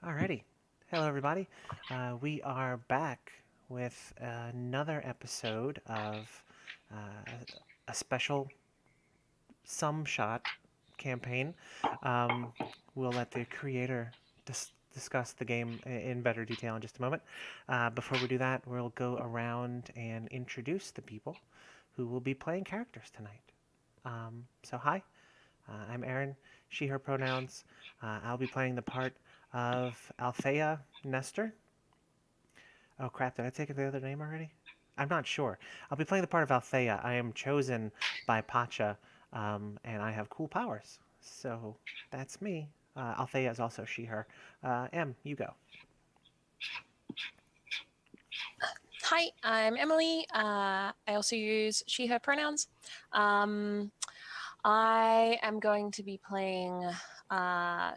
Alrighty. Hello, everybody. We are back with another episode of uh, a special Some Shot campaign. Um, we'll let the creator discuss the game in better detail in just a moment. Before we do that, we'll go around and introduce the people who will be playing characters tonight. Hi, I'm Aaron, she, her pronouns. I'll be playing the part of Althea Nestor. Oh crap, did I take the other name already? I'm not sure. I'll be playing the part of Althea. I am chosen by Pacha, and I have cool powers. So that's me. Althea is also she, her. M, you go. Hi, I'm Emily. I also use she, her pronouns. I am going to be playing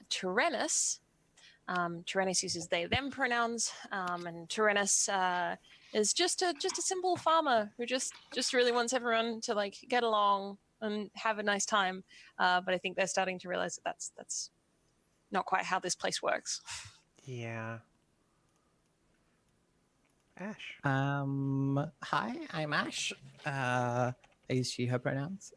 Tyrannus. Tyrannus uses they, them pronouns, and Tyrannus is just a simple farmer who just really wants everyone to like get along and have a nice time. But I think they're starting to realize that that's not quite how this place works. Yeah. Ash. Hi, I'm Ash. Is she her pronouns?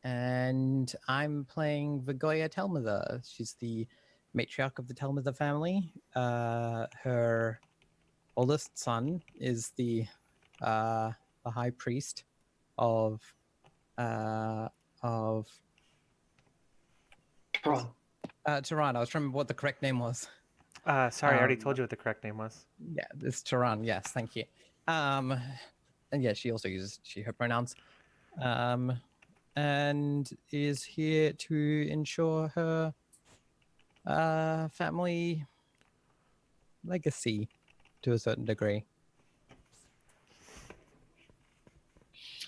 And I'm playing Vigoya Telmather. She's the matriarch of the Telmather family. Her oldest son is the high priest of Tron. Tehran. I was trying to remember what the correct name was. Sorry, I already told you what the correct name was. Yeah, it's Tehran. Yes, thank you. And yeah, she also uses she, her pronouns. And is here to ensure her family legacy to a certain degree.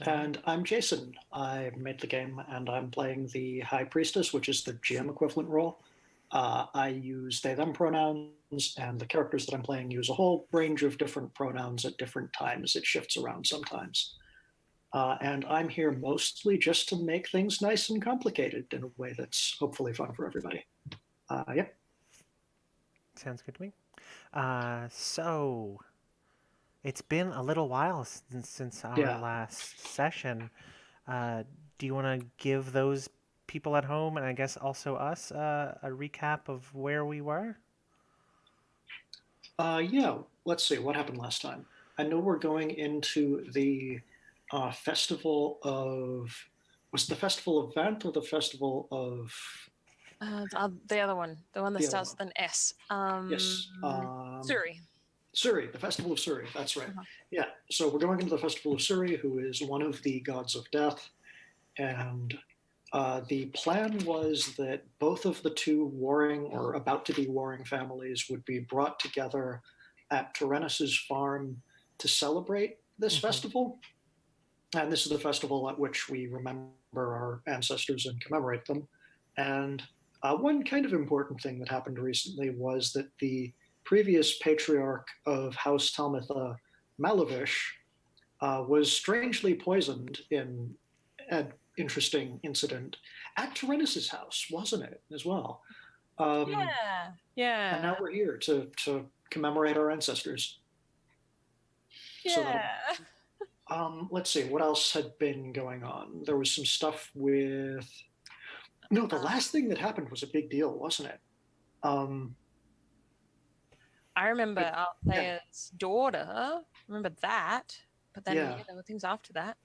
And I'm Jason. I made the game, and I'm playing the High Priestess, which is the GM equivalent role. I use they, them pronouns, and the characters that I'm playing use a whole range of different pronouns at different times. It shifts around sometimes. And I'm here mostly just to make things nice and complicated in a way that's hopefully fun for everybody. Yep. Sounds good to me. So it's been a little while since our Yeah. last session. Do you want to give those people at home and I guess also us a recap of where we were? Yeah. Let's see what happened last time. I know we're going into the festival of was the festival event or the festival of The other one, the one that the other starts one? with an S. Yes, Suri. Suri, the festival of Suri. That's right. Uh-huh. Yeah. So we're going into the festival of Suri, who is one of the gods of death, and the plan was that both of the two warring or about to be warring families would be brought together at Tyrannus's farm to celebrate this festival. And this is the festival at which we remember our ancestors and commemorate them. And one kind of important thing that happened recently was that the previous patriarch of House Talmitha, Malavish, was strangely poisoned in an interesting incident at Tyrannus's house, wasn't it, as well? Yeah. And now we're here to commemorate our ancestors. Yeah. Let's see, what else had been going on? There was some stuff with. No, the last thing that happened was a big deal, wasn't it? I remember Althea's daughter. Remember that. But then there were things after that.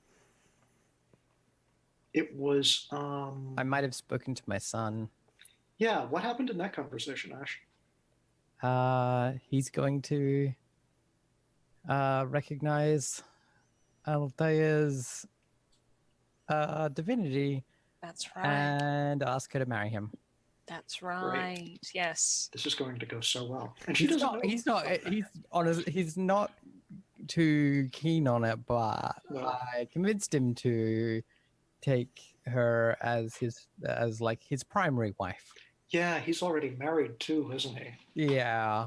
It was. I might have spoken to my son. Yeah, what happened in that conversation, Ash? He's going to recognize Althea's divinity. That's right. And ask her to marry him. That's right. Great. Yes. This is going to go so well. And she doesn't know. He's not too keen on it, but I convinced him to take her as his primary wife. Yeah, he's already married too, isn't he? Yeah.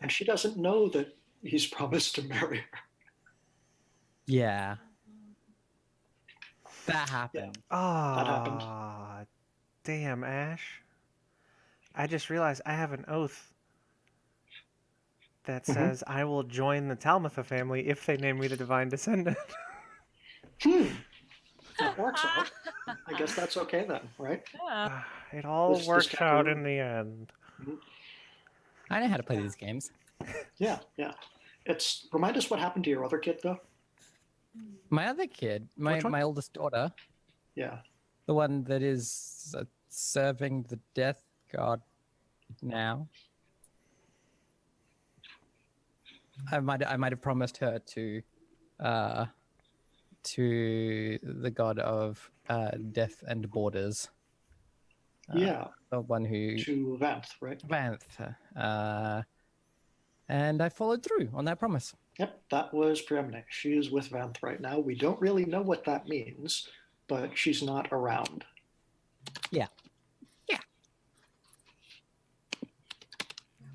And she doesn't know that he's promised to marry her. Yeah. That happened. Oh, that happened. Damn, Ash. I just realized I have an oath that Mhm. says I will join the Talmutha family if they name me the Divine Descendant. That works out. I guess that's okay then, right? Yeah. It all This works out kangaroo. in the end. Mhm. I know how to play these games. Yeah, yeah. It's remind us what happened to your other kid though. My other kid, my Which one? my oldest daughter, Yeah. the one that is serving the death god now. I might have promised her uh to the god of death and borders. Yeah. The one who To Vanth, right? Vanth. And I followed through on that promise. Yep, that was preeminent. She is with Vanth right now. We don't really know what that means, but she's not around. Yeah.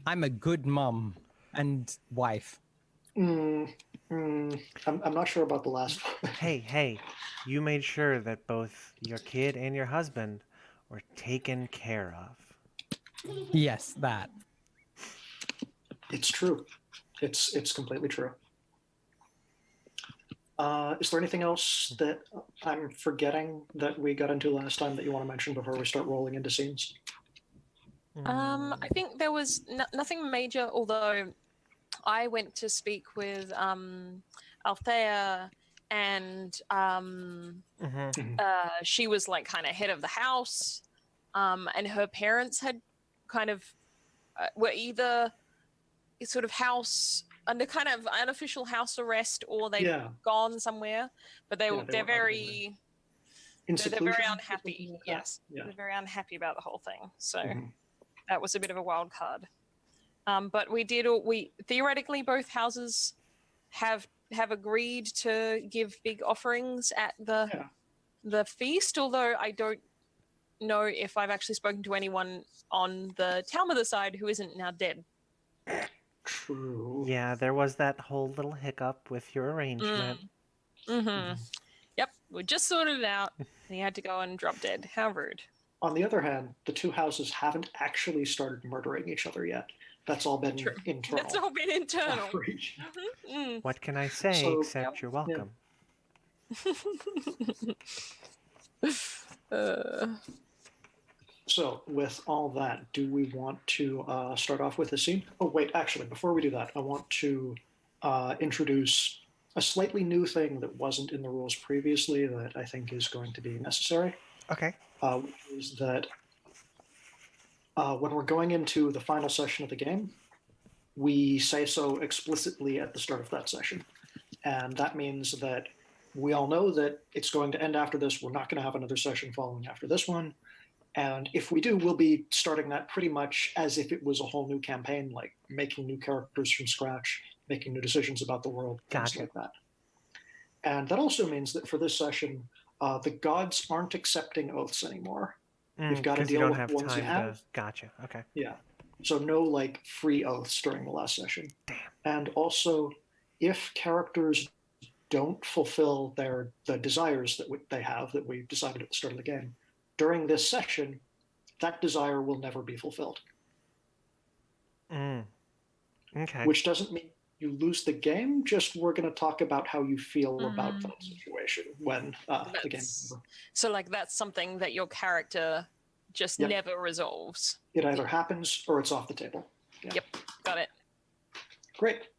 I'm a good mum and wife. I'm not sure about the last one. Hey, you made sure that both your kid and your husband were taken care of. Yes, that. It's true. It's completely true. Is there anything else that I'm forgetting that we got into last time that you want to mention before we start rolling into scenes? I think there was nothing major, although I went to speak with Althea, and she was like kind of head of the house, and her parents had kind of were either sort of house under kind of unofficial house arrest, or they've Yeah. gone somewhere, but Yeah, they they're were very In they're seclusion? very or unhappy. something like that? Yes, Yeah. they're very unhappy about the whole thing. So Mhm. that was a bit of a wild card. But we theoretically both houses have agreed to give big offerings at the feast, although I don't know if I've actually spoken to anyone on the Talmudha side who isn't now dead. True. Yeah, there was that whole little hiccup with your arrangement. Yep, we just sorted it out. And he had to go and drop dead. How rude. On the other hand, the two houses haven't actually started murdering each other yet. That's all been True. internal. That's all been internal. outreach. What can I say So- except you're welcome? So, with all that, do we want to start off with a scene? Oh, wait, actually, before we do that, I want to introduce a slightly new thing that wasn't in the rules previously that I think is going to be necessary. Okay. Which is that when we're going into the final session of the game, we say so explicitly at the start of that session. And that means that we all know that it's going to end after this. We're not going to have another session following after this one. And if we do, we'll be starting that pretty much as if it was a whole new campaign, like making new characters from scratch, making new decisions about the world, things Gotcha. like that. And that also means that for this session, the gods aren't accepting oaths anymore. You've got to 'Cause you deal don't with have the ones you time have. to. Gotcha. Okay. Yeah. So no like free oaths during the last session. Damn. And also, if characters don't fulfill the desires that they have that we decided at the start of the game during this session, that desire will never be fulfilled. Okay. Which doesn't mean you lose the game. Just we're going to talk about how you feel about that situation when the game's over. So, like, that's something that your character just Yep. never resolves. It either happens or it's off the table. Yeah. Yep, got it. Great.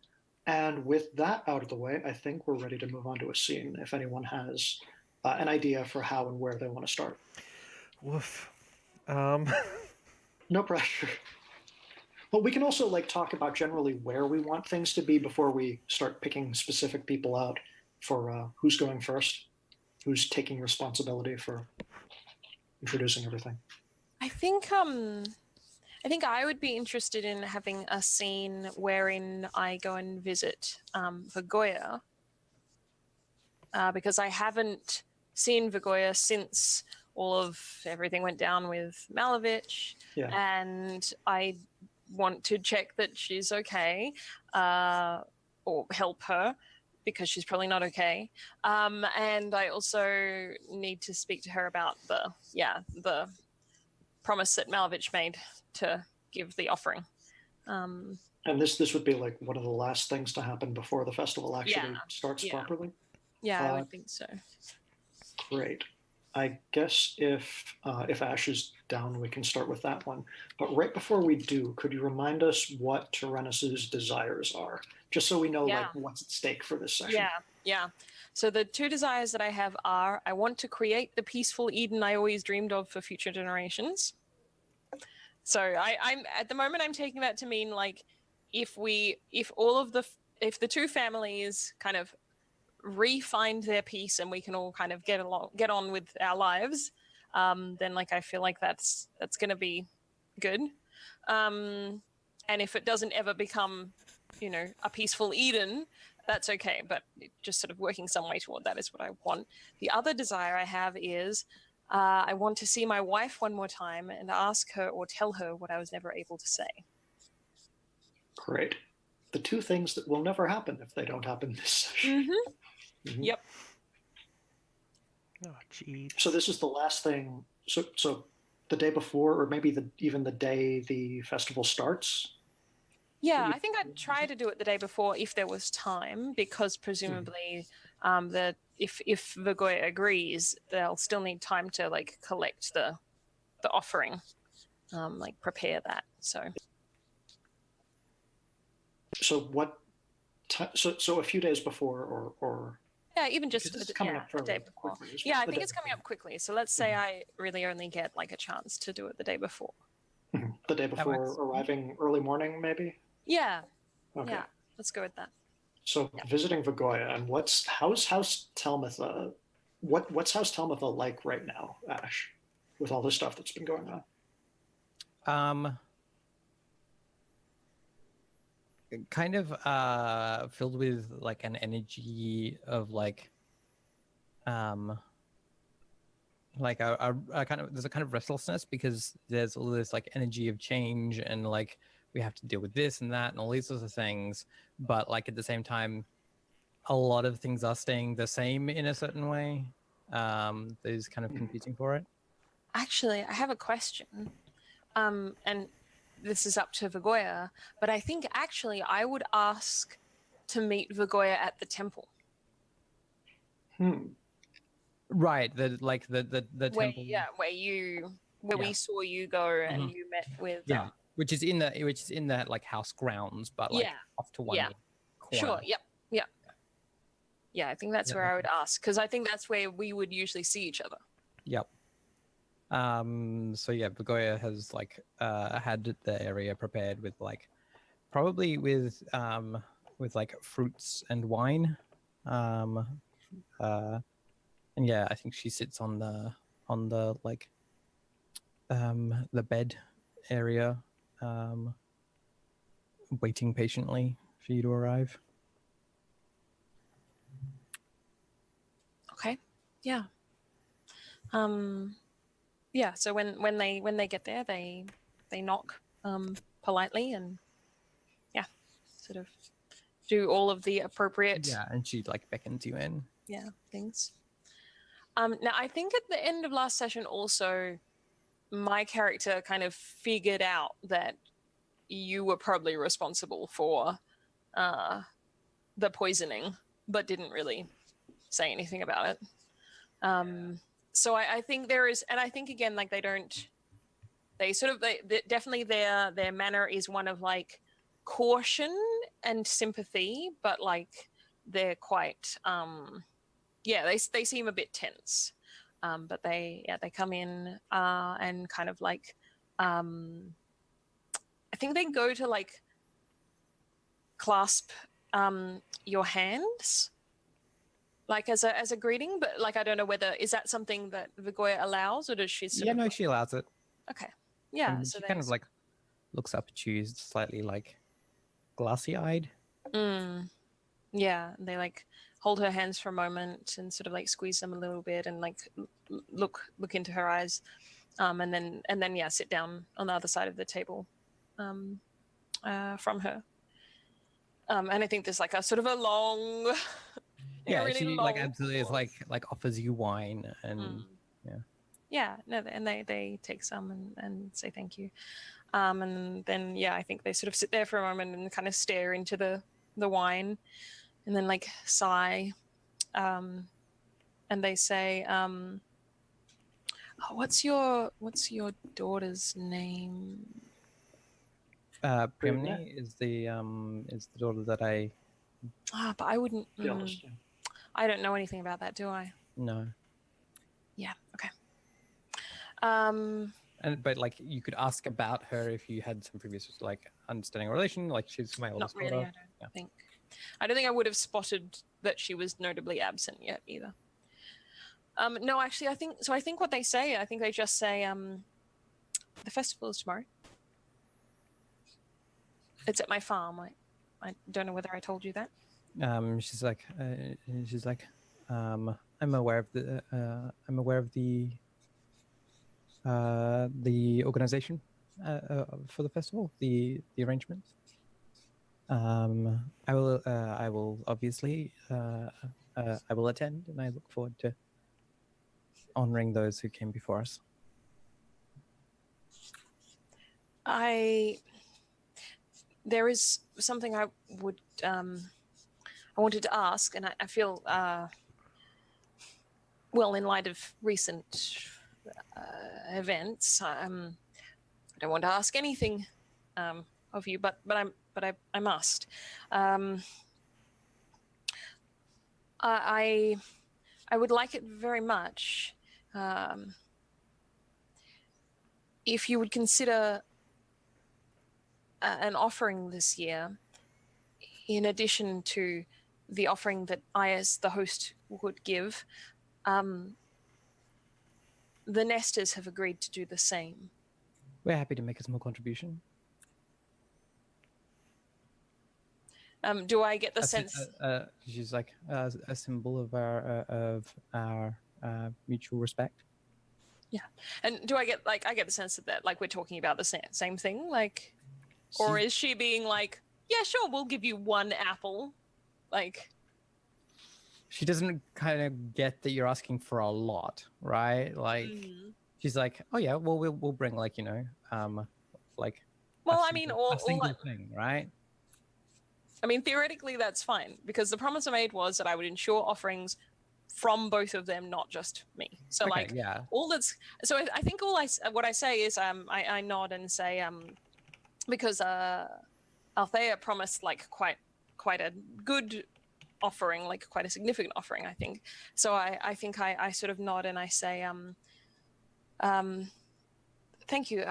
And with that out of the way, I think we're ready to move on to a scene. If anyone has an idea for how and where they want to start. Woof. No pressure. But we can also like talk about generally where we want things to be before we start picking specific people out for who's going first, who's taking responsibility for introducing everything. I think I would be interested in having a scene wherein I go and visit Vagoya, because I haven't seen Vagoya since all of everything went down with Malovich, Yeah. and I want to check that she's okay, or help her because she's probably not okay. And I also need to speak to her about the promise that Malavich made to give the offering. And this would be like one of the last things to happen before the festival actually Yeah, starts yeah. properly. Yeah, I would think so. Great. I guess if Ash is down, we can start with that one. But right before we do, could you remind us what Tyrannis's desires are, just so we know Yeah. like what's at stake for this session? Yeah. So the two desires that I have are: I want to create the peaceful Eden I always dreamed of for future generations. So I'm at the moment I'm taking that to mean like if the two families kind of re-find their peace and we can all kind of get on with our lives, then like I feel like that's going to be good. And if it doesn't ever become, a peaceful Eden, that's okay. But just sort of working some way toward that is what I want. The other desire I have is I want to see my wife one more time and ask her or tell her what I was never able to say. Great. The two things that will never happen if they don't happen this session. Mm-hmm. Yep. Oh, geez. So this is the last thing. So the day before, or maybe even the day the festival starts. Yeah, I think I'd try to do it the day before if there was time, because presumably, if Vigoya agrees, they'll still need time to like collect the offering, like prepare that. So what? So a few days before, or yeah, even just it's coming up the day before. quickly, Yeah, I think it's coming up quickly. So let's say I really only get like a chance to do it the day before. The day before arriving early morning, maybe. Yeah. Okay. Yeah. Let's go with that. So visiting Vigoya, and how's House Telmatha? What's House Telmatha like right now, Ash, with all this stuff that's been going on? Kind of filled with like an energy of like a kind of, there's a kind of restlessness because there's all this like energy of change and like we have to deal with this and that and all these sorts of things, but like at the same time a lot of things are staying the same in a certain way. That is kind of confusing for it. Actually, I have a question, and this is up to Vigoya, but I think actually I would ask to meet Vigoya at the temple. Right, the temple. Yeah, where we saw you go and you met with. Yeah, which is in that like house grounds, but like off to one corner. Sure. Yep. Yeah, I think that's where I would ask, because I think that's where we would usually see each other. Yep. So yeah, Vigoya has like had the area prepared with like probably with like fruits and wine. And yeah, I think she sits on the like the bed area, waiting patiently for you to arrive. Okay. Yeah. Yeah. So when they get there, they knock politely and sort of do all of the appropriate. Yeah, and she like beckons you in. Yeah, things. Now I think at the end of last session also, my character kind of figured out that you were probably responsible for the poisoning, but didn't really say anything about it. So I think there is, and I think again, like they definitely their manner is one of like caution and sympathy, but like they're quite they seem a bit tense. But they come in and kind of like I think they go to like clasp your hands like as a greeting, but like I don't know whether is that something that Vigoya allows, or does she she allows it. Okay. Yeah. And so she kind of like looks up at you slightly like glassy eyed. Yeah. They like hold her hands for a moment and sort of like squeeze them a little bit and like look into her eyes, and then sit down on the other side of the table from her. And I think there's like a sort of a long really she long like absolutely is like offers you wine and Yeah, no, and they take some and say thank you. And then yeah, I think they sort of sit there for a moment and kind of stare into the wine, and then like sigh, and they say, "Oh, what's your daughter's name?" Primney is the daughter that I But I wouldn't. The eldest. Yeah. I don't know anything about that, do I? know. Yeah. Okay. But like you could ask about her if you had some previous like understanding or relation. Like she's my Not oldest really. daughter. I don't think. I don't think I would have spotted that she was notably absent yet either. No, actually, I think so. I think what they say, I think they just say, the festival is tomorrow. It's at my farm. I don't know whether I told you that. She's like, I'm aware of the organization for the festival, the arrangements. I will obviously I will attend, and I look forward to honoring those who came before us. There is something I would I wanted to ask, and I feel well, in light of recent events, I don't want to ask anything of you, but I must. I would like it very much if you would consider an offering this year, in addition to the offering that I, as the host, would give. The Nesters have agreed to do the same. We're happy to make a small contribution. Do I get the sense? She's like a symbol of our mutual respect. Yeah, and do I get I get the sense that like we're talking about the same thing, like, or is she being like, yeah, sure, we'll give you one apple, like? She doesn't kind of get that you're asking for a lot, right? Like, she's like, oh yeah, well we'll bring like like. Well, I mean, a single thing, right? I mean, theoretically, that's fine because the promise I made was that I would ensure offerings from both of them, not just me. So, okay, like, yeah. all that's. So I think what I say is I nod and say because Althea promised like quite a good offering, like quite a significant offering, I think. So I think I sort of nod and I say thank you.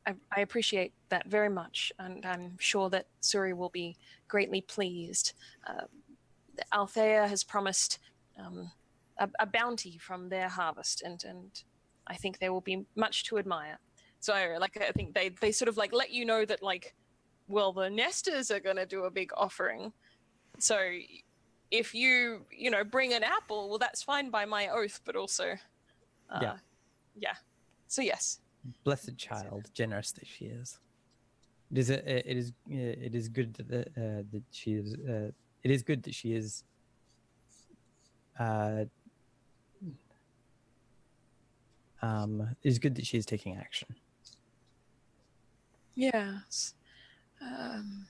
I appreciate that very much, and I'm sure that Suri will be greatly pleased. Althea has promised a bounty from their harvest, and I think there will be much to admire. So I think they sort of like let you know that like, well, the Nesters are going to do a big offering. So if you bring an apple, well, that's fine by my oath, but also yeah. So yes. Blessed child, generous that she is. It is good that she is. It is good that she is. It is good that she is taking action. Yes. And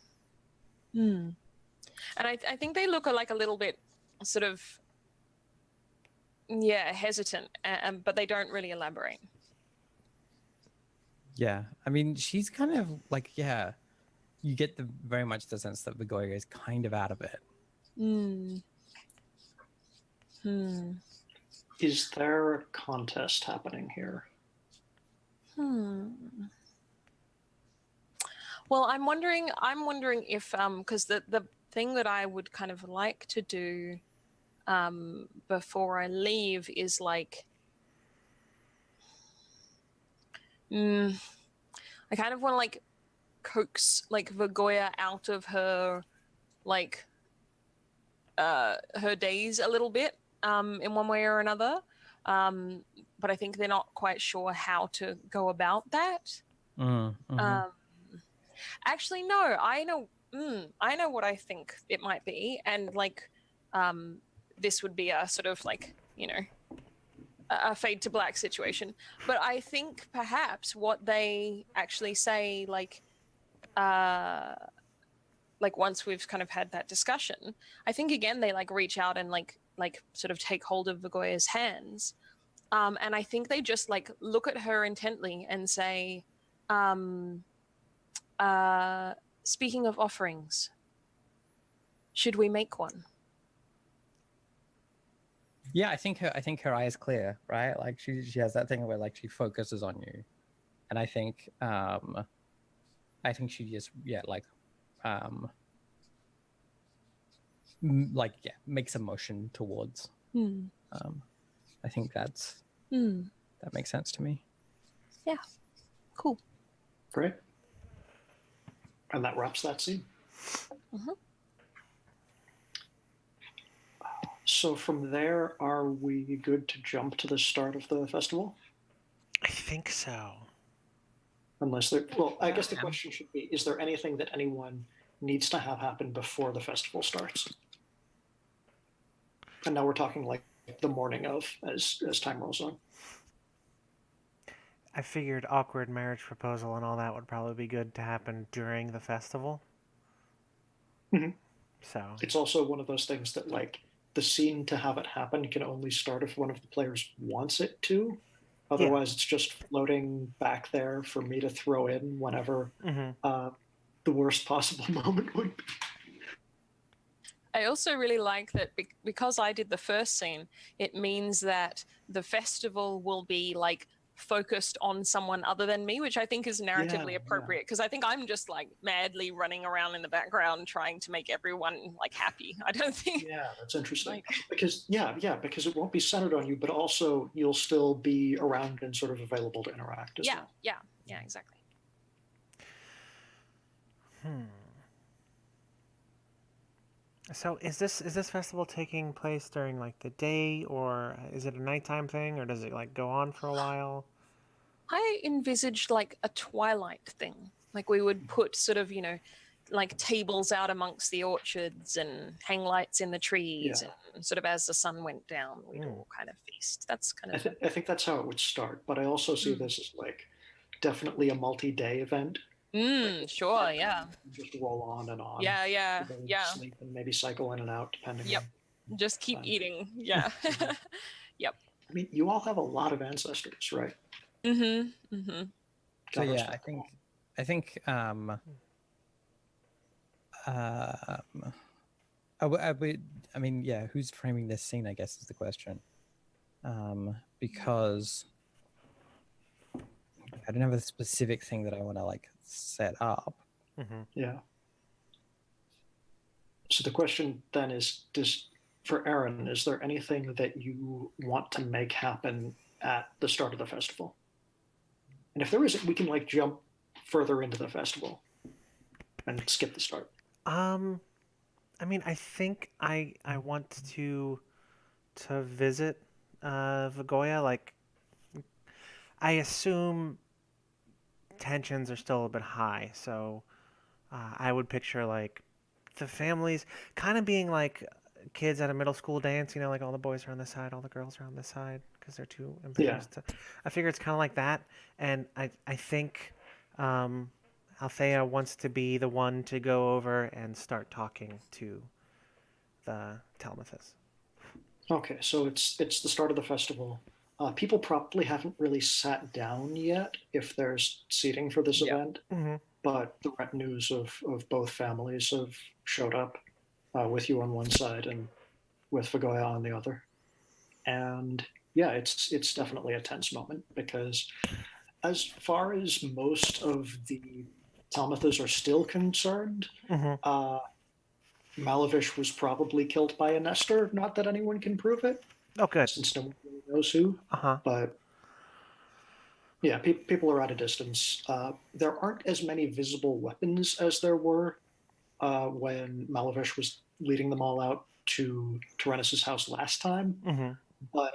I think they look like a little bit sort of hesitant, but they don't really elaborate. Yeah, I mean, she's kind of like, yeah, you get very much the sense that Vigoria is kind of out of it. Is there a contest happening here? Well, I'm wondering if because the thing that I would kind of like to do before I leave is like I kind of want to like coax like Vigoya out of her like her days a little bit in one way or another, but I think they're not quite sure how to go about that. Actually, no, I know what I think it might be, and like this would be a sort of like a fade to black situation. But I think perhaps what they actually say, once we've kind of had that discussion, I think again they like reach out and like sort of take hold of Vagoya's hands, and I think they just like look at her intently and say, "Speaking of offerings, should we make one?" Yeah, I think her eye is clear, right? Like she has that thing where like she focuses on you, and I think she just makes a motion towards. I think that makes sense to me. Yeah, cool. Great. And that wraps that scene. So from there, are we good to jump to the start of the festival? I think so. Unless there, well, I guess the question should be: is there anything that anyone needs to have happen before the festival starts? And now we're talking like the morning of, as time rolls on. I figured awkward marriage proposal and all that would probably be good to happen during the festival. So it's also one of those things that like the scene to have it happen can only start if one of the players wants it to. Otherwise, it's just floating back there for me to throw in whenever the worst possible moment would be. I also really like that because I did the first scene, it means that the festival will be like focused on someone other than me, which I think is narratively appropriate, because I think I'm just like madly running around in the background trying to make everyone like happy. I don't think. Yeah, that's interesting. Because it won't be centered on you, but also you'll still be around and sort of available to interact as well. Yeah, exactly. So is this festival taking place during like the day, or is it a nighttime thing, or does it like go on for a while? I envisaged like a twilight thing. Like we would put sort of, like tables out amongst the orchards and hang lights in the trees, and sort of as the sun went down, we'd all kind of feast. That's kind of. I think that's how it would start, but I also see this as like definitely a multi-day event. Sure, yeah. Just roll on and on. Yeah. Sleep and maybe cycle in and out depending. Yep. On just keep eating. Yeah. Yep. I mean, you all have a lot of ancestors, right? So yeah, I think who's framing this scene, I guess, is the question. Because I don't have a specific thing that I want to like set up. Yeah. So the question then is, for Aaron, is there anything that you want to make happen at the start of the festival? And if there isn't, we can like jump further into the festival and skip the start. I mean, I think I want to visit Vagoya. Like, I assume tensions are still a bit high, so I would picture like the families kind of being like kids at a middle school dance. Like all the boys are on this side, all the girls are on this side because they're too embarrassed. I figure it's kind of like that, and I think Althea wants to be the one to go over and start talking to the Telmethus. Okay, so it's the start of the festival. People probably haven't really sat down yet if there's seating for this event, but the retinues of both families have showed up with you on one side and with Vagoya on the other. And yeah, it's definitely a tense moment because as far as most of the Telmethus are still concerned, Malavish was probably killed by a Nestor. Not that anyone can prove it. Oh, good. Since no one really knows who. But yeah, people are at a distance. There aren't as many visible weapons as there were when Malavish was leading them all out to Tyrannus' house last time. But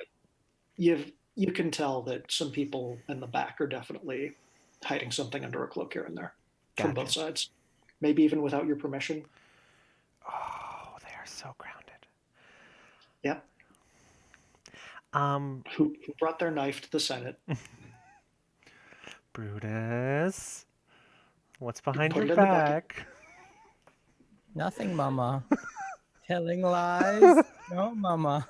you can tell that some people in the back are definitely hiding something under a cloak here and there from both sides. Maybe even without your permission. Oh, they are so grounded. Yeah. who brought their knife to the Senate. Brutus, what's behind Put your it in the bucket. back? Nothing, Mama. Telling lies? No, Mama.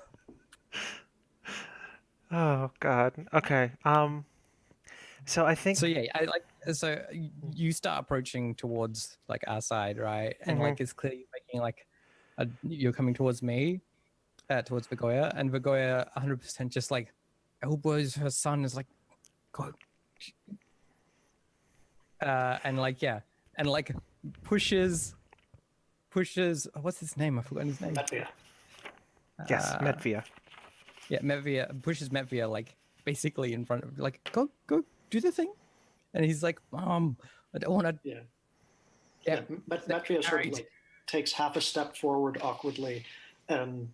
Oh God. Okay. So I think. So yeah, I like so you start approaching towards like our side, right? And like it's clear you're making like you're coming towards me, towards Vigoya, and Vigoya 100% just like elbows her son is like, God, and like yeah, and like pushes. What's his name? I've forgotten his name. Metvia. Yes, Metvia. Yeah, Metvia pushes Metvia like basically in front of like go do the thing, and he's like, Mom, I don't want to. Yeah. Yeah, Metvia sort of married. like takes half a step forward awkwardly and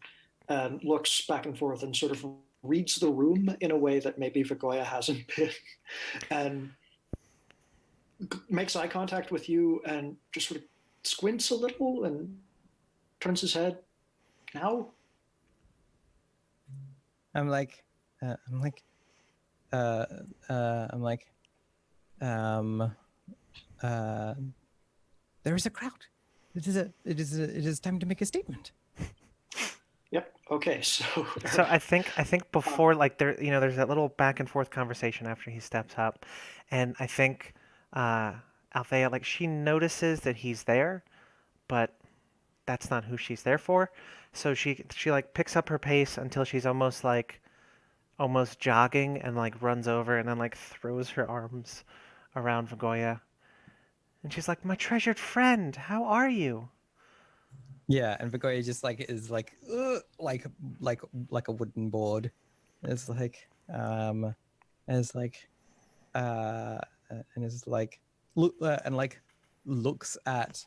looks back and forth and sort of reads the room in a way that maybe Vigoya hasn't been, and makes eye contact with you and just sort of squints a little and turns his head. Now? I'm like, I'm like, I'm like, there is a crowd. It is time to make a statement. Yep. Okay. So I think before like there's that little back and forth conversation after he steps up, and I think Althea like she notices that he's there, but that's not who she's there for. So she like picks up her pace until she's almost jogging and like runs over and then like throws her arms around Vagoya. And she's like, "My treasured friend, how are you?" Yeah, and Vigoya just like is like, like a wooden board. It's like, and it's like, and it's like, look, and like looks at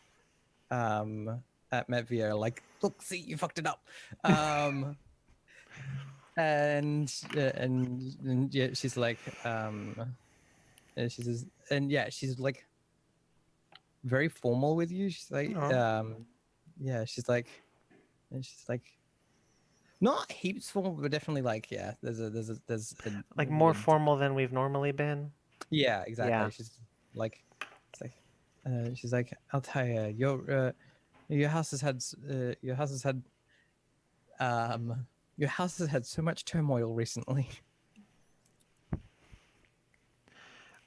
Metvia like, look, see, you fucked it up. And yeah, she's like, and she says, and yeah, she's like very formal with you. She's like, Oh. yeah, she's like, and she's like, not heaps formal, but definitely like, yeah, there's a Like more formal than we've normally been. yeah, exactly. Yeah. She's like, it's like, she's like, I'll tell you, your house has had, your house has had so much turmoil recently.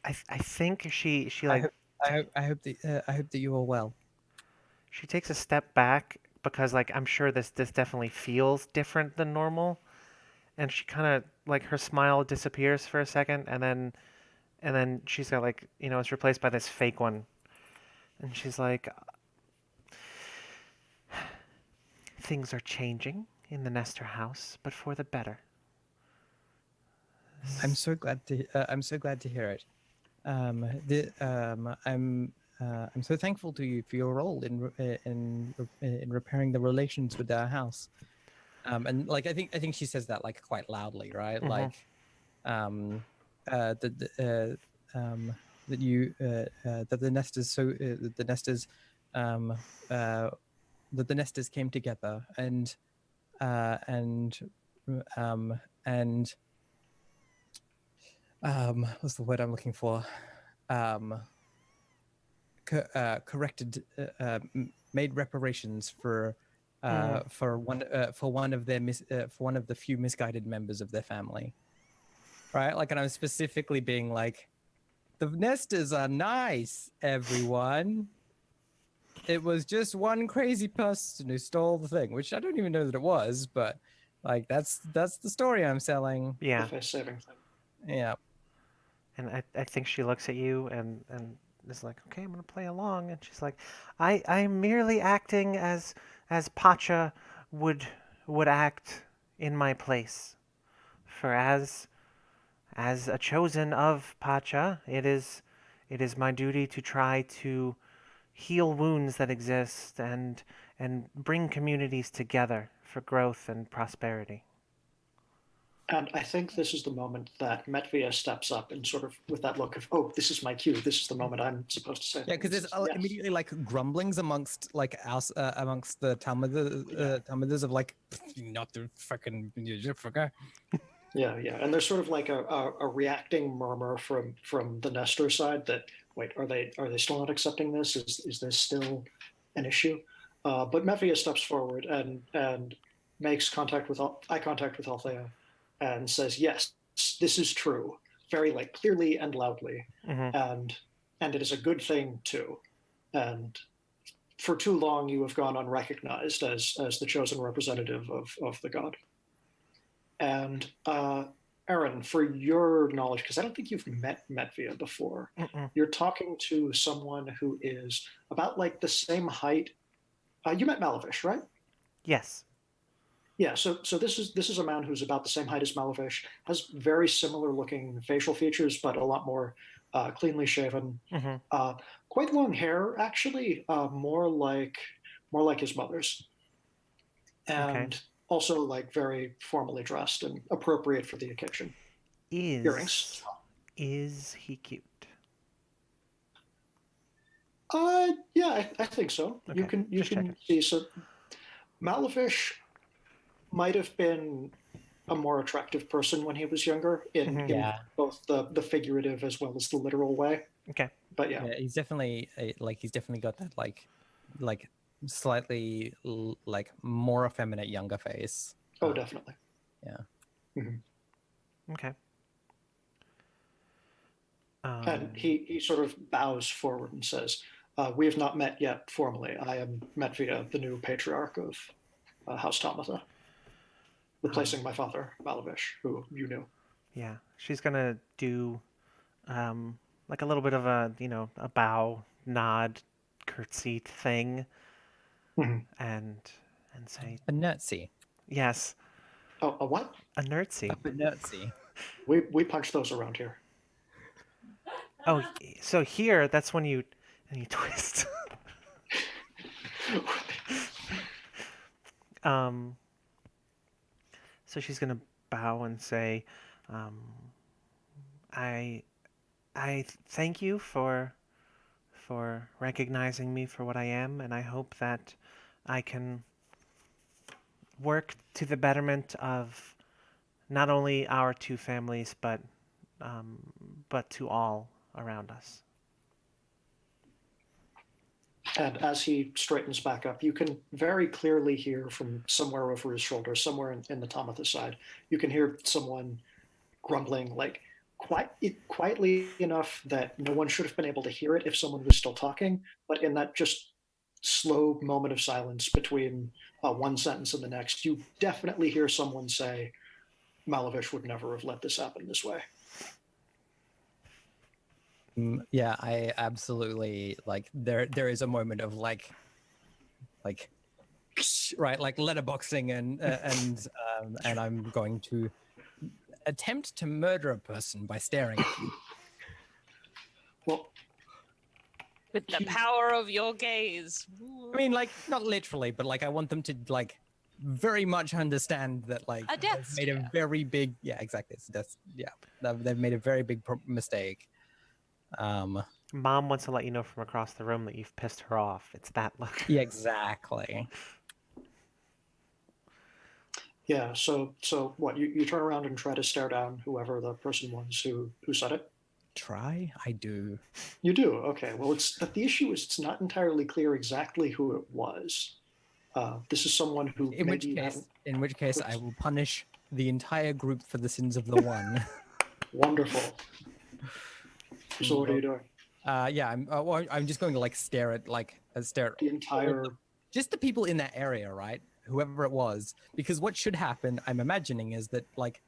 I think she I like hope, I hope that you are well. she takes a step back because like I'm sure this definitely feels different than normal, and she kind of like her smile disappears for a second, and then she's got like it's replaced by this fake one, and she's like, things are changing in the Nestor house, but for the better. I'm so glad to hear it. I'm so thankful to you for your role in repairing the relations with our house. And like I think she says that like quite loudly, right? Mhm. Like, that you that the nesters that the nesters came together and and what's the word I'm looking for? Corrected, made reparations for one of the few misguided members of their family, right? Like, and I'm specifically being like, the nesters are nice, everyone. It was just one crazy person who stole the thing, which I don't even know that it was, but like that's the story I'm selling. Yeah. the face saving thing. Yeah. And I think she looks at you and is like, okay, I'm gonna play along. And she's like, I'm merely acting as Pacha would act in my place. For as a chosen of Pacha, it is my duty to try to heal wounds that exist and bring communities together for growth and prosperity. And I think this is the moment that Metvia steps up and sort of with that look of, oh, this is my cue. This is the moment I'm supposed to say. Yeah, because there's Yes. immediately like grumblings amongst like us, amongst the Talmuders of like, not the fucking fucker. Yeah, yeah, and there's sort of like a reacting murmur from the Nestor side that wait, are they still not accepting this? Is this still an issue? But Mephia steps forward and makes eye contact with Althea, and says, "Yes, this is true, very like clearly and loudly, Hmm. and it is a good thing too. And for too long, you have gone unrecognized as the chosen representative of the god." And Aaron, for your knowledge, because I don't think you've met Metvia before, Mm-mm. you're talking to someone who is about like the same height. You met Malavish, right? Yes. Yeah. So this is a man who's about the same height as Malavish, has very similar looking facial features, but a lot more cleanly shaven. Hmm. Uh, Quite long hair, actually, more like his mother's, Okay. and also like very formally dressed and appropriate for the occasion. Earrings as Is well. is he cute? Yeah, I think so. You Okay, can you just checking. can see. So Malavish might have been a more attractive person when he was younger, in Hmm. in Yeah, both the figurative as well as the literal way. Okay. But yeah, yeah, he's definitely he's definitely got that like slightly like more effeminate younger face. oh, definitely. Yeah. Mhm. Okay. And Um. he sort of bows forward and says, "We have not met yet formally. I am Metvia, the new patriarch of House Tamatha, replacing my father, Malavish, who you knew." Yeah, she's gonna do like a little bit of a a bow, nod, curtsy thing, Mhm. and say A nerdsy. yes, Oh, a what? a nerdsy. A nerdsy. We punch those around here. Oh, so here that's when you twist. um. So she's gonna bow and say, um, I I thank you for recognizing me for what I am, and I hope that I can work to the betterment of not only our two families, um, but to all around us. And as he straightens back up, you can very clearly hear from somewhere over his shoulder, somewhere in the Tamatha side, you can hear someone grumbling, like quietly enough that no one should have been able to hear it if someone was still talking, but in that just slow moment of silence between one sentence and the next, you definitely hear someone say, Malavish would never have let this happen this way. Yeah, I absolutely like there is a moment of like right like letterboxing and I'm going to attempt to murder a person by staring at them. Well, With the power of your gaze. I mean, like not literally, but like I want them to like very much understand that like A Death they've made a Stare. very big exactly they've made a very big mistake. Mom wants to let you know from across the room that you've pissed her off. It's that look. Yeah, exactly. yeah, so what, you turn around and try to stare down whoever the person was who said it? Try, I do. You do. Okay. Well, it's but the issue is it's not entirely clear exactly who it was. This is someone who In maybe which you haven't. case, I will punish the entire group for the sins of the one. Wonderful. So what are you doing? Yeah, I'm just going to like stare at The entire. just the people in that area, right? Whoever it was, because what should happen, I'm imagining, is that like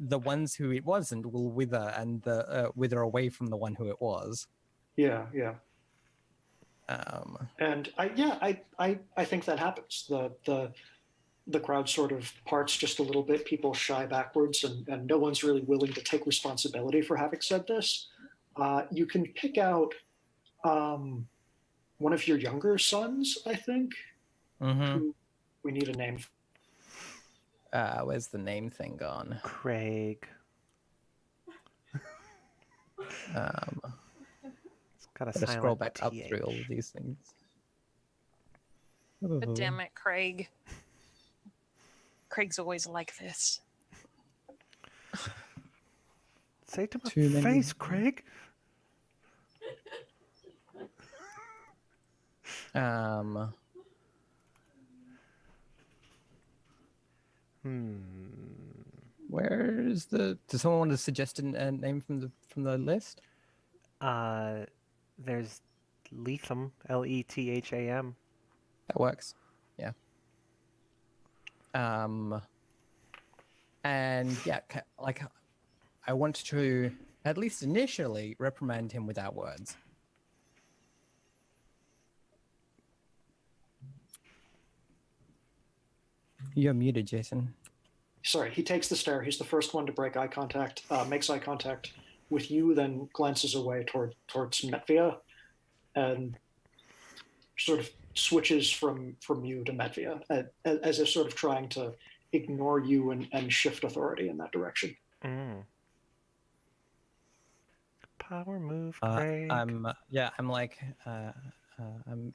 the ones who it wasn't will wither and the wither away from the one who it was. Yeah, yeah. Um, And I think that happens. The crowd sort of parts just a little bit. People shy backwards, and no one's really willing to take responsibility for having said this. You can pick out one of your younger sons, I think, who we need a name. where's the name thing gone? Craig. It's got a Gotta scroll silent back up through all of TH. these things. But damn it, Craig. Craig's always like this. Say it to my Too many. face, Craig. Where's the? Does someone want to suggest a name from the list? There's Letham, Letham. That works. Yeah. And yeah, like I want to at least initially reprimand him without words. You're muted, Jason. Sorry, he takes the stare. He's the first one to break eye contact, makes eye contact with you, then glances away towards Metvia, and sort of switches from you to Metvia, as if sort of trying to ignore you and shift authority in that direction. Power move, Craig. I'm like in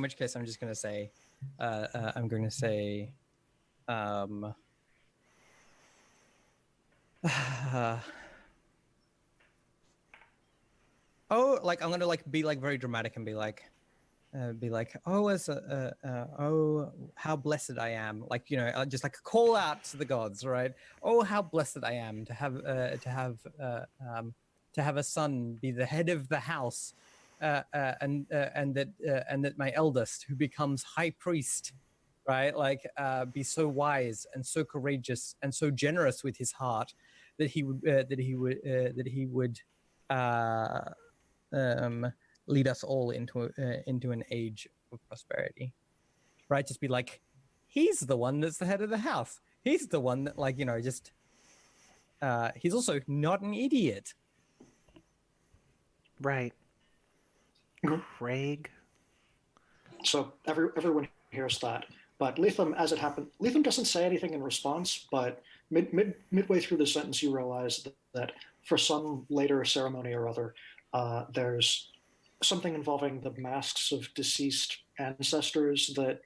which case I'm just gonna say I'm going to say oh, like I'm gonna like be like very dramatic and be like oh, as oh, how blessed I am, like, you know, just like call out to the gods, right? Oh, how blessed I am to have a son be the head of the house, and that my eldest, who becomes high priest, right, like be so wise and so courageous and so generous with his heart that he would lead us all into an age of prosperity, right? Just be like, he's the one that's the head of the house. He's the one that, like, you know, just he's also not an idiot. Right. Craig. So everyone hears that, but Letham, as it happened, Letham doesn't say anything in response. But midway through the sentence, you realize that for some later ceremony or other, there's something involving the masks of deceased ancestors that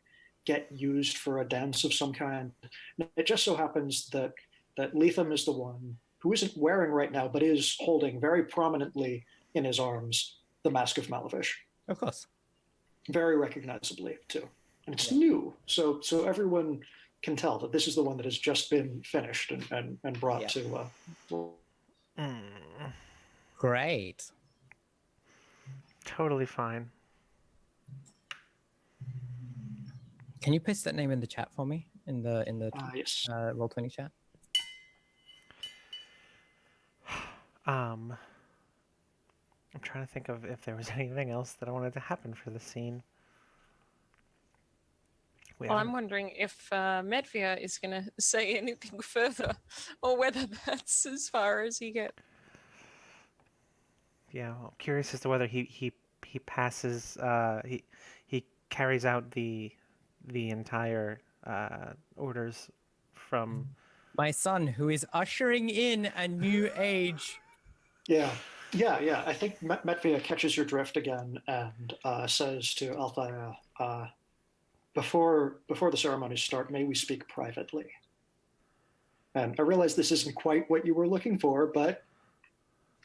get used for a dance of some kind. It just so happens that Letham is the one who isn't wearing right now, but is holding very prominently in his arms the Mask of Malavish. Of course. Very recognizably, too. And it's new, so everyone can tell that this is the one that has just been finished and brought to... Great. Totally fine. Can you paste that name in the chat for me? In the yes. Roll20 chat? I'm trying to think of if there was anything else that I wanted to happen for the scene. Well, I'm wondering if Metvia is going to say anything further, or whether that's as far as he gets. Yeah, well, curious as to whether he passes. He carries out the entire orders from my son, who is ushering in a new age. Yeah. I think Metvia catches your drift again and says to Althea, before the ceremonies start, may we speak privately? And I realize this isn't quite what you were looking for, but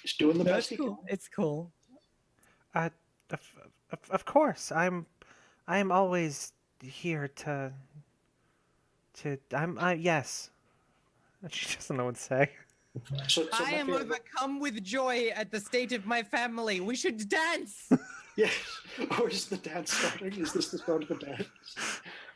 he's doing the best he can. It's cool. Of course, I am always here to. Yes. She doesn't know what to say. So I am Metvia, overcome with joy at the state of my family. We should dance. yes. Oh, is the dance starting? Is this the start of the dance?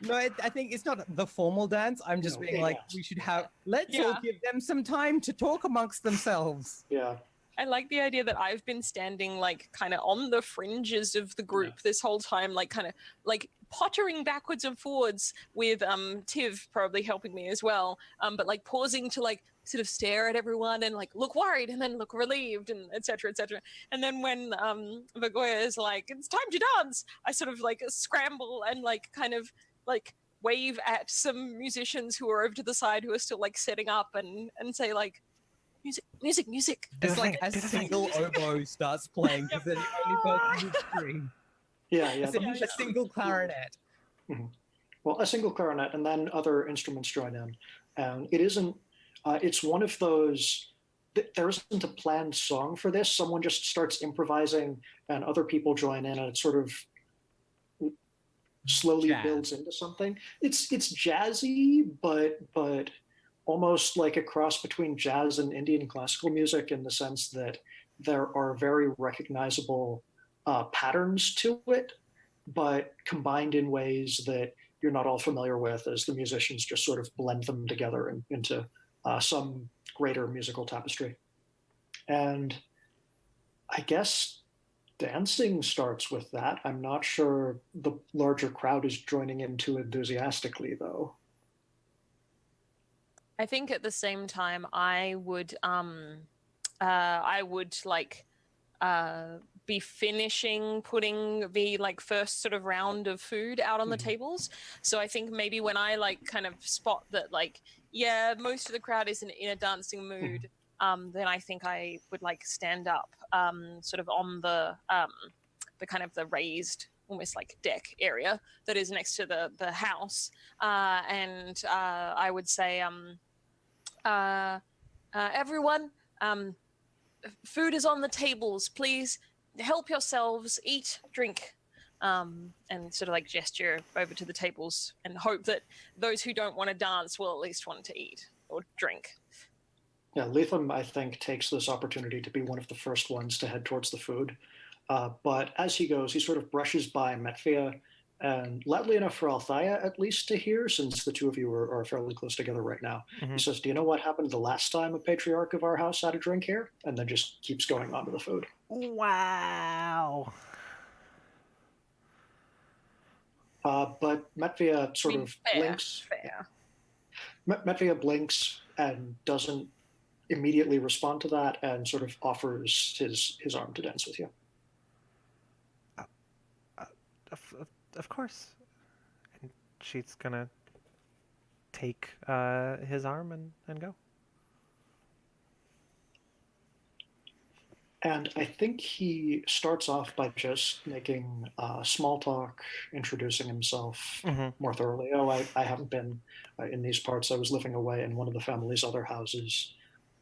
No, I think it's not the formal dance. I'm just being like, we should have. Let's all give them some time to talk amongst themselves. Yeah. I like the idea that I've been standing like kind of on the fringes of the group this whole time, like kind of like pottering backwards and forwards with Tiv probably helping me as well, but like pausing to like sort of stare at everyone and like look worried and then look relieved and etc. And then when Vagoya is like, it's time to dance, I sort of like scramble and like kind of like wave at some musicians who are over to the side who are still like setting up and say like, music. It's like a single oboe starts playing because they're the only person who's free. Yeah. A single clarinet. Mm-hmm. Well, a single clarinet, and then other instruments join in. And it isn't. It's one of those there isn't a planned song for this. Someone just starts improvising, and other people join in, and it sort of slowly Jazz. builds into something. It's jazzy, but almost like a cross between jazz and Indian classical music in the sense that there are very recognizable patterns to it, but combined in ways that you're not all familiar with as the musicians just sort of blend them together into some greater musical tapestry. And I guess dancing starts with that. I'm not sure the larger crowd is joining in too enthusiastically, though. I think at the same time, I would like be finishing putting the like first sort of round of food out on the tables. So I think maybe when I like kind of spot that like, yeah, most of the crowd isn't in a dancing mood, then I think I would like stand up sort of on the kind of the raised almost like deck area that is next to the house, and I would say everyone, food is on the tables, please help yourselves, eat, drink, and sort of like gesture over to the tables and hope that those who don't want to dance will at least want to eat or drink. Yeah, Lethem, I think, takes this opportunity to be one of the first ones to head towards the food. But as he goes, he sort of brushes by Metvia, and loudly enough for Althea, at least, to hear, since the two of you are fairly close together right now. He says, "Do you know what happened the last time a patriarch of our house had a drink here?" And then just keeps going on to the food. Wow. But Metvia sort of fair, blinks. fair. Metvia blinks and doesn't immediately respond to that, and sort of offers his arm to dance with you. Of course. And she's gonna take his arm and go. And I think he starts off by just making small talk, introducing himself more thoroughly. Oh, I haven't been in these parts. I was living away in one of the family's other houses.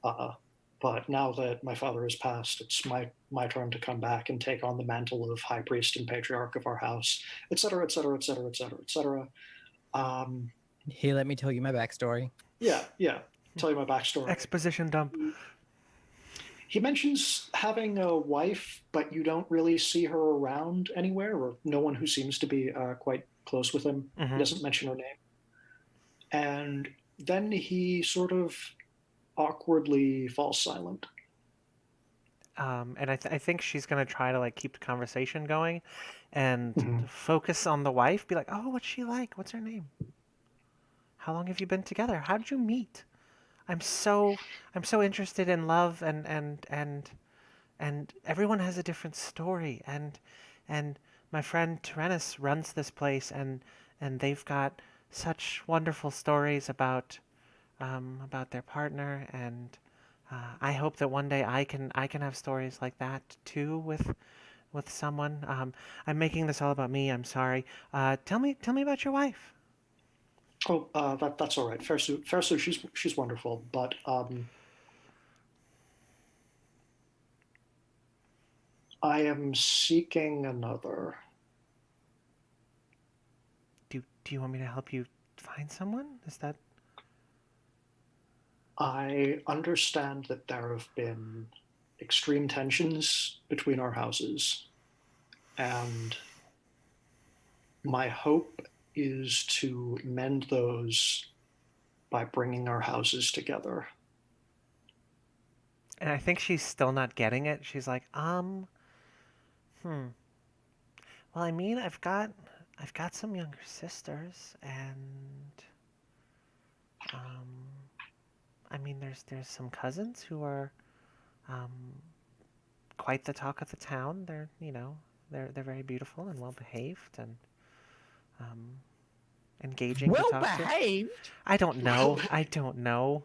But now that my father has passed, it's my turn to come back and take on the mantle of high priest and patriarch of our house, etc., etc., etc., etc., etc. Here, let me tell you my backstory. Yeah. Tell you my backstory. Exposition dump. He mentions having a wife, but you don't really see her around anywhere, or no one who seems to be quite close with him. He doesn't mention her name. And then he sort of awkwardly falls silent. And I think she's gonna try to like keep the conversation going, and focus on the wife. Be like, oh, what's she like? What's her name? How long have you been together? How did you meet? I'm so interested in love, and everyone has a different story, and my friend Tyrannus runs this place, and they've got such wonderful stories about their partner, and I hope that one day I can have stories like that too with someone. I'm making this all about me. I'm sorry. Tell me about your wife. Oh, that's all right. Fersu, she's wonderful, but I am seeking another. Do you want me to help you find someone? Is that? I understand that there have been extreme tensions between our houses, and my hope is to mend those by bringing our houses together. And I think she's still not getting it. She's like, Well, I mean, I've got some younger sisters, and I mean, there's some cousins who are quite the talk of the town. They're they're very beautiful and well behaved, and engaging to Well talk to. behaved. I don't know. I don't know.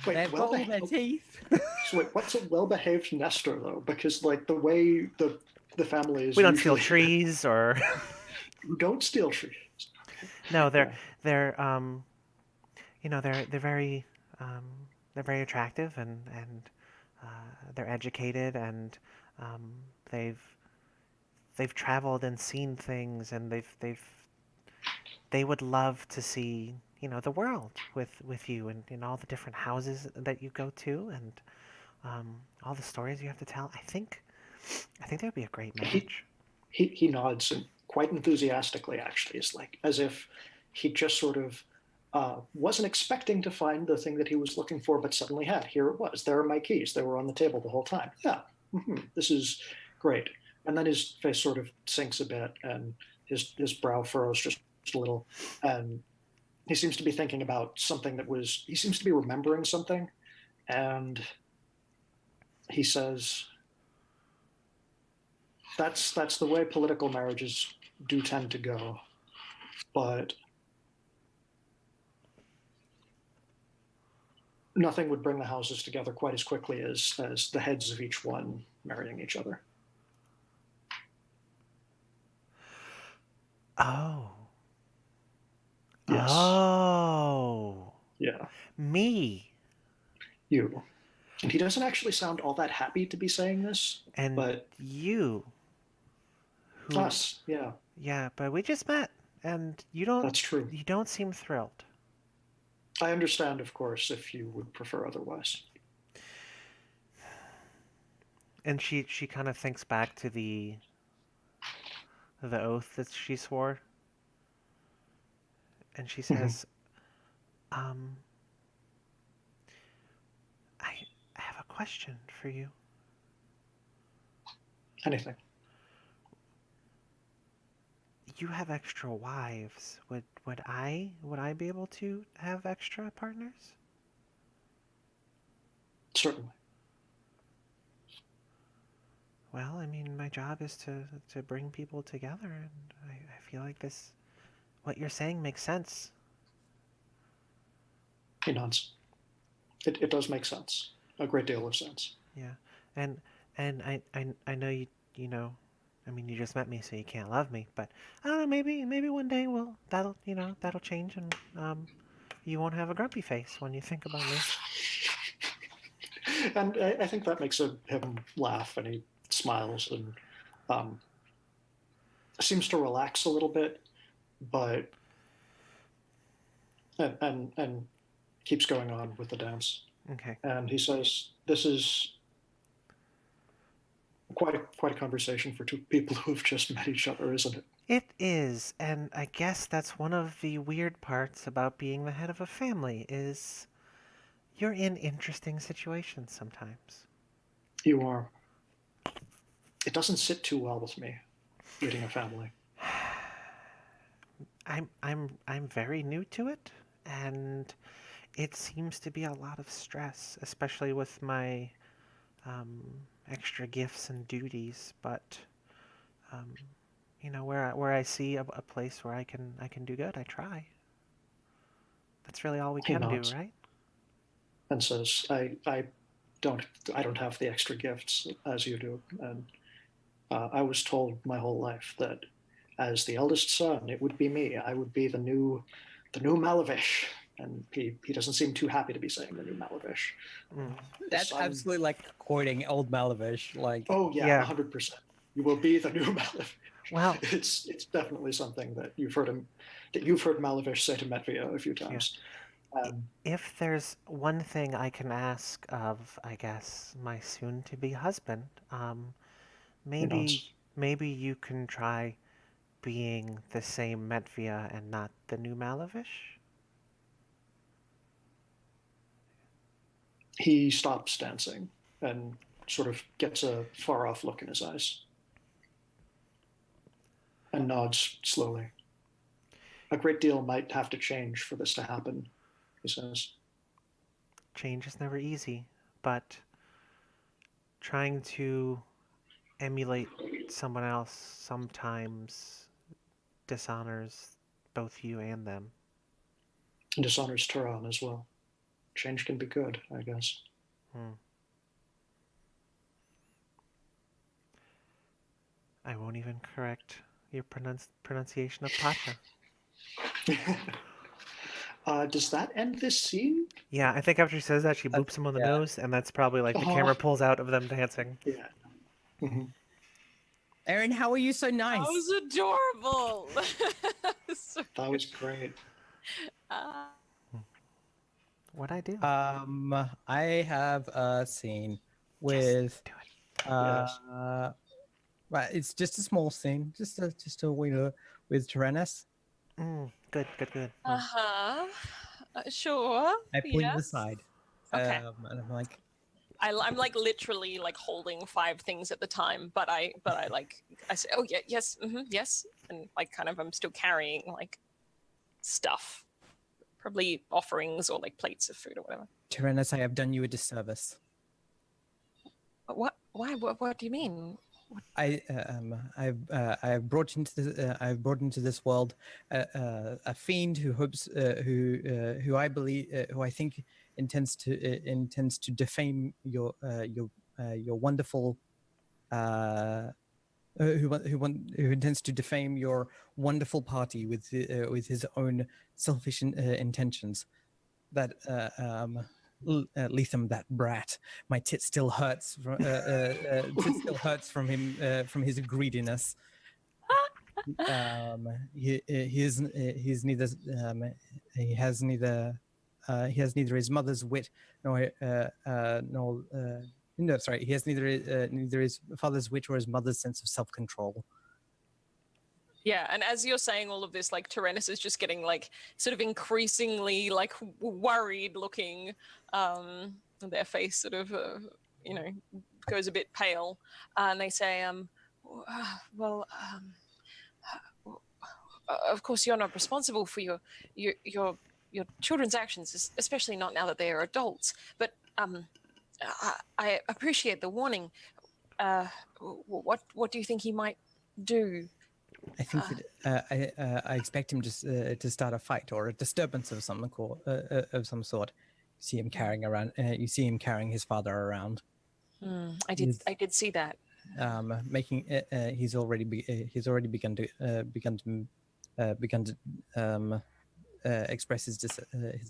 Wait, They've got all their teeth. So wait, what's a well-behaved nester though? Because like the way the family is, We don't steal usually- trees or. You don't steal trees. No, Okay. they're they're very they're very attractive, and they're educated, and um, they've they've traveled and seen things, and they would love to see, the world with you, and all the different houses that you go to, and all the stories you have to tell. I think they would be a great He match. he nods and quite enthusiastically, actually. It's like as if he just sort of wasn't expecting to find the thing that he was looking for, but suddenly had. Here it was. There are my keys. They were on the table the whole time. Yeah, this is great. And then his face sort of sinks a bit, and his brow furrows just a little, and he seems to be thinking about something that was. He seems to be remembering something, and he says, "That's the way political marriages do tend to go, but nothing would bring the houses together quite as quickly as the heads of each one marrying each other." Oh. Yes. Oh. Yeah. Me. You. And he doesn't actually sound all that happy to be saying this, And but you. Who. us, yeah, Yeah, but we just met, and you don't. that's true. You don't seem thrilled. I understand, of course, if you would prefer otherwise. And she kind of thinks back to the oath that she swore, and she Mhm. says, um, I have a question for you. Anything. You have extra wives. Would I be able to have extra partners? Certainly. Well, I mean, my job is to bring people together, and I feel like what you're saying makes sense. He nods. It does make sense. A great deal of sense. Yeah, and and I know you. I mean, you just met me, so you can't love me, but I don't know. Maybe one day that'll change, and you won't have a grumpy face when you think about me. And I think that makes him laugh, and he smiles and um, seems to relax a little bit, but and keeps going on with the dance. Okay. And he says, "This is quite a conversation for two people who've just met each other, isn't it?" It is, and I guess that's one of the weird parts about being the head of a family is you're in interesting situations sometimes. You are. It doesn't sit too well with me, leading a family. I'm very new to it, and it seems to be a lot of stress, especially with my um, extra gifts and duties. But um, where I see a place where I can do good, I try. That's really all we He can do, nods right? and says, don't I don't have the extra gifts as you do, and I was told my whole life that as the eldest son, it would be me. I would be the new Malavish." And he doesn't seem too happy to be saying the new Malavish. Mm. The That's son. absolutely like quoting old Malavish. Like, Oh yeah, Yeah. 100%. You will be the new Malavish. Well, It's definitely something that you've heard Malavish say to Metvia a few yeah. times. Um, If there's one thing I can ask of, I guess, my soon-to-be husband, he maybe nods. maybe you can try being the same Metvia and not the new Malavish? He stops dancing and sort of gets a far off look in his eyes and nods slowly. A great deal might have to change for this to happen, he says. Change is never easy, but trying to emulate someone else sometimes dishonors both you and them. And dishonors Turan as well. Change can be good, I guess. Hmm. I won't even correct your pronunciation of Pacha. Does that end this scene? Yeah, I think after she says that, she boops him on the yeah. nose, and that's probably like the Oh. camera pulls out of them dancing. Yeah. Mhm. Aaron, how are you so nice? That was adorable. So, That was great. uh, What'd I do? I have a scene with Do it. uh, Yes. well, it's just a small scene, just a window with Tyrannus. Good, good, good. uh-huh. Sure. I pull you Yes. aside, Okay. and I'm like, I'm like literally like holding 5 things at the time, but I like I say, oh yeah, yes, yes, and like kind of I'm still carrying like stuff, probably offerings or like plates of food or whatever. Tyrannus, I have done you a disservice. What? Why? What do you mean? I've brought into this world a fiend who hopes who I believe who I think intends to defame your wonderful who intends to defame your wonderful party with his own selfish intentions. That Lethem, that brat, my tit still hurts. Tit still hurts from him, from his greediness. He's neither he has neither his mother's wit nor no, sorry, he has neither his father's wit or his mother's sense of self-control. Yeah, and as you're saying all of this, like Tyrannus is just getting like sort of increasingly like worried looking. Their face sort of, goes a bit pale, and they say, well, of course you're not responsible for your children's actions, especially not now that they are adults. But I appreciate the warning. What do you think he might do? I think that I expect him to start a fight or a disturbance of some sort. You see him carrying around. You see him carrying his father around. I did see that. Making he's already begun to express his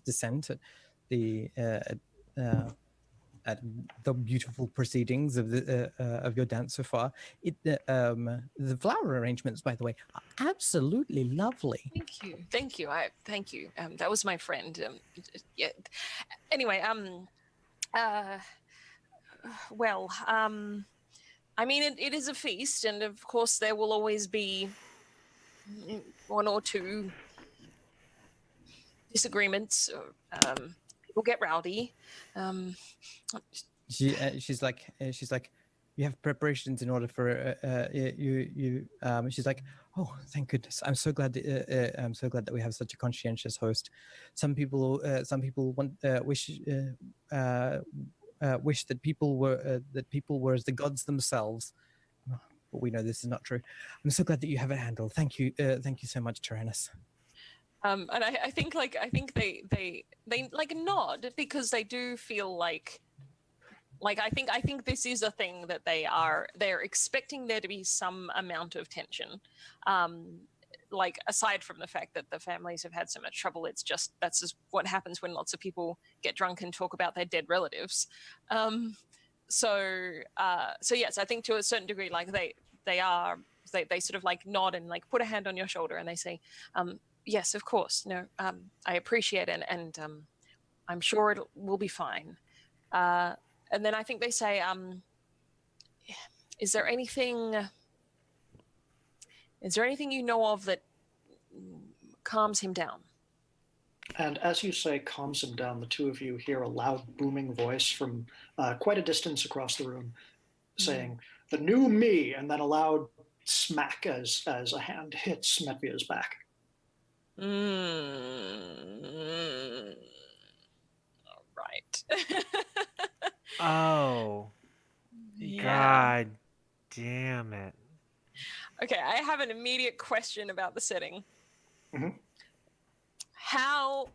dissent at the at the beautiful proceedings of your dance so far. The flower arrangements, by the way, are absolutely lovely. Thank you. Thank you. That was my friend. Yeah. Anyway, well, I mean, it is a feast, and of course, there will always be 1 or 2 disagreements. People get rowdy. She's like, you have preparations in order for you. She's like, oh, thank goodness! I'm so glad that we have such a conscientious host. Some people wish that people were as the gods themselves. But we know this is not true. I'm so glad that you have it handled. Thank you so much, Tyrannus. And I think they like nod because they do feel like I think this is a thing that they're expecting there to be some amount of tension. Like aside from the fact that the families have had so much trouble, that's just what happens when lots of people get drunk and talk about their dead relatives. So yes, I think to a certain degree, like they sort of like nod and like put a hand on your shoulder and they say, yes, of course. No, I appreciate it, and I'm sure it will be fine. And then I think they say, is there anything you know of that calms him down? And as you say, calms him down, the two of you hear a loud, booming voice from quite a distance across the room saying, "The new me," and then a loud smack as a hand hits Metvia's back. All right. Oh, Yeah. God damn it. Okay, I have an immediate question about the setting. Mhm. How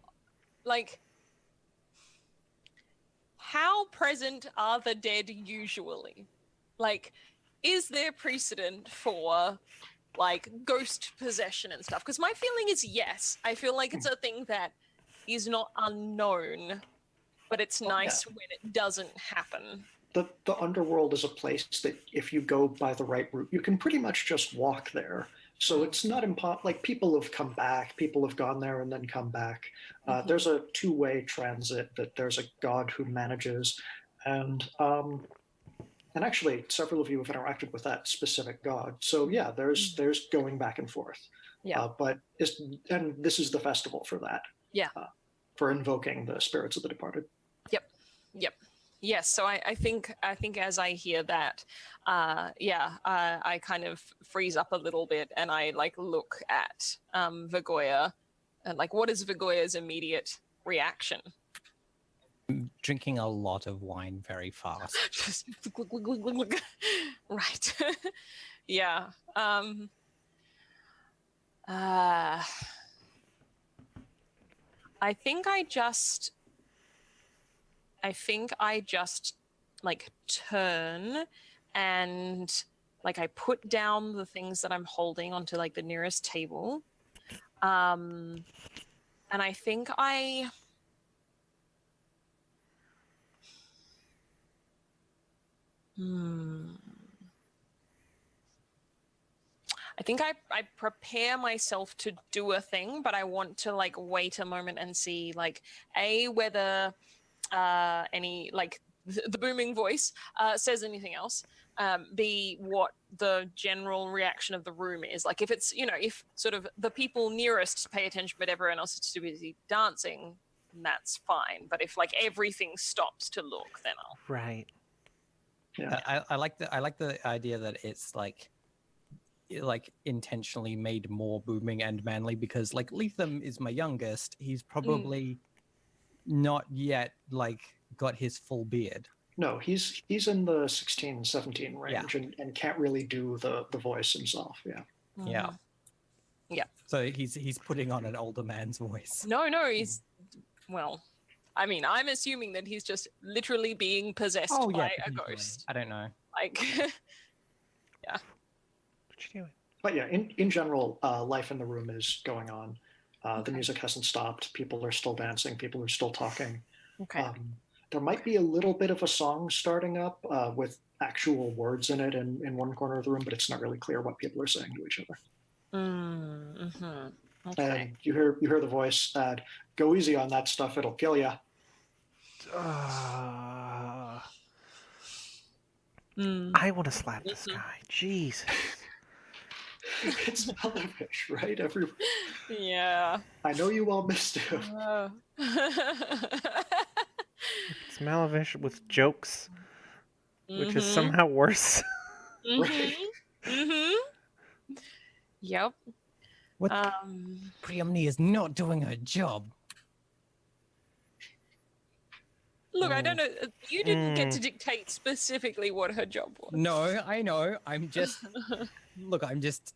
present are the dead usually? Like, is there precedent for like ghost possession and stuff? Because my feeling is yes. I feel like it's a thing that is not unknown, but it's yeah. nice when it doesn't happen. The underworld is a place that if you go by the right route, you can pretty much just walk there. So it's not like people have come back, people have gone there and then come back. There's a two-way transit that there's a god who manages, and actually several of you have interacted with that specific god. So yeah, there's going back and forth. Yeah. And this is the festival for that. Yeah. For invoking the spirits of the departed. Yep. Yes. So I think as I hear that, I kind of freeze up a little bit and I like look at Vigoya and like, what is Vigoya's immediate reaction? Drinking a lot of wine very fast. Just glug, glug, glug, glug, glug. Right. Yeah. I think I just like turn and like I put down the things that I'm holding onto like the nearest table. And I think I think I prepare myself to do a thing, but I want to like wait a moment and see like whether any like the booming voice says anything else, B, what the general reaction of the room is. Like if it's, if sort of the people nearest pay attention but everyone else is too busy dancing, that's fine. But if like everything stops to look, then I'll... Right. Yeah. I like the idea that it's like intentionally made more booming and manly, because like Lethem is my youngest. He's probably not yet like got his full beard. No, he's in the 16, 17 range and can't really do the voice himself. Yeah. Yeah. Yeah. So he's putting on an older man's voice. No, he's well, I mean, I'm assuming that he's just literally being possessed by a ghost. I don't know. Like yeah. What you doing? But yeah, in general, life in the room is going on. The music hasn't stopped. People are still dancing. People are still talking. Okay. There might be a little bit of a song starting up with actual words in it in one corner of the room, but it's not really clear what people are saying to each other. Okay. And you hear the voice, "Go easy on that stuff; it'll kill you." I want to slap this guy. Jesus. It's Malavish, right? Yeah. I know you all missed him. It's Malavish with jokes, which is somehow worse. Right. Yep. What? Priamni is not doing her job. Look, I don't know. You didn't get to dictate specifically what her job was. No, I know. I'm just. Look, I'm just.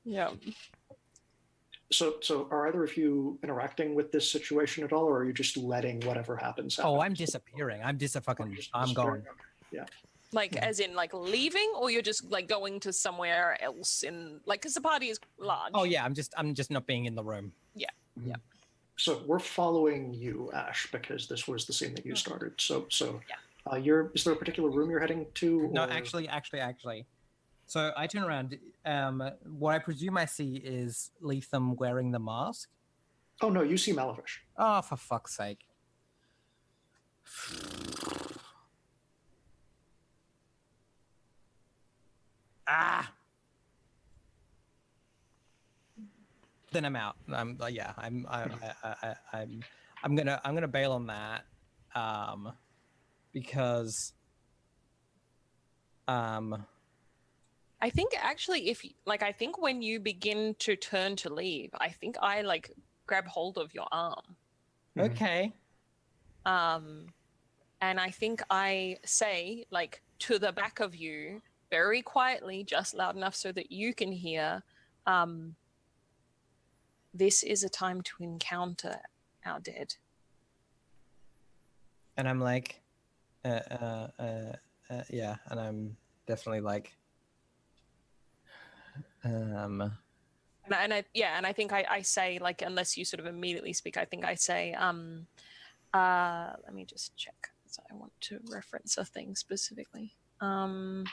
Yeah. So are either of you interacting with this situation at all, or are you just letting whatever happens happen? Oh, I'm disappearing. I'm I'm gone. Yeah. Like, as in, like, leaving, or you're just, like, going to somewhere else in, like, because the party is large. Oh, yeah, I'm just not being in the room. Yeah. So we're following you, Ash, because this was the scene that you started. So is there a particular room you're heading to? No, or... actually. So I turn around. What I presume I see is Lethem wearing the mask. Oh, no, you see Malavish. Oh, for fuck's sake. Then I'm out. I'm gonna bail on that, because I think actually, I think when you begin to turn to leave, I think I like grab hold of your arm. Okay. And I think I say, like, to the back of you, very quietly, just loud enough so that you can hear, this is a time to encounter our dead. And I'm like, yeah, and I'm definitely like, And I think I say, like, unless you sort of immediately speak, I think I say, let me just check. So I want to reference a thing specifically. I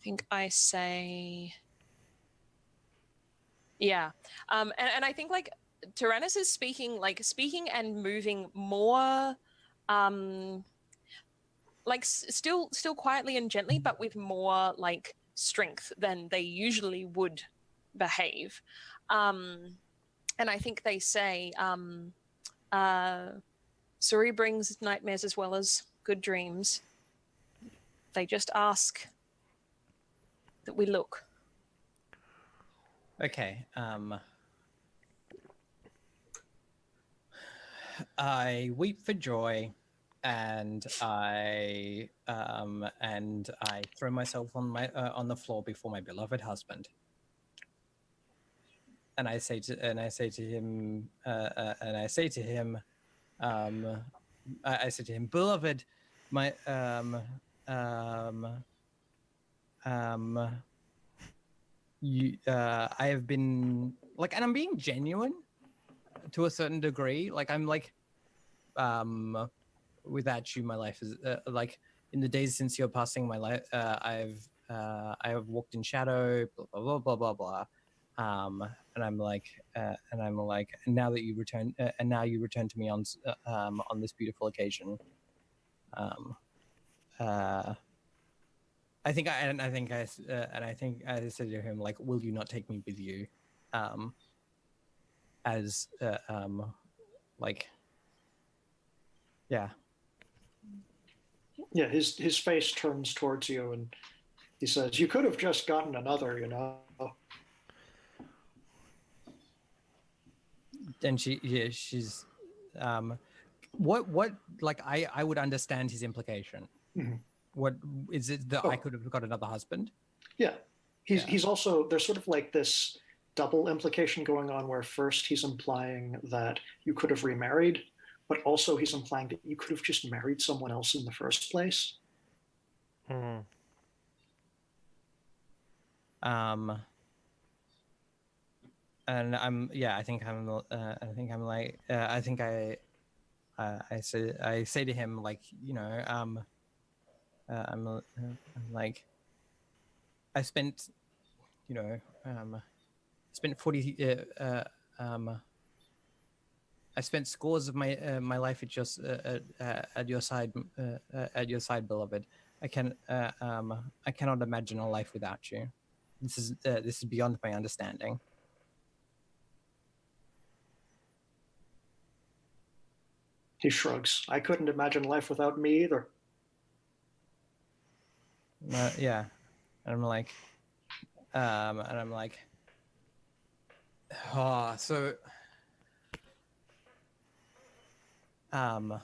think I say, yeah. And I think, like, Tyrannus is speaking and moving more, like, still quietly and gently, but with more like strength than they usually would behave. And I think they say, Suri brings nightmares as well as good dreams. They just ask that we look. Okay. I weep for joy, and I throw myself on on the floor before my beloved husband. And I say to him, I say to him, beloved, my you I have been like, and I'm being genuine to a certain degree. Like, I'm like, without you, my life is like, in the days since your passing, my life, I have walked in shadow, blah blah blah blah blah blah. And I'm like, now that you return, and now you return to me on this beautiful occasion. I think I said to him, like, will you not take me with you? As like, yeah. Yeah, his face turns towards you and he says, "You could have just gotten another, you know." And she's what like, I would understand his implication. Mhm. What is it that I could have got another husband? Yeah. He's also, there's sort of like this double implication going on where first he's implying that you could have remarried, but also he's implying that you could have just married someone else in the first place. Mm. And I think I say to him, like, you know, I'm like, I spent, you know, spent 40 I spent scores of my life at just at your side, beloved. I cannot imagine a life without you. This is beyond my understanding. He shrugs. I couldn't imagine life without me either. Yeah, and I'm like, oh, so, and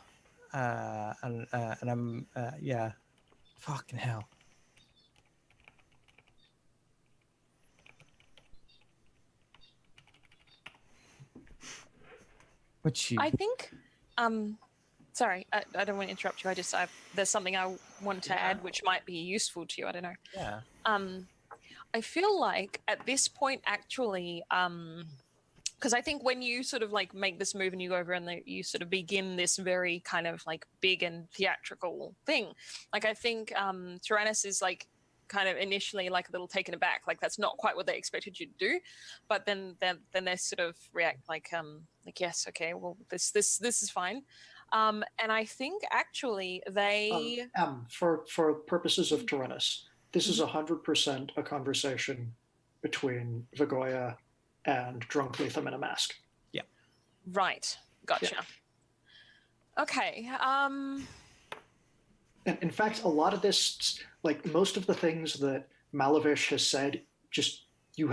I'm, yeah, fucking hell. What you? I think, sorry, I don't want to interrupt you. There's something I want to add which might be useful to you. I don't know. Yeah. I feel like at this point, actually, because I think when you sort of like make this move and you go over and you sort of begin this very kind of like big and theatrical thing, like, I think Tyrannus is like kind of initially like a little taken aback, like that's not quite what they expected you to do, but then they sort of react like yes, okay, well, this is fine. And I think actually they for purposes of Tyrannus, this is 100% a conversation between Vigoya and Drunk Lethem in a mask. Yeah. Right. Gotcha. Yeah. Okay. And in fact, a lot of this, like most of the things that Malavish has said, just you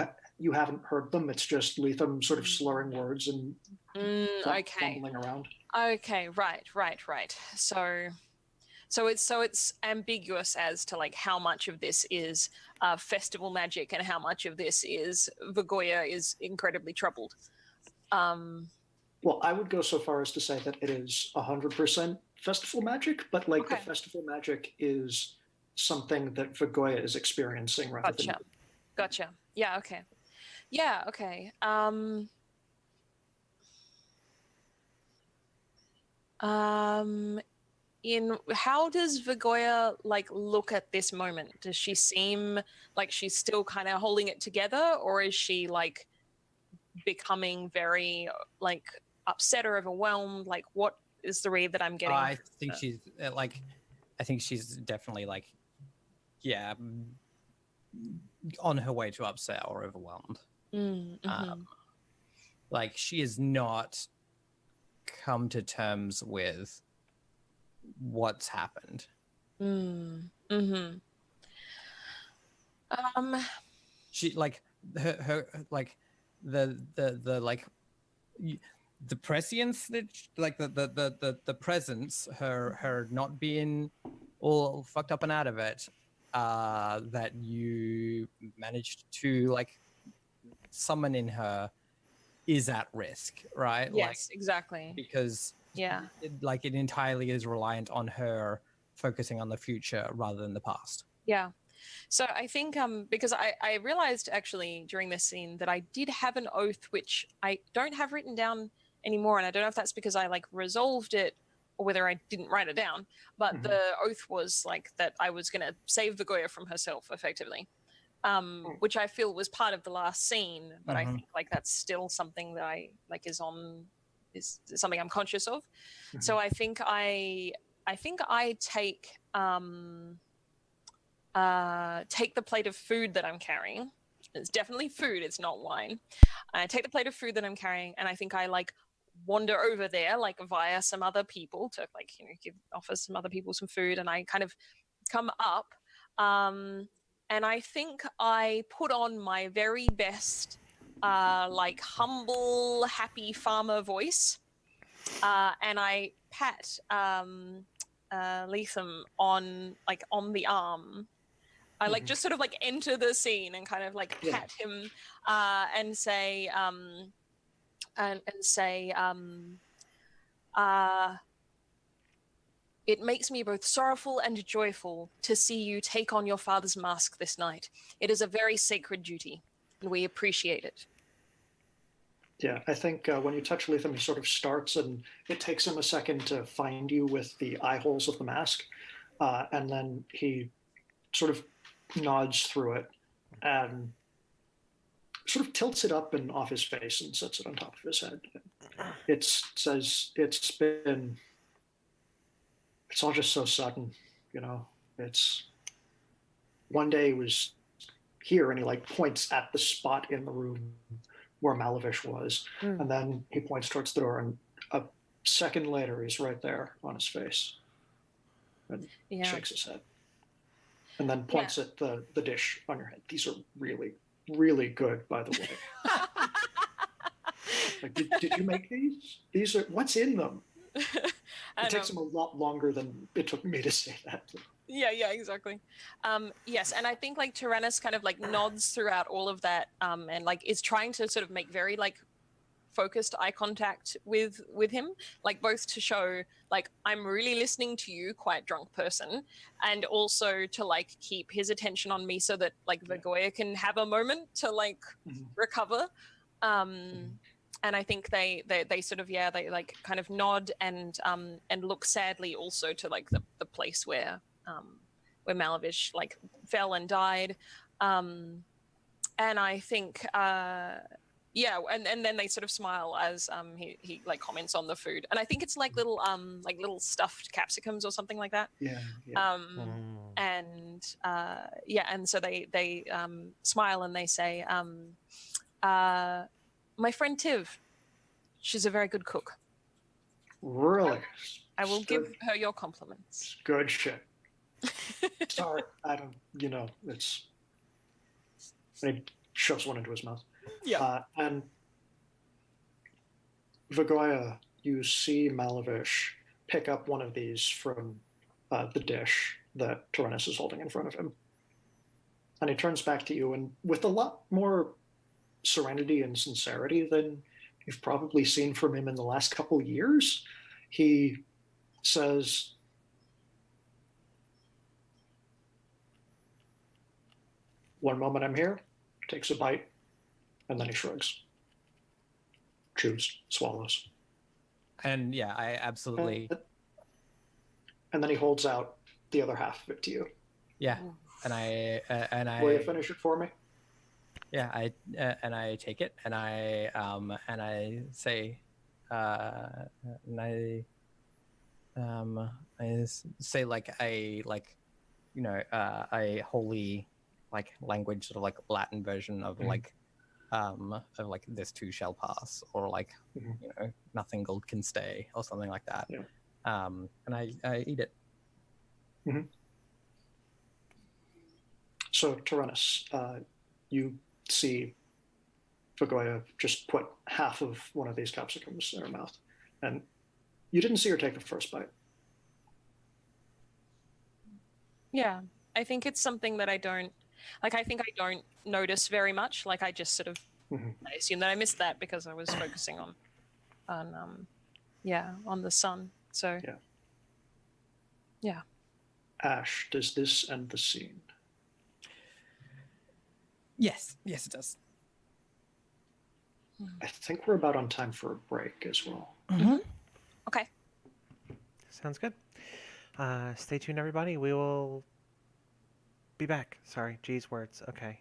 haven't heard them. It's just Lethem sort of slurring words and fumbling around. Okay. Right. So it's ambiguous as to like how much of this is festival magic and how much of this is Vigoya is incredibly troubled. Well, I would go so far as to say that it is 100% festival magic, but like the festival magic is something that Vigoya is experiencing rather than. Gotcha. Yeah. Okay. Yeah. Okay. In how does Vigoya like look at this moment? Does she seem like she's still kind of holding it together, or is she like becoming very like upset or overwhelmed? Like, what is the read that I'm getting? I think she's like, I think she's definitely like, yeah, on her way to upset or overwhelmed. Mm-hmm. Like she is not come to terms with what's happened. Mm-hmm. She like her like the like the prescience that like the presence, her not being all fucked up and out of it, that you managed to like summon in her is at risk, right? Like Yes, exactly. because Yeah. it entirely is reliant on her focusing on the future rather than the past. Yeah. So I think because I realized actually during this scene that I did have an oath which I don't have written down anymore, and I don't know if that's because I like resolved it or whether I didn't write it down. But the oath was like that I was going to save Vigoya from herself, effectively, which I feel was part of the last scene. But I think like that's still something that I like is something I'm conscious of. So I think I take the plate of food that I'm carrying. It's definitely food, it's not wine. I take the plate of food that I'm carrying, and I think I like wander over there, like via some other people to like, offer some other people some food, and I kind of come up, and I think I put on my very best, like humble, happy farmer voice, and I pat Lethem on the arm. I like just sort of like enter the scene and kind of like pat him and say it makes me both sorrowful and joyful to see you take on your father's mask this night. It is a very sacred duty, and we appreciate it. Yeah, I think when you touch Lethem, he sort of starts, and it takes him a second to find you with the eye holes of the mask, and then he sort of nods through it and sort of tilts it up and off his face and sets it on top of his head. It says it's all just so sudden, you know. It's one day he was here and he like points at the spot in the room where Malavish was, and then he points towards the door, and a second later he's right there on his face and shakes his head, and then points at the dish on your head. These are really, really good, by the way. Like, did you make these? These are, what's in them? It takes him a lot longer than it took me to say that. Yeah, exactly. Yes, and I think like Tyrannus kind of like nods throughout all of that, and like is trying to sort of make very like focused eye contact with him, like both to show like I'm really listening to you, quite drunk person, and also to like keep his attention on me so that like Vigoya can have a moment to like recover. And I think they sort of they like kind of nod and look sadly also to like the place where Malavish like fell and died, and I think and then they sort of smile as he like comments on the food, and I think it's like little stuffed capsicums or something like that. And and so they smile and they say, my friend Tiv, she's a very good cook. Really? I will give her your compliments. Good shit. Sorry, I don't, it's, he shoves one into his mouth. Yeah. And Vigoya, you see Malavish pick up one of these from the dish that Tyrannus is holding in front of him. And he turns back to you, and with a lot more serenity and sincerity than you've probably seen from him in the last couple years, he says, one moment I'm here, takes a bite, And then he shrugs. Chews, swallows. And yeah, I absolutely And then he holds out the other half of it to you. yeah, and Will you I finish it for me? yeah, and I take it and I say and say like a holy like language, sort of like Latin version of like this too shall pass, or like nothing gold can stay, or something like that. Yeah. And I eat it. So, Tyrannus, you see Fagoya just put half of one of these capsicums in her mouth, and you didn't see her take the first bite. Yeah, I think it's something that I don't like. I think I don't notice very much. Like I just sort of I assume that I missed that because I was focusing on on the sun. So yeah. Ash, does this end the scene? Yes, it does. I think we're about on time for a break as well. Okay. Sounds good. Stay tuned, everybody. We will be back. Sorry, G's words. Okay.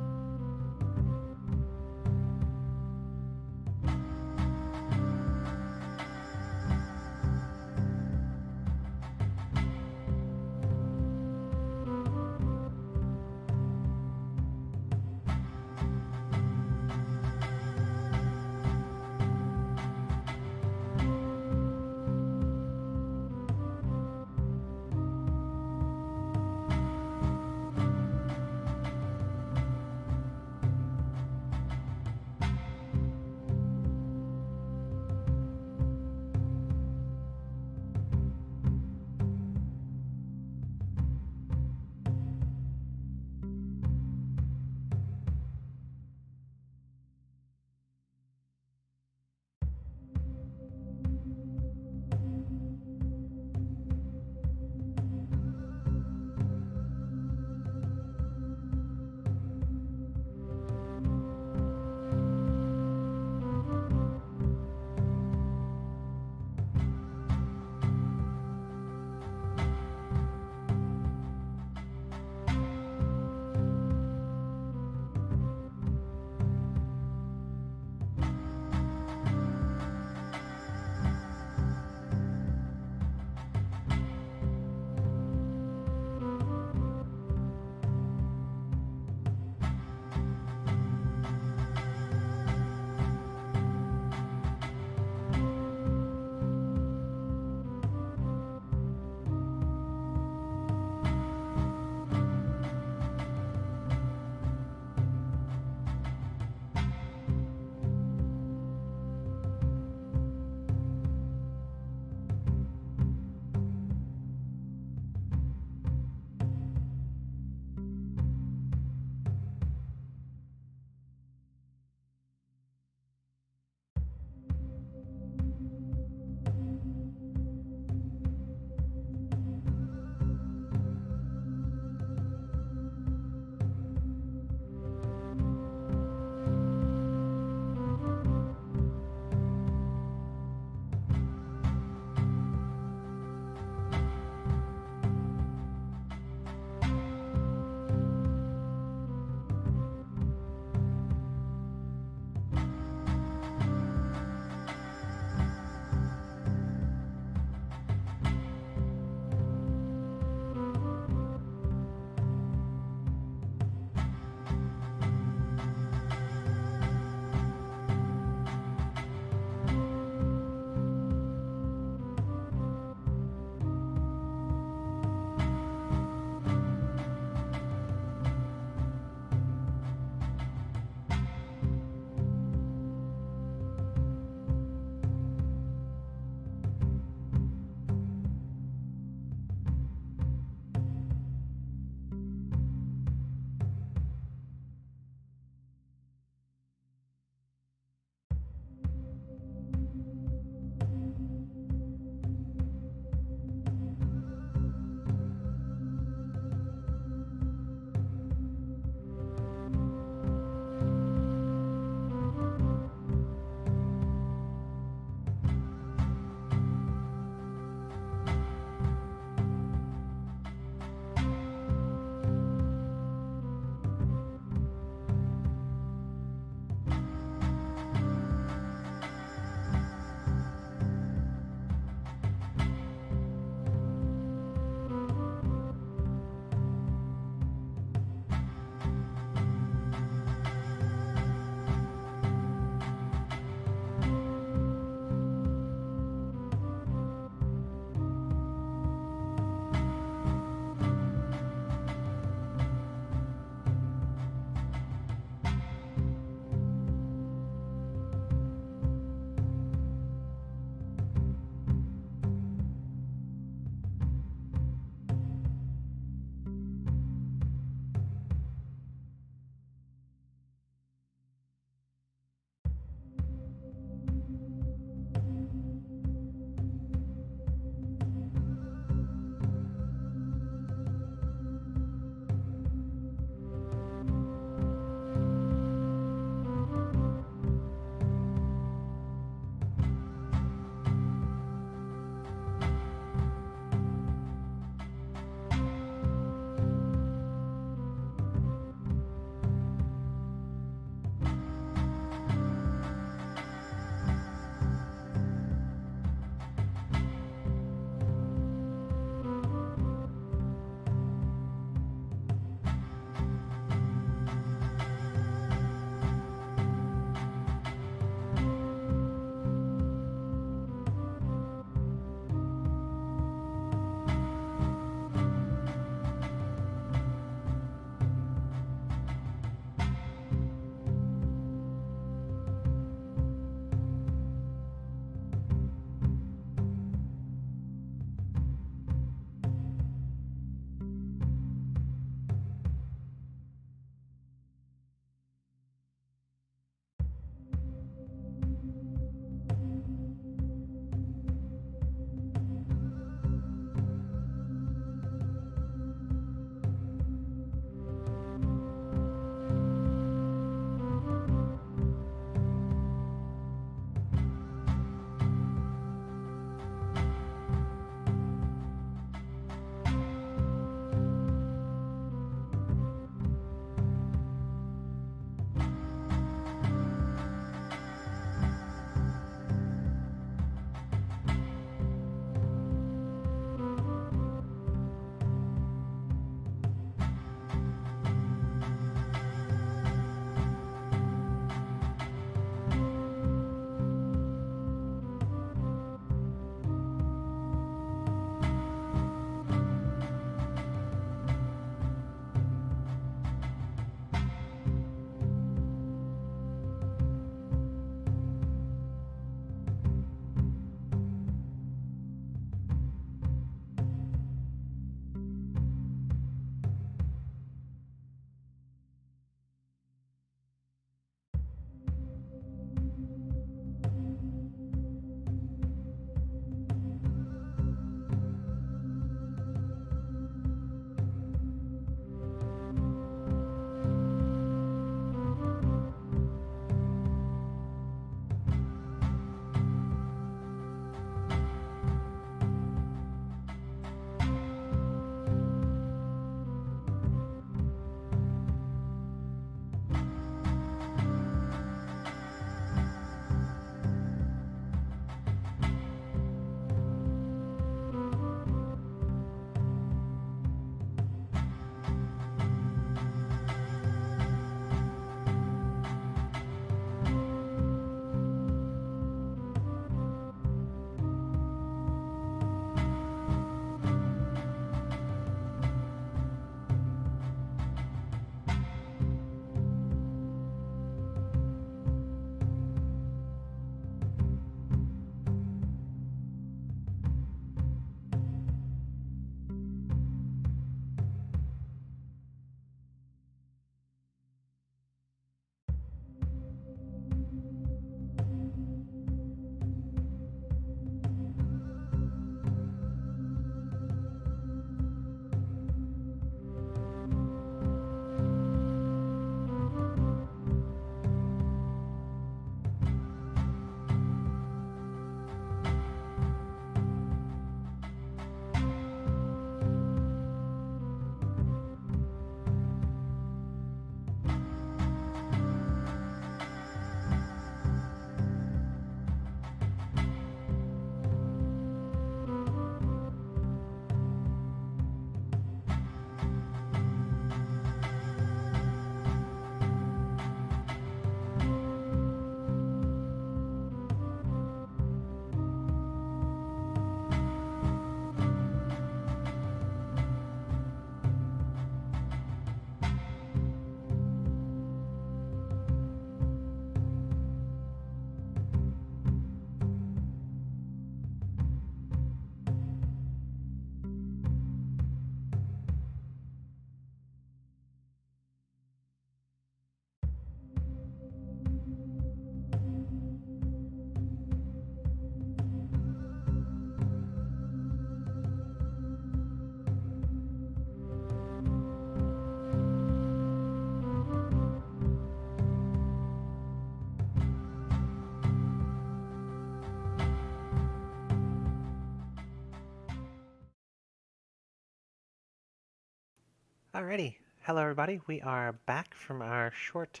Alrighty. Hello, everybody. We are back from our short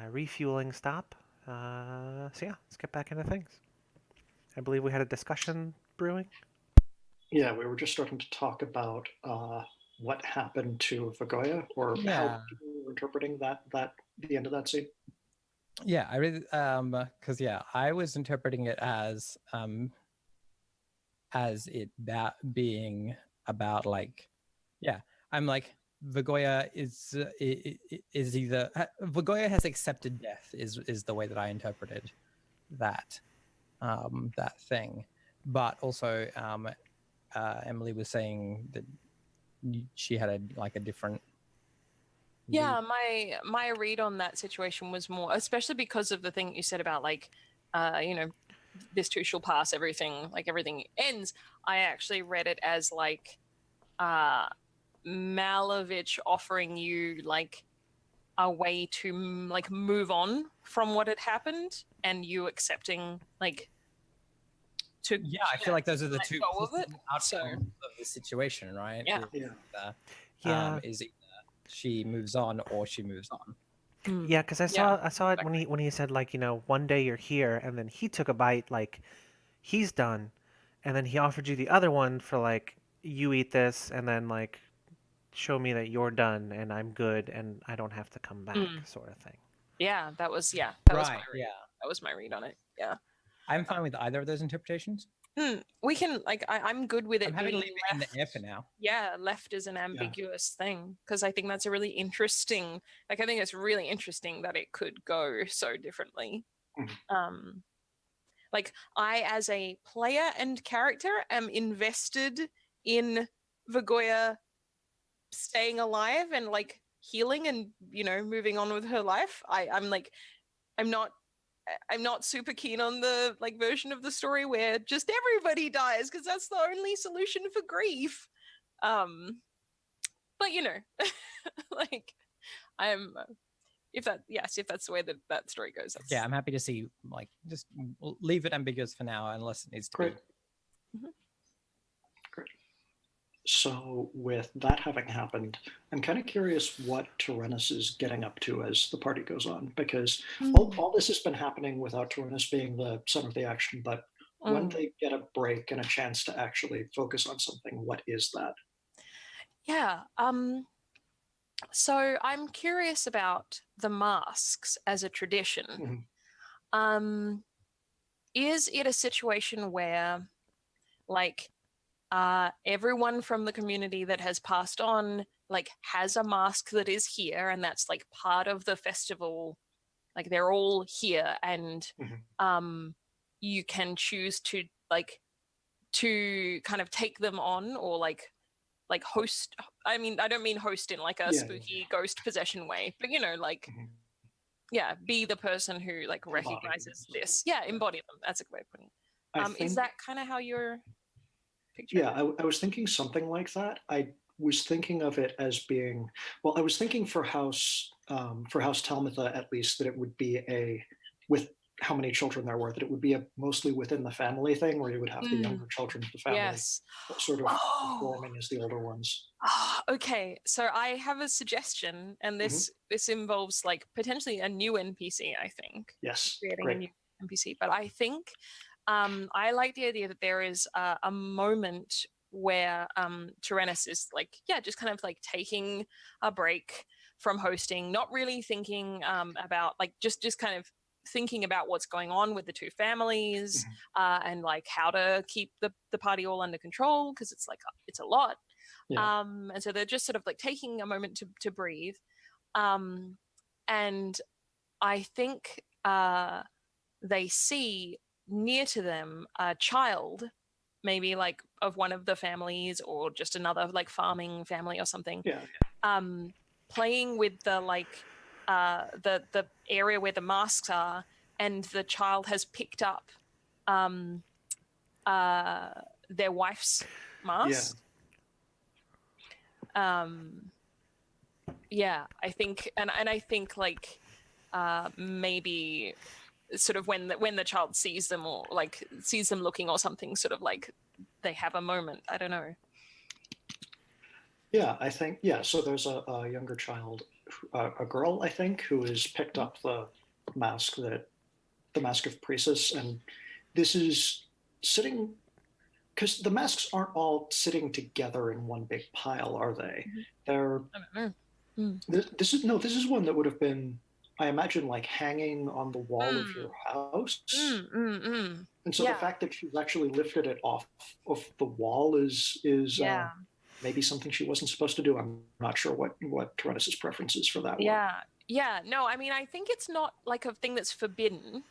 refueling stop. So yeah, let's get back into things. I believe we had a discussion brewing. Yeah, we were just starting to talk about what happened to Vagoya, or how Yeah. people were interpreting that the end of that scene. Yeah, I really because I was interpreting it as it that being about like, I'm like Vagoya is either Vagoya has accepted death is the way that I interpreted that that thing, but also Emily was saying that she had a different Yeah, my read on that situation was more, especially because of the thing you said about like, you know, this too shall pass. Everything ends. I actually read it as like, Malovich offering you like a way to like move on from what had happened, and you accepting like to I feel like those are the let two go of it. outcomes So of this situation, right? yeah. Yeah, Is either she moves on or she moves on. yeah, because I Yeah, saw it when he said like, one day you're here, and then he took a bite like he's done, and then he offered you the other one for like you eat this, and then like show me that you're done and I'm good and I don't have to come back, sort of thing. yeah, that was my Right. read. Yeah. That was my read on it. Yeah. I'm fine with either of those interpretations. We can like I'm good with it I'm happy to being leave it in the air left. for now. Yeah, left is an ambiguous thing because I think that's a really interesting. Like I think it's really interesting that it could go so differently. Mhm. Like I, as a player and character, am invested in Vagoya staying alive and like healing and moving on with her life. I'm like I'm not I'm not super keen on the like version of the story where just everybody dies because that's the only solution for grief. Um, but like I'm if that's the way that story goes. That's I'm happy to see just leave it ambiguous for now unless it needs to Great. be. Mhm. Great. So, with that having happened, I'm kind of curious what Tyrannus is getting up to as the party goes on, because all this has been happening without Tyrannus being the center of the action. But when they get a break and a chance to actually focus on something, what is that? Yeah. So I'm curious about the masks as a tradition. Mhm. Is it a situation where like everyone from the community that has passed on like has a mask that is here and that's like part of the festival, like they're all here and Mhm. you can choose to kind of take them on or like host. I mean, I don't mean host in like a spooky ghost possession way, but like Mhm. be the person who like recognizes this. Yeah, embody them. That's a good way of putting it. Is that kind of how you're picturing Yeah, it? I was thinking something like that. I was thinking of it as being, well, I was thinking for House Talmutha at least, that it would be with how many children there were, that it would be a mostly within the family thing, where you would have the younger children of the family Yes. sort of Oh. performing as the older ones. Okay, so I have a suggestion, and this involves like potentially a new NPC. I think Yes, creating great. a new NPC, but I think I like the idea that there is a moment where Tyrannus is like, just kind of like taking a break from hosting, not really thinking about like just kind of thinking about what's going on with the two families and like how to keep the party all under control because it's like it's a lot. Yeah. And so they're just sort of like taking a moment to breathe. And I think they see near to them a child, maybe like of one of the families or just another like farming family or something, Yeah. playing with the like the area where the masks are, and the child has picked up their wife's mask. I think and I think like maybe sort of when the child sees them or like sees them looking or something, sort of like they have a moment. I don't know. Yeah, I think, yeah. So there's a younger child, a girl, I think, who has picked up mask that the mask of Priestess, and this is sitting because the masks aren't all sitting together in one big pile, are they? Mhm. They're I don't know. Mm. this is no, this is one that would have been, I imagine, like hanging on the wall of Mm. your house. Mm. Mm. Mm. And so the Yeah. fact that she's actually lifted it off of the wall is Yeah. maybe something she wasn't supposed to do. I'm not sure what Tyrannus's preferences for that were. Yeah. Yeah. No, I mean, I think it's not like a thing that's forbidden.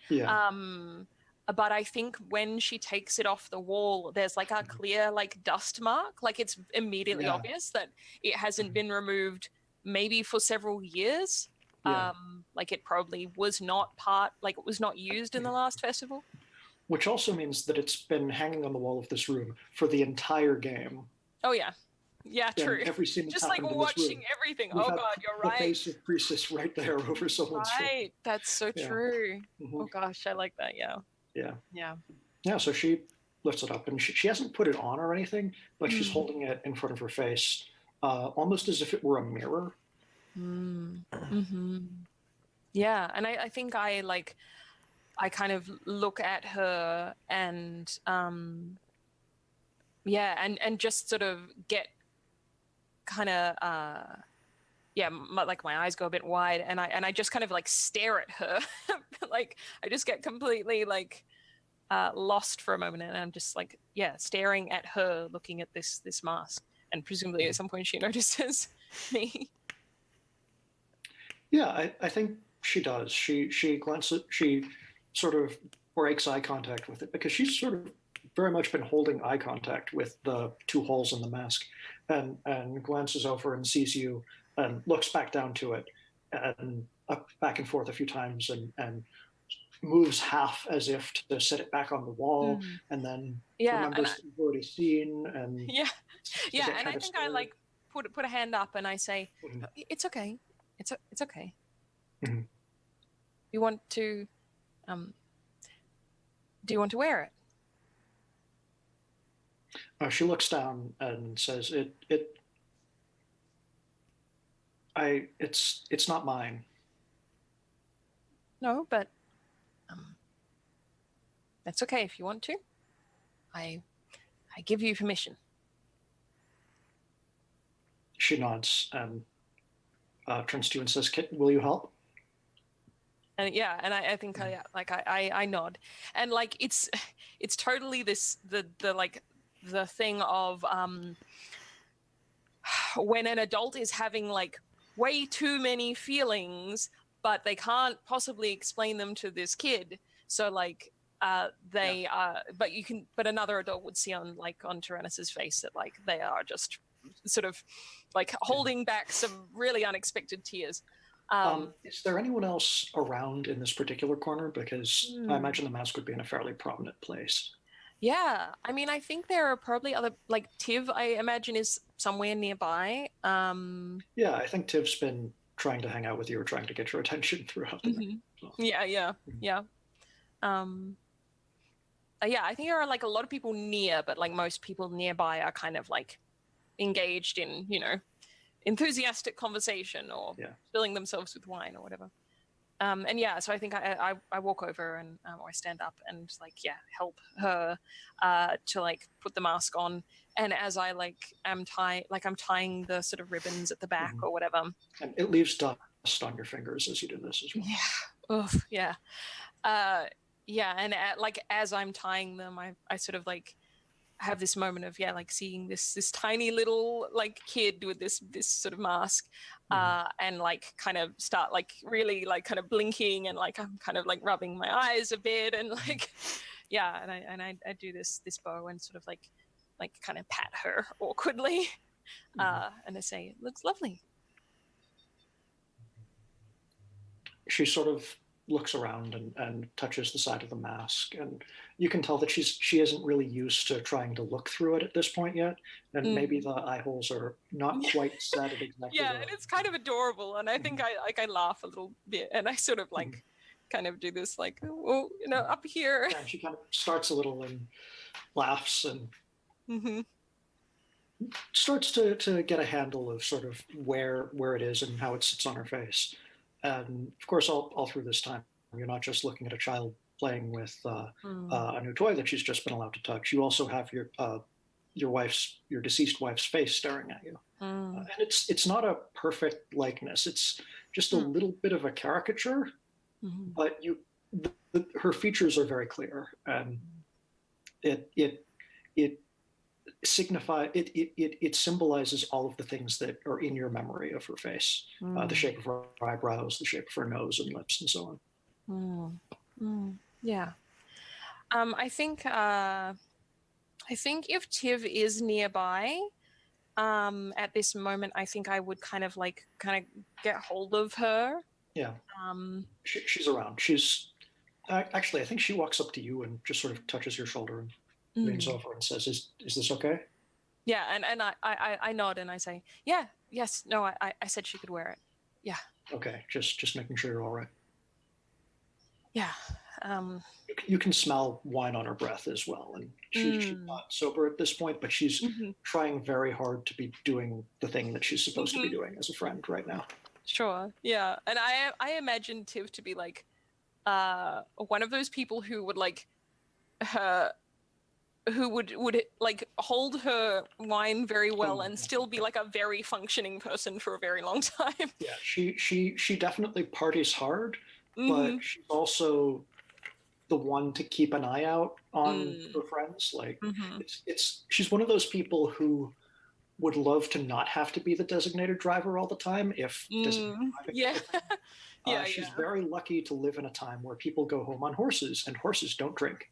Yeah, Um, but I think when she takes it off the wall, there's like a clear like dust mark. Like it's immediately yeah, obvious that it hasn't been removed maybe for several years. yeah. Like it probably was not like it was not used in the last festival. Which also means that it's been hanging on the wall of this room for the entire game. Oh yeah. Yeah, And true. every scene that's Just like happened in this room, watching everything. we've Oh had god, you're the right. face of Priestess right there over someone's shoulder. Right. That's so Yeah. true. Mhm. Oh gosh, I like that. Yeah. Yeah. Yeah. Yeah, so she lifts it up, and she hasn't put it on or anything, but she's Mm. holding it in front of her face, almost as if it were a mirror. Mm-hmm. Yeah, and I think I kind of look at her and yeah, and just sort of get kind of yeah, like my eyes go a bit wide, and I just kind of like stare at her, like I just get completely like lost for a moment, and I'm just like yeah, staring at her, looking at this mask, and presumably at some point she notices me. Yeah, I think she does. She glances, she sort of breaks eye contact with it because she's sort of very much been holding eye contact with the two holes in the mask, and glances over and sees you and looks back down to it and up back and forth a few times and moves half as if to set it back on the wall, Mm. and then Yeah, and remembers that you've already seen and yeah, yeah, get and I kind of think I scared. like put a hand up and I say, Mhm. "It's okay, it's okay. Mhm. You want to, um, do you want to wear it?" She looks down and says, it's not mine." No, but that's okay if you want to. I give you permission. She nods and turns to you and says, "Will you help?" And yeah, and I think I nod, and like it's totally the like the thing of when an adult is having like way too many feelings, but they can't possibly explain them to this kid. So like but another adult would see on Tyrannus's face that like they are just sort of like holding back some really unexpected tears. Is there anyone else around in this particular corner? Because I Hmm. imagine the mask would be in a fairly prominent place. Yeah, I mean, I think there are probably other like Tiv. I imagine is somewhere nearby. Yeah, I think Tiv's been trying to hang out with you or trying to get your attention throughout the night. So. Yeah. Um, yeah, I think there are like a lot of people near, but like most people nearby are kind of like engaged in enthusiastic conversation or filling themselves with wine or whatever. And yeah, so I think I walk over and or I stand up and like help her to like put the mask on, and as I I'm tying the sort of ribbons at the back or whatever. And it leaves dust on your fingers as you do this as well. Yeah. Oof, yeah. Yeah, and as I'm tying them, I sort of like have this moment of like seeing this tiny little like kid with this sort of mask and like kind of start like really like kind of blinking, and like I'm kind of like rubbing my eyes a bit, and like and I do this bow and sort of like kind of pat her awkwardly and I say, "It looks lovely." She sort of looks around and touches the side of the mask, and you can tell that she isn't really used to trying to look through it at this point yet, and maybe the eye holes are not quite set at exactly and it's kind of adorable, and I think I laugh a little bit, and I sort of like kind of do this like, oh, up here. And she kind of starts a little and laughs and starts to get a handle of sort of where it is and how it sits on her face. And of course, all through this time, you're not just looking at a child playing with a new toy that she's just been allowed to touch. You also have your deceased wife's face staring at you, and it's not a perfect likeness. It's just a little bit of a caricature, but her features are very clear, and it it symbolizes all of the things that are in your memory of her face, the shape of her eyebrows, the shape of her nose and lips, and so on. Yeah. I think if Tiv is nearby, at this moment, I think I would kind of get hold of her. Yeah. She's around. She's actually, I think she walks up to you and just sort of touches your shoulder and leans over and says, "Is this okay?" Yeah, and I nod and I say, "Yeah, yes, no, I said she could wear it. Yeah." Okay, just making sure you're all right. Yeah. You can smell wine on her breath as well, and she's not sober at this point, but she's trying very hard to be doing the thing that she's supposed to be doing as a friend right now. Sure. Yeah, and I imagine Tiv to be like one of those people who would who would like hold her wine very well and still be like a very functioning person for a very long time. Yeah, she definitely parties hard, but she's also the one to keep an eye out on her friends. Like she's one of those people who would love to not have to be the designated driver all the time if designated driving she's very lucky to live in a time where people go home on horses and horses don't drink.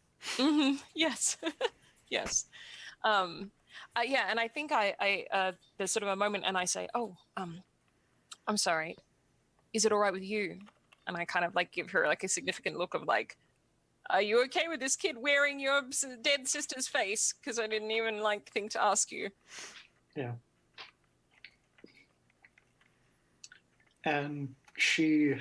Yes. Yes. Yeah, and I think there's sort of a moment and I say, "Oh, I'm sorry. Is it all right with you?" And I kind of like give her like a significant look of like, "Are you okay with this kid wearing your dead sister's face? Because I didn't even like think to ask you." Yeah. And she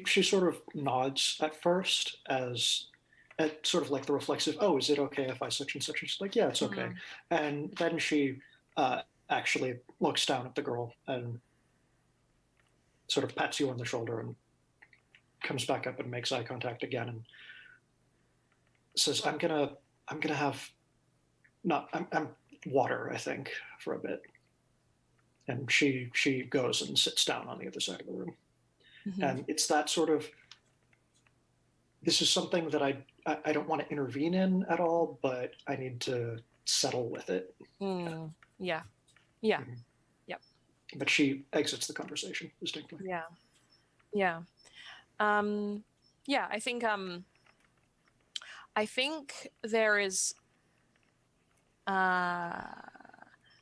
sort of nods at first as at sort of like the reflexive, "Oh, is it okay if I such and such?" And she's like, "Yeah, it's okay." And then she actually looks down at the girl and sort of pats you on the shoulder and comes back up and makes eye contact again and says, I'm gonna have I'm water, I think, for a bit." And she goes and sits down on the other side of the room. And it's that sort of, this is something that I don't want to intervene in at all, but I need to settle with it. Yeah. But she exits the conversation distinctly. Yeah. I think there is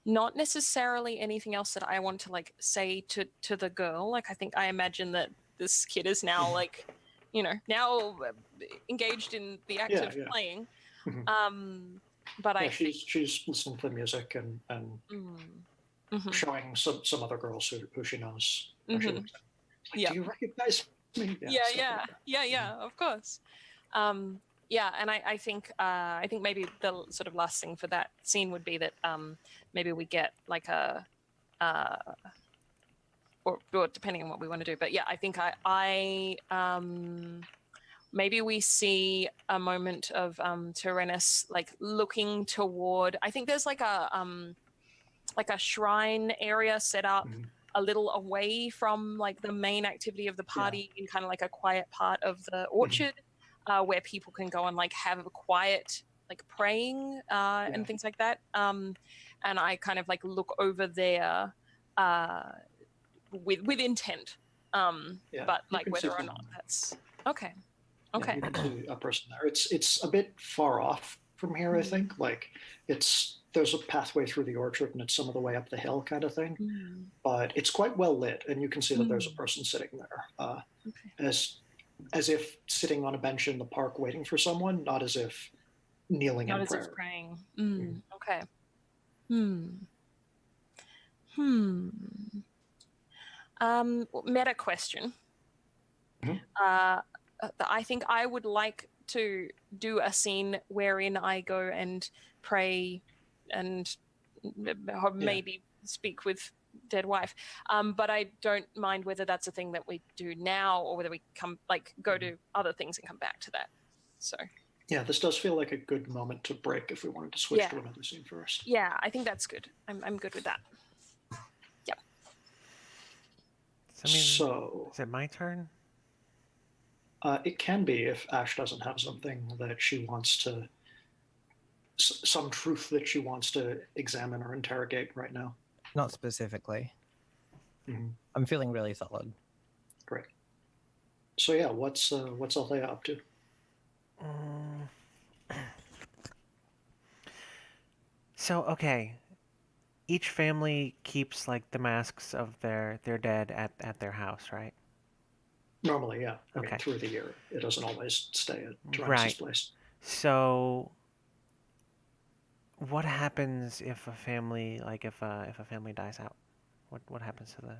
not necessarily anything else that I want to like say to the girl. Like I imagine that this kid is now like, now engaged in the act of playing. But she's listening to the music and showing some other girls who she knows. Like, do you recognize me? Yeah, of course. Yeah, and I think maybe the sort of last thing for that scene would be that maybe we get like a or depending on what we want to do. But yeah, I think I maybe we see a moment of Tyrannus like looking toward. I think there's like a shrine area set up a little away from like the main activity of the party in kind of like a quiet part of the orchard. Where people can go and like have a quiet like praying and things like that. And I kind of like look over there with intent. But like whether or not that's okay. Yeah, you can see a person there. It's a bit far off from here, I think. Like there's a pathway through the orchard and it's some of the way up the hill kind of thing. But it's quite well lit and you can see that there's a person sitting there. As if sitting on a bench in the park waiting for someone, not as if kneeling in prayer. Not as if praying. Okay. Meta question. I think I would like to do a scene wherein I go and pray and maybe speak with dead wife. But I don't mind whether that's a thing that we do now or whether we go to other things and come back to that. So Yeah, this does feel like a good moment to break if we wanted to switch to another scene first. yeah, I think that's good. I'm good with that. Yep. So is it my turn? it can be if Ash doesn't have something that she wants to, some truth that she wants to examine or interrogate right now. Not specifically. Mhm. I'm feeling really solid. Great. So yeah, what's Althea up to? So okay, each family keeps like the masks of their dead at their house, right? Normally, yeah. I Okay. mean, through the year, it doesn't always stay at Tyrannus' Right. place. So what happens if a family if a family dies out? What happens to the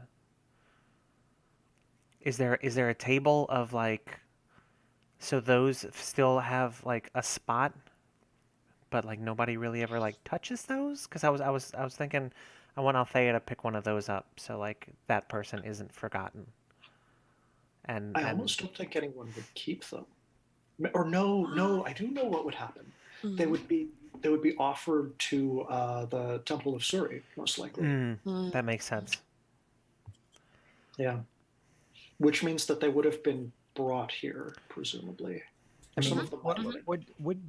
Is there a table of like so those still have like a spot but like nobody really ever like touches those? Cuz I was thinking I want Althea to pick one of those up so like that person isn't forgotten. I And almost don't think anyone would keep them. Or no, I do know what would happen. They would be offered to the Temple of Suri, most likely. that makes sense. Yeah, which means that they would have been brought here, presumably. I Some mean, of them might have been.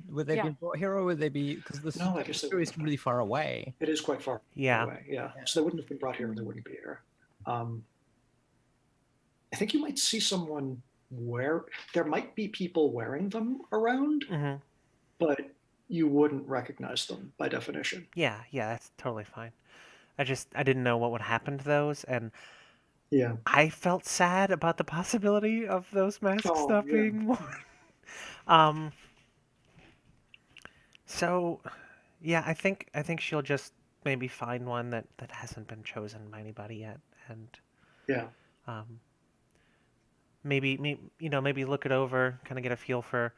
would they Yeah. be brought here, or would they be because the No, I guess they story is wouldn't have. really far away? It is quite far Yeah. away. Yeah. So they wouldn't have been brought here, and they wouldn't be here. I think you might see someone there might be people wearing them around, Mhm. but you wouldn't recognize them by definition. Yeah, that's totally fine. I didn't know what would happen to those and Yeah. I felt sad about the possibility of those masks Oh, not yeah. being worn. Um, so yeah, I think she'll just maybe find one that hasn't been chosen by anybody yet, and Yeah. um, maybe look it over, kind of get a feel for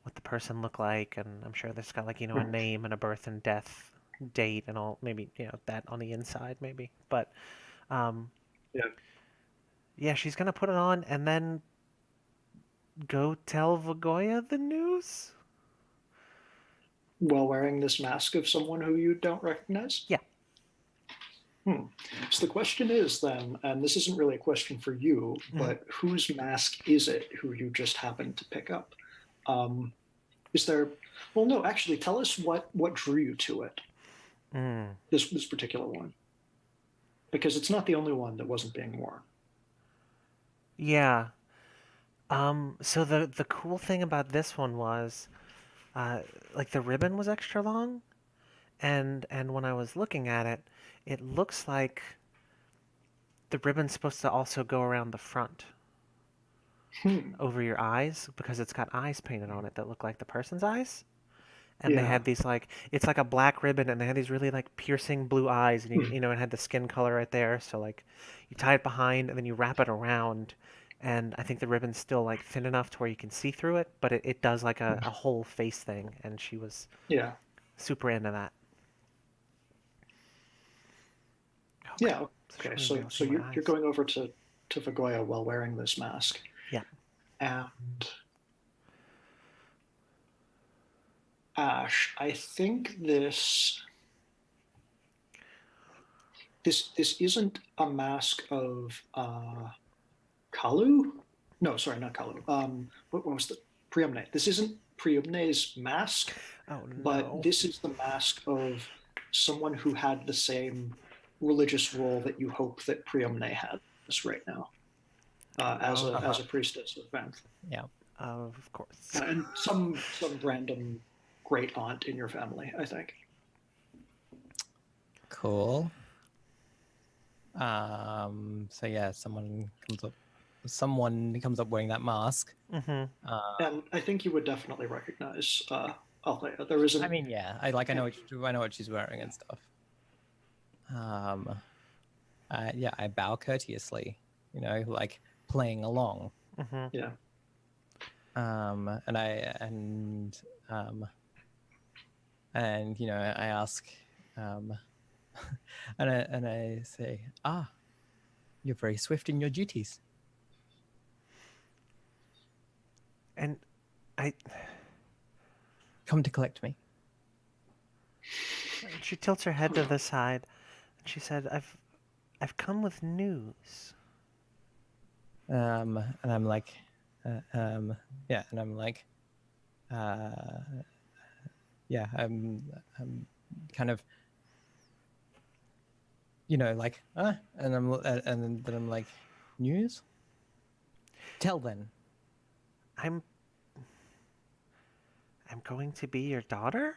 what the person looked like, and I'm sure there's got like a name and a birth and death date and all, maybe that on the inside maybe, but um, Yeah. yeah, she's gonna put it on and then go tell Vagoya the news. While wearing this mask of someone who you don't recognize? Yeah. So the question is then, and this isn't really a question for you, but whose mask is it who you just happened to pick up? Is there? Well, no. Actually, tell us what drew you to it. This particular one, because it's not the only one that wasn't being worn. Yeah. So the cool thing about this one was, like the ribbon was extra long, and when I was looking at it, it looks like the ribbon's supposed to also go around the front over your eyes because it's got eyes painted on it that look like the person's eyes. And they Yeah. had these like it's like a black ribbon, and they had these really like piercing blue eyes, and it had the skin color right there. So like, you tie it behind, and then you wrap it around, and I think the ribbon's still like thin enough to where you can see through it, but it does like a whole face thing, and she was Yeah. super into that. Yeah. she Okay. wouldn't be So able to see my you're eyes. going over to Vagoya while wearing this mask. Yeah. And Ash, I think this isn't a mask of Kalu. No, sorry, not Kalu. What was the Priamne? This isn't Priamne's mask, Oh no. but this is the mask of someone who had the same religious role that you hope that Priamne has right now, as a priestess of Vanth. Yeah. Of course. And some random great aunt in your family, I think. Cool. So yeah, someone comes up wearing that mask. Mm-hmm. And I think you would definitely recognize Althea. There isn't. I mean, yeah, I know what she's wearing and stuff. Yeah, I bow courteously, like playing along. Mm-hmm. Yeah. and um, I ask, um, and I say, you're very swift in your duties. And I. Come to collect me. She tilts her head to the side, and she said, I've come with news." And I'm like, yeah, and I'm like, uh, yeah, I'm kind of, like, and then I'm like, news? Tell then. I'm going to be your daughter?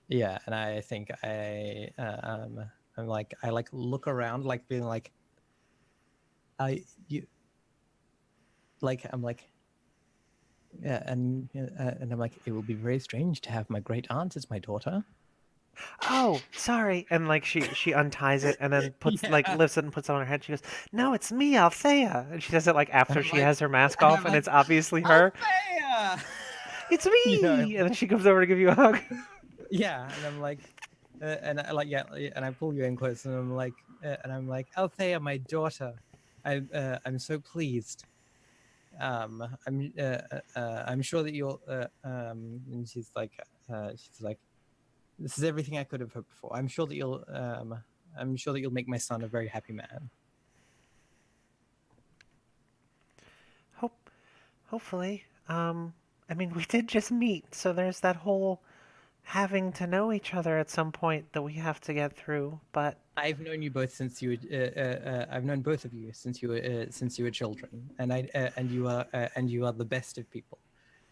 Yeah, and I think I'm like, I like look around, like being like, you, like, I'm like, yeah, and I'm like, it will be very strange to have my great aunt as my daughter. Oh, sorry. And like she unties it and then puts like Yeah. lifts it and puts it on her head. She goes, "No, it's me, Althea." And she does it like And after I'm she like, has her mask and off I'm and like, it's obviously her. Althea! "It's you know, me." And then she comes over to give you a hug. yeah, and I'm like, and I like, yeah, and I pull you in close, and I'm like, Althea, my daughter, I'm so pleased. I'm sure that you'll, and she's like, this is everything I could have hoped for. I'm sure that you'll make my son a very happy man. Hopefully. I mean, we did just meet, so there's that whole having to know each other at some point that we have to get through, but I've known you both since you I've known both of you since you were children, and you are the best of people.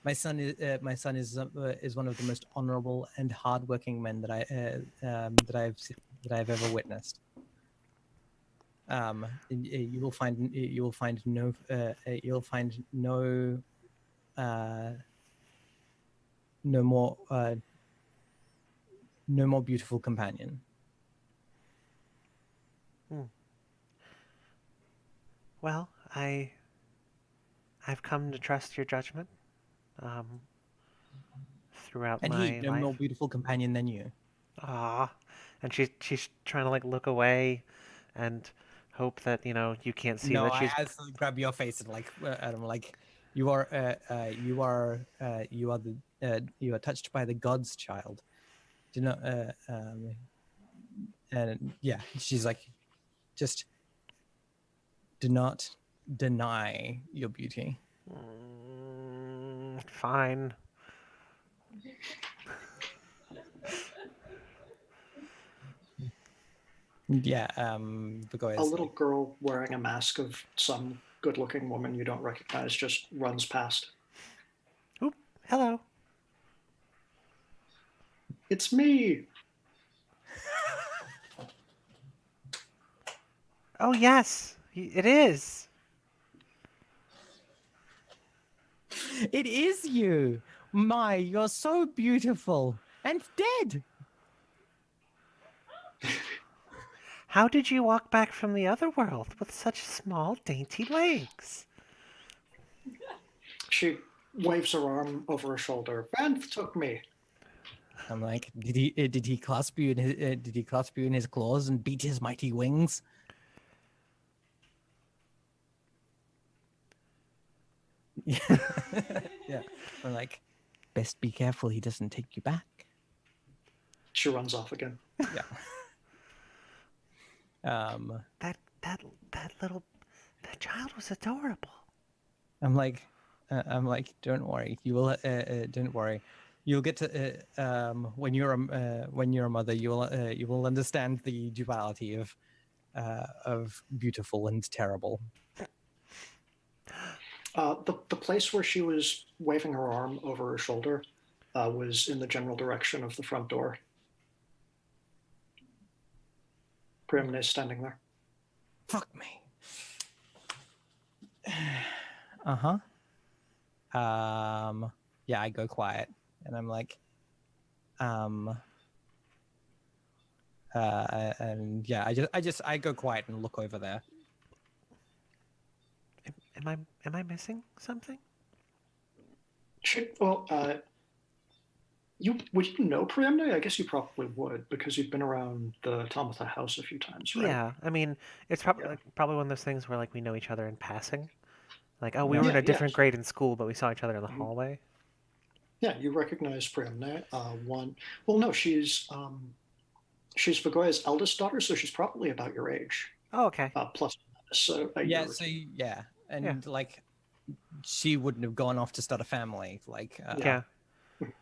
My son is one of the most honorable and hardworking men that I've ever witnessed. You will find uh, no more no more beautiful companion. well, I've come to trust your judgment um, throughout And he, my no more life. beautiful companion than you. Ah, and she's trying to like look away and hope that you can't see No, that I she's. absolutely grab your face and I'm like, you are touched by the gods, child. Do not, and yeah, she's like, just do not deny your beauty. Fine. Yeah, the guy A is little like, girl wearing a mask of some good-looking woman you don't recognize just runs past. Oop, hello. It's me. Oh yes, it is. it is you. My, you're so beautiful and dead. How did you walk back from the other world with such small, dainty legs? She waves her arm over her shoulder. Vanth took me. I'm like, did he clasp you in his claws and beat his mighty wings? Yeah. Yeah. I'm like, best be careful he doesn't take you back. She runs off again. Yeah. That child was adorable. I'm like, don't worry. You will. Don't worry. You'll get to when you're a mother. You will understand the duality of beautiful and terrible. The place where she was waving her arm over her shoulder was in the general direction of the front door. Primne is standing there. Fuck me. Uh-huh. Yeah, I go quiet and I'm like, and yeah, I go quiet and look over there. am I missing something? Well, would you know Priamne? I guess you probably would because you've been around the Tamatha house a few times, right? Yeah, I mean, it's probably Yeah. probably one of those things where like we know each other in passing. Like, oh, we Yeah. were in Yeah, a yeah. different grade in school, but we saw each other in the Mhm. hallway. Yeah, you recognize Priamne. One. Well, no, she's Vagoya's eldest daughter, so she's probably about your age, Oh, okay. plus so a year Yeah. or So two. yeah, Yeah. and like she wouldn't have gone off to start a family. Like Yeah.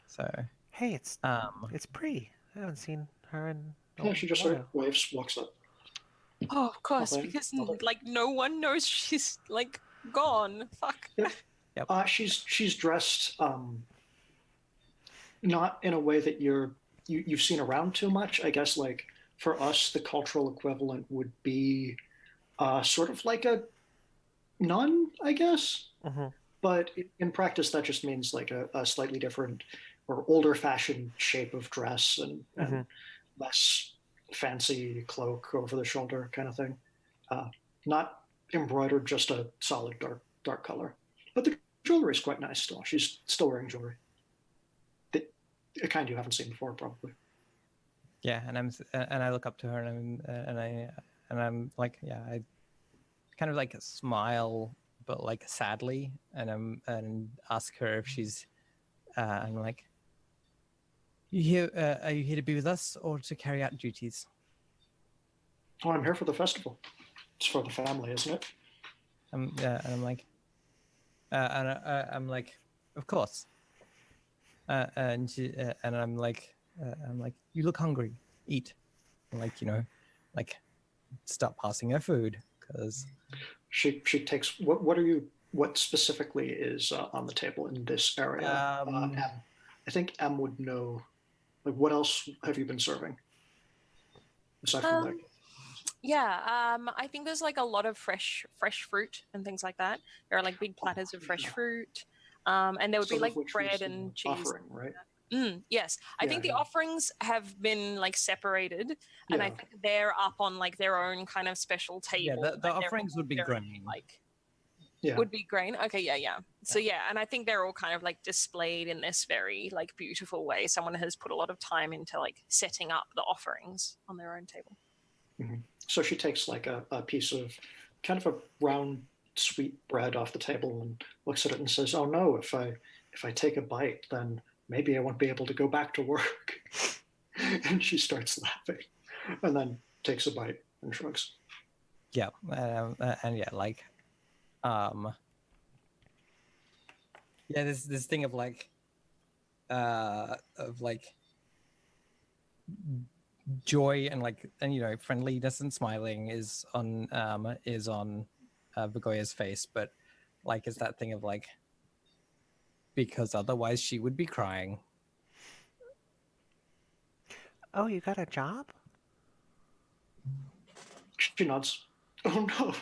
so. Hey, it's Um. it's Bree. I haven't seen her in Yeah, a she just sort of while. waves, walks up. Oh, of course, Nothing. because Nothing. like no one knows she's like gone. Fuck. Yep. She's dressed not in a way that you've seen around too much. I guess like for us, the cultural equivalent would be sort of like a nun, I guess. Mm-hmm. But in practice, that just means like a slightly different or older fashioned shape of dress Mm-hmm. and less fancy cloak over the shoulder kind of thing. Uh, Not embroidered, just a solid dark color. But the jewelry is quite nice still. She's still wearing jewelry. A kind you haven't seen before, probably. Yeah, and I look up to her and I'm like, yeah, I kind of like smile, but like sadly, and ask her if she's. I'm like, you here? Are you here to be with us or to carry out duties? Oh, I'm here for the festival. It's for the family, isn't it? And I'm like, I'm like, of course. And I'm like, you look hungry. Eat. And like, like, start passing her food because She takes what specifically is on the table in this area? M. I think M would know. Like, what else have you been serving aside from that? Yeah, I think there's like a lot of fresh fruit and things like that. There are like big platters of fresh Yeah. fruit, and there would be Some of like which bread was the and cheese. offering, right? Yes, I Yeah, think the yeah. offerings have been like separated, and I Yeah. think they're up on like their own kind of special table. yeah, the and they're offerings all would be very, grain. like Yeah. would be grain. Okay, yeah. So yeah, and I think they're all kind of like displayed in this very like beautiful way. Someone has put a lot of time into like setting up the offerings on their own table. Mhm. So she takes like a piece of kind of a round sweet bread off the table and looks at it and says, "Oh no, if I take a bite, then maybe I won't be able to go back to work." And she starts laughing, and then takes a bite and shrugs. Yeah, and yeah, like, yeah, this thing of like joy and like and friendliness and smiling is on Begoya's face, but like it's that thing of like because otherwise she would be crying. Oh, you got a job? She nods. Oh no.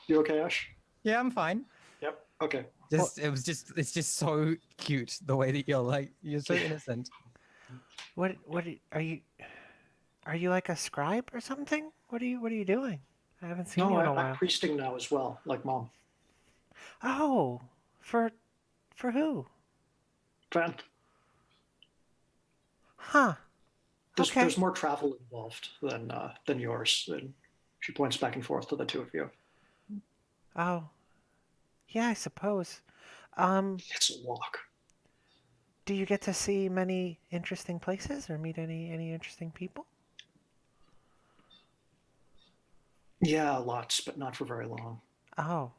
You okay, Ash? Yeah, I'm fine. Yep. Okay. It's just so cute the way that you're so innocent. What are you like a scribe or something? What are you doing? I haven't seen No, you in a I'm while. priesting now as well, like Mom. Oh, for who? Van, Huh. Okay. there's more travel involved than yours. And she points back and forth to the two of you. Oh, yeah, I suppose. It's a walk. Do you get to see many interesting places or meet any interesting people? Yeah, lots, but not for very long. Oh.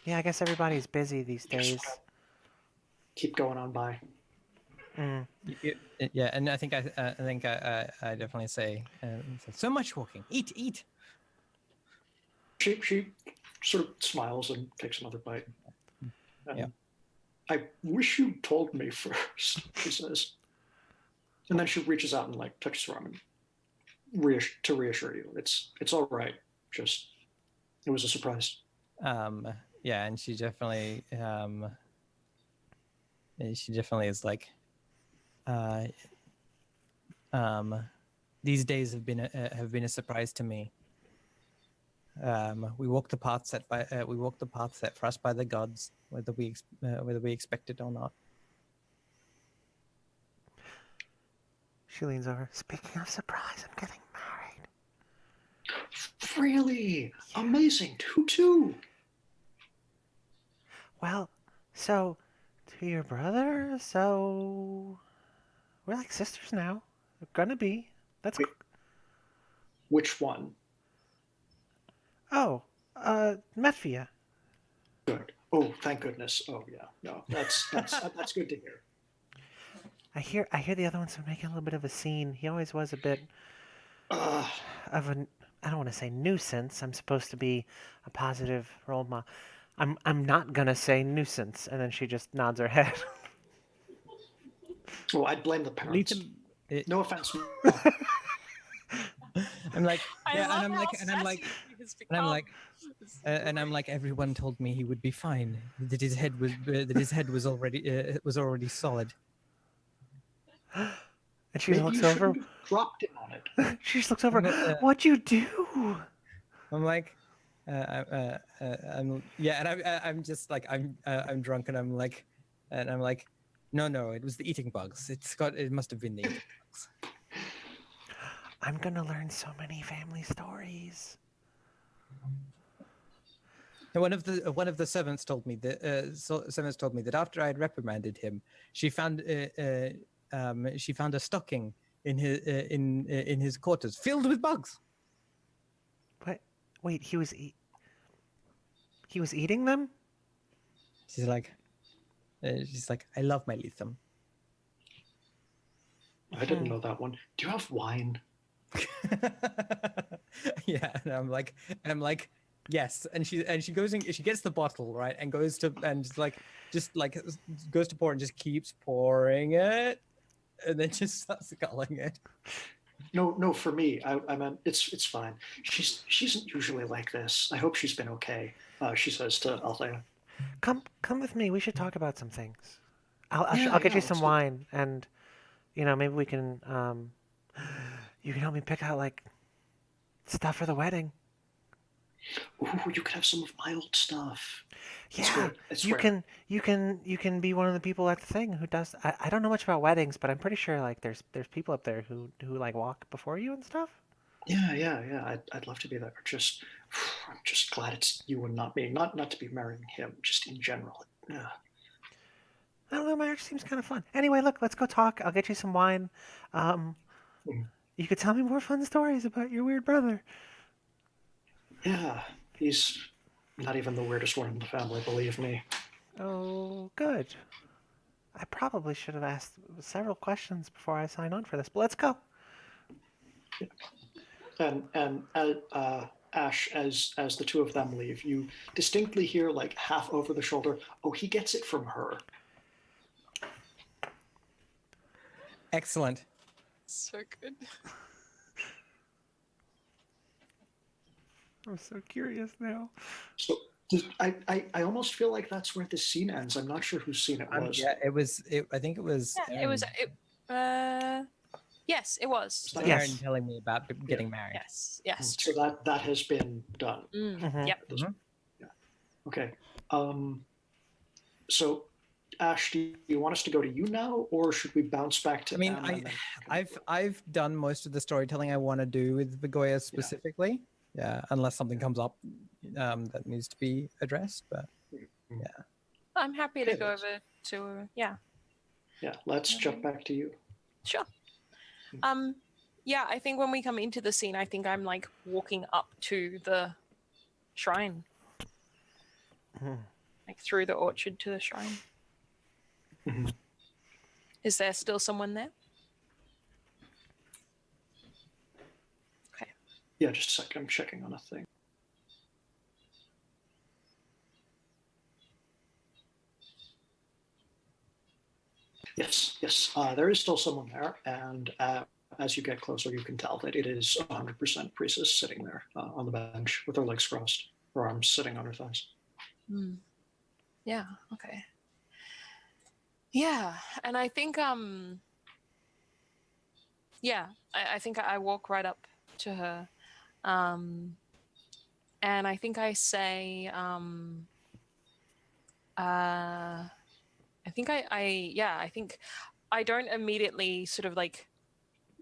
Yeah, I guess everybody's busy these Just days. keep going on by. Mm. Yeah, and I think I definitely say so much walking. Eat. She sort of smiles and takes another bite. And Yeah. I wish you told me first, she says. And then she reaches out and like touches her arm and to reassure you. It's all right. Just it was a surprise. Yeah, and she definitely is like these days have been a surprise to me. We walk the path set for us by the gods, whether we expect it or not. She leans over. Speaking of surprise, I'm getting married. Really? Amazing. Who to? Well, so to your brother. So we're like sisters now. We're gonna be. That's Wait. Which one? oh, Metvia. Good. Oh, thank goodness. Oh, yeah. No, that's that's good to hear. I hear the other one's been making a little bit of a scene. He always was a bit Uh, of a I don't want to say nuisance. I'm supposed to be a positive role model. I'm not gonna say nuisance, and then she just nods her head. well, I'd blame the parents. Lethem, it, No offense. I'm like, I yeah, love and I'm how like, and I'm like, sassy he has and I'm become. like, and I'm like, everyone told me he would be fine. That his head was already solid. And she Maybe looks you over. shouldn't have dropped in on it. She just looks over. I'm, What'd you do? I'm like, I'm yeah, and I'm just like I'm drunk and I'm like, no, it was the eating bugs. It must have been the eating bugs. I'm gonna learn so many family stories. And one of the servants told me that after I had reprimanded him, she found a stocking in his quarters filled with bugs. What? Wait, he was eating them? She's like, I love my Lethem. I didn't know that one. Do you have wine? Yeah, and I'm like, yes, and she goes and she gets the bottle, right, and goes to and just goes to pour and just keeps pouring it, and then just starts gulling it. No, for me, I meant it's fine. She isn't usually like this. I hope she's been okay. She says to Althea. Come with me. We should talk about some things. Yeah, I'll get yeah, you let's some do it. wine, and maybe we can you can help me pick out like stuff for the wedding. Ooh, you could have some of my old stuff. It's Yeah, good. I swear. you can be one of the people at the thing who does. I don't know much about weddings, but I'm pretty sure like there's people up there who like walk before you and stuff. Yeah. I'd love to be there. I'm just glad it's you and not me. Not to be marrying him, just in general. Yeah. I don't know. Marriage seems kind of fun. Anyway, look, let's go talk. I'll get you some wine. Um, Mhm. you could tell me more fun stories about your weird brother. Yeah. He's not even the weirdest one in the family, believe me. Oh, good. I probably should have asked several questions before I sign on for this, but let's go. And Ash, as the two of them leave, you distinctly hear like half over the shoulder, "Oh, he gets it from her." Excellent. So good. I'm so curious now. So I almost feel like that's where this scene ends. I'm not sure whose scene it was. Yeah, I think it was. Yeah, it was. Yes, it was. That- Yes. Aaron telling me about getting married. Yes. So that has been done. Mhm. Yep. Okay. So, Ash, do you want us to go to you now, or should we bounce back to? I mean, Em and then- I've done most of the storytelling I want to do with Vigoya specifically. Yeah, unless something comes up that needs to be addressed. But I'm happy to Okay, go let's- over to. Yeah. Yeah, let's jump back to you. Sure. Yeah, I think when we come into the scene, I think I'm like walking up to the shrine, like through the orchard to the shrine. Mhm. Is there still someone there? Yeah, just a second. I'm checking on a thing. Yes. There is still someone there, and as you get closer, you can tell that it is 100% Priestess sitting there on the bench with her legs crossed, her arms sitting on her thighs. Yeah. Okay. Yeah, and I think yeah, I think I walk right up to her, and I think I say, I think I don't immediately sort of like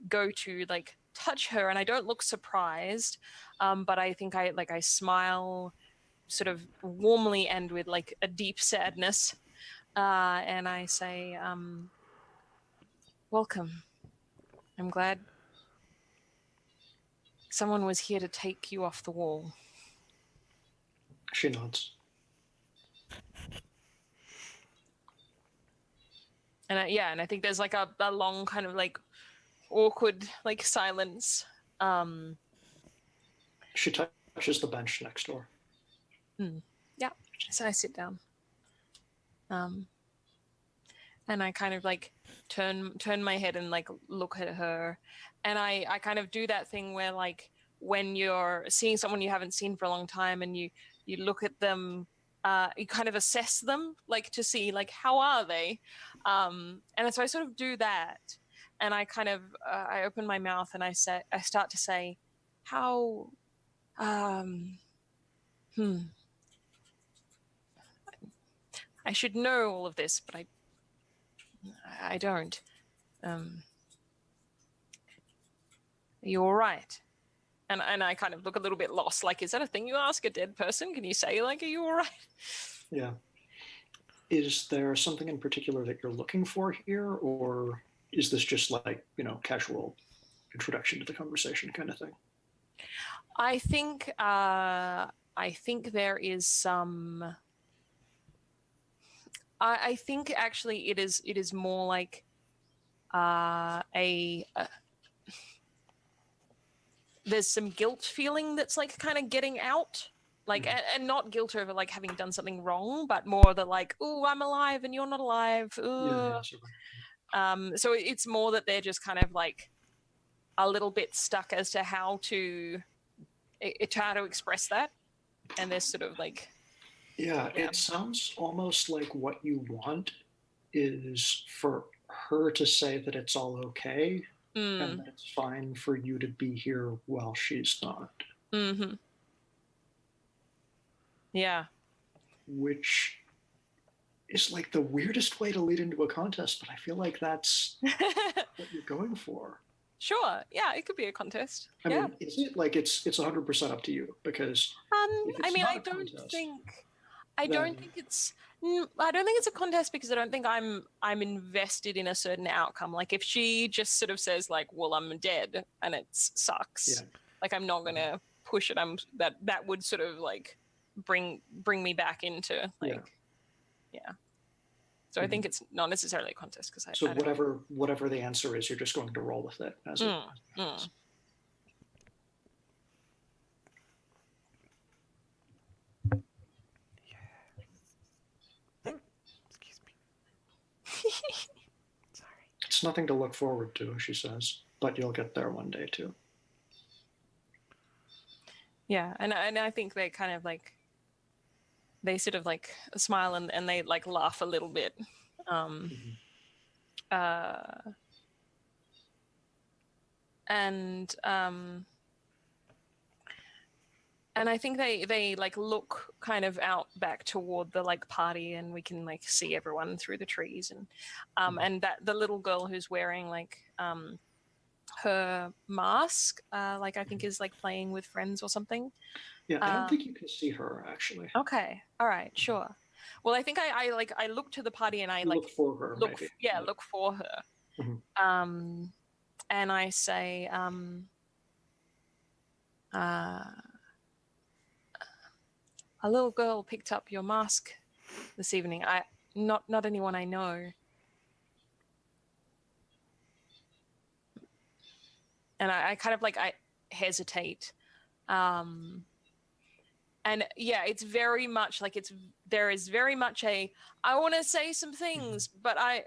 go to like touch her, and I don't look surprised, but I think I smile sort of warmly and with like a deep sadness, and I say, welcome. I'm glad someone was here to take you off the wall. She nods. And I think there's like a long kind of like awkward like silence. She touches the bench next door. Yeah, so I sit down, and I kind of like turn my head and like look at her, and I kind of do that thing where like when you're seeing someone you haven't seen for a long time and you look at them, you kind of assess them like to see like how are they, and so I sort of do that, and I kind of I open my mouth and I start to say how I should know all of this, but I don't. You're all right. And I kind of look a little bit lost. Like, is that a thing you ask a dead person? Can you say, like, are you all right? Yeah. Is there something in particular that you're looking for here, or is this just like, casual introduction to the conversation kind of thing? I think there is some. I think actually it is more like there's some guilt feeling that's like kind of getting out, like, and not guilt over like having done something wrong, but more the like, oh, I'm alive and you're not alive. Yeah, So it's more that they're just kind of like a little bit stuck as to how to express that, and they're sort of like, yeah, it sounds almost like what you want is for her to say that it's all okay and that it's fine for you to be here while she's not. Mm-hmm. Yeah. Which is like the weirdest way to lead into a contest, but I feel like that's what you're going for. Sure. Yeah, it could be a contest. I mean, is it like it's 100% up to you? Because I mean, I don't think it's a contest because I don't think I'm invested in a certain outcome. Like if she just sort of says like, well, I'm dead and it sucks, like I'm not gonna push it. That would sort of like bring me back into like So I think it's not necessarily a contest because so whatever the answer is, you're just going to roll with it as it happens. Excuse me. Sorry. It's nothing to look forward to, she says, but you'll get there one day too. Yeah, and I think they kind of like they sort of like smile and they like laugh a little bit. And I think they like look kind of out back toward the like party, and we can like see everyone through the trees, and that the little girl who's wearing like her mask, like I think is like playing with friends or something. Yeah, I don't think you can see her actually. Okay, all right, sure. Well, I think I look to the party and I like look for her. Look for her. Mm-hmm. And I say, a little girl picked up your mask this evening. Not anyone I know. And I kind of like I hesitate. And yeah, it's very much like there is very much I want to say some things, but I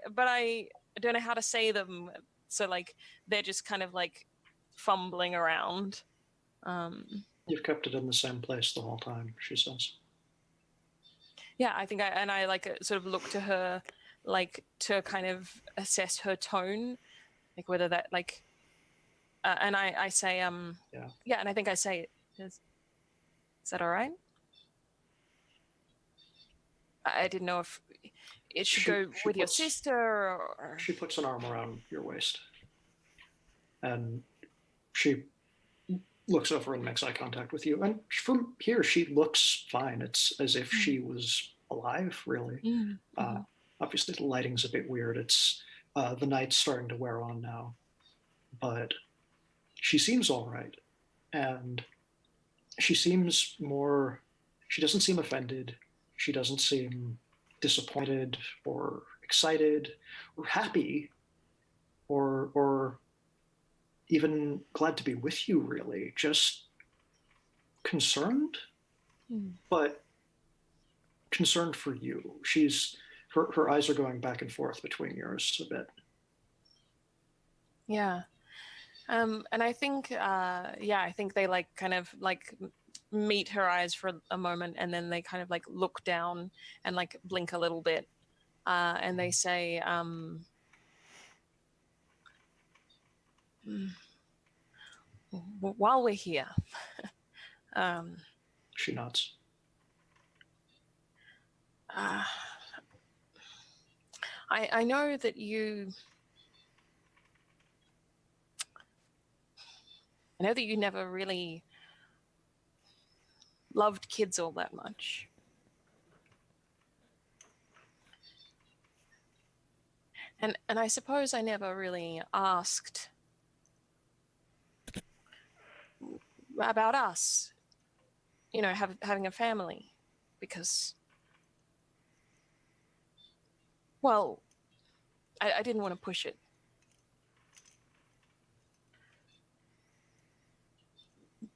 don't know how to say them. So like they're just kind of like fumbling around. You've kept it in the same place the whole time, she says. Yeah, I think I like sort of look to her, like to kind of assess her tone, like whether that like, and I say and I think I say it. Is that all right? I didn't know if it should go She with your puts- sister or. She puts an arm around your waist, and she looks over and makes eye contact with you. And from here, she looks fine. It's as if she was alive, really. Mm-hmm. Obviously, the lighting's a bit weird. It's the night's starting to wear on now, but she seems all right, and she seems more. She doesn't seem offended. She doesn't seem disappointed or excited or happy or even glad to be with you, really. Just concerned, but concerned for you. Her eyes are going back and forth between yours a bit. Yeah. And I think, I think they like kind of like meet her eyes for a moment, and then they kind of like look down and like blink a little bit, and they say, "While we're here, She nods. I know that you." I know that you never really loved kids all that much. And I suppose I never really asked about us, having a family, because, well, I didn't want to push it.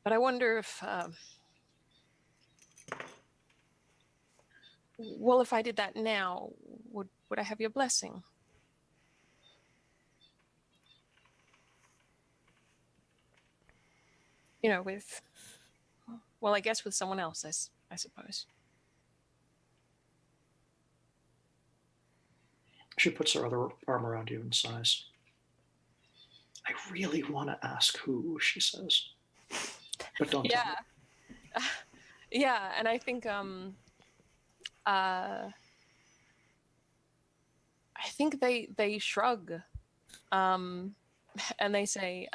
But I wonder if, if I did that now, would I have your blessing? With, well, I guess with someone else, I suppose. She puts her other arm around you and sighs. I really want to ask who, she says. But don't tell me. Yeah, and I think I think they shrug, and they say,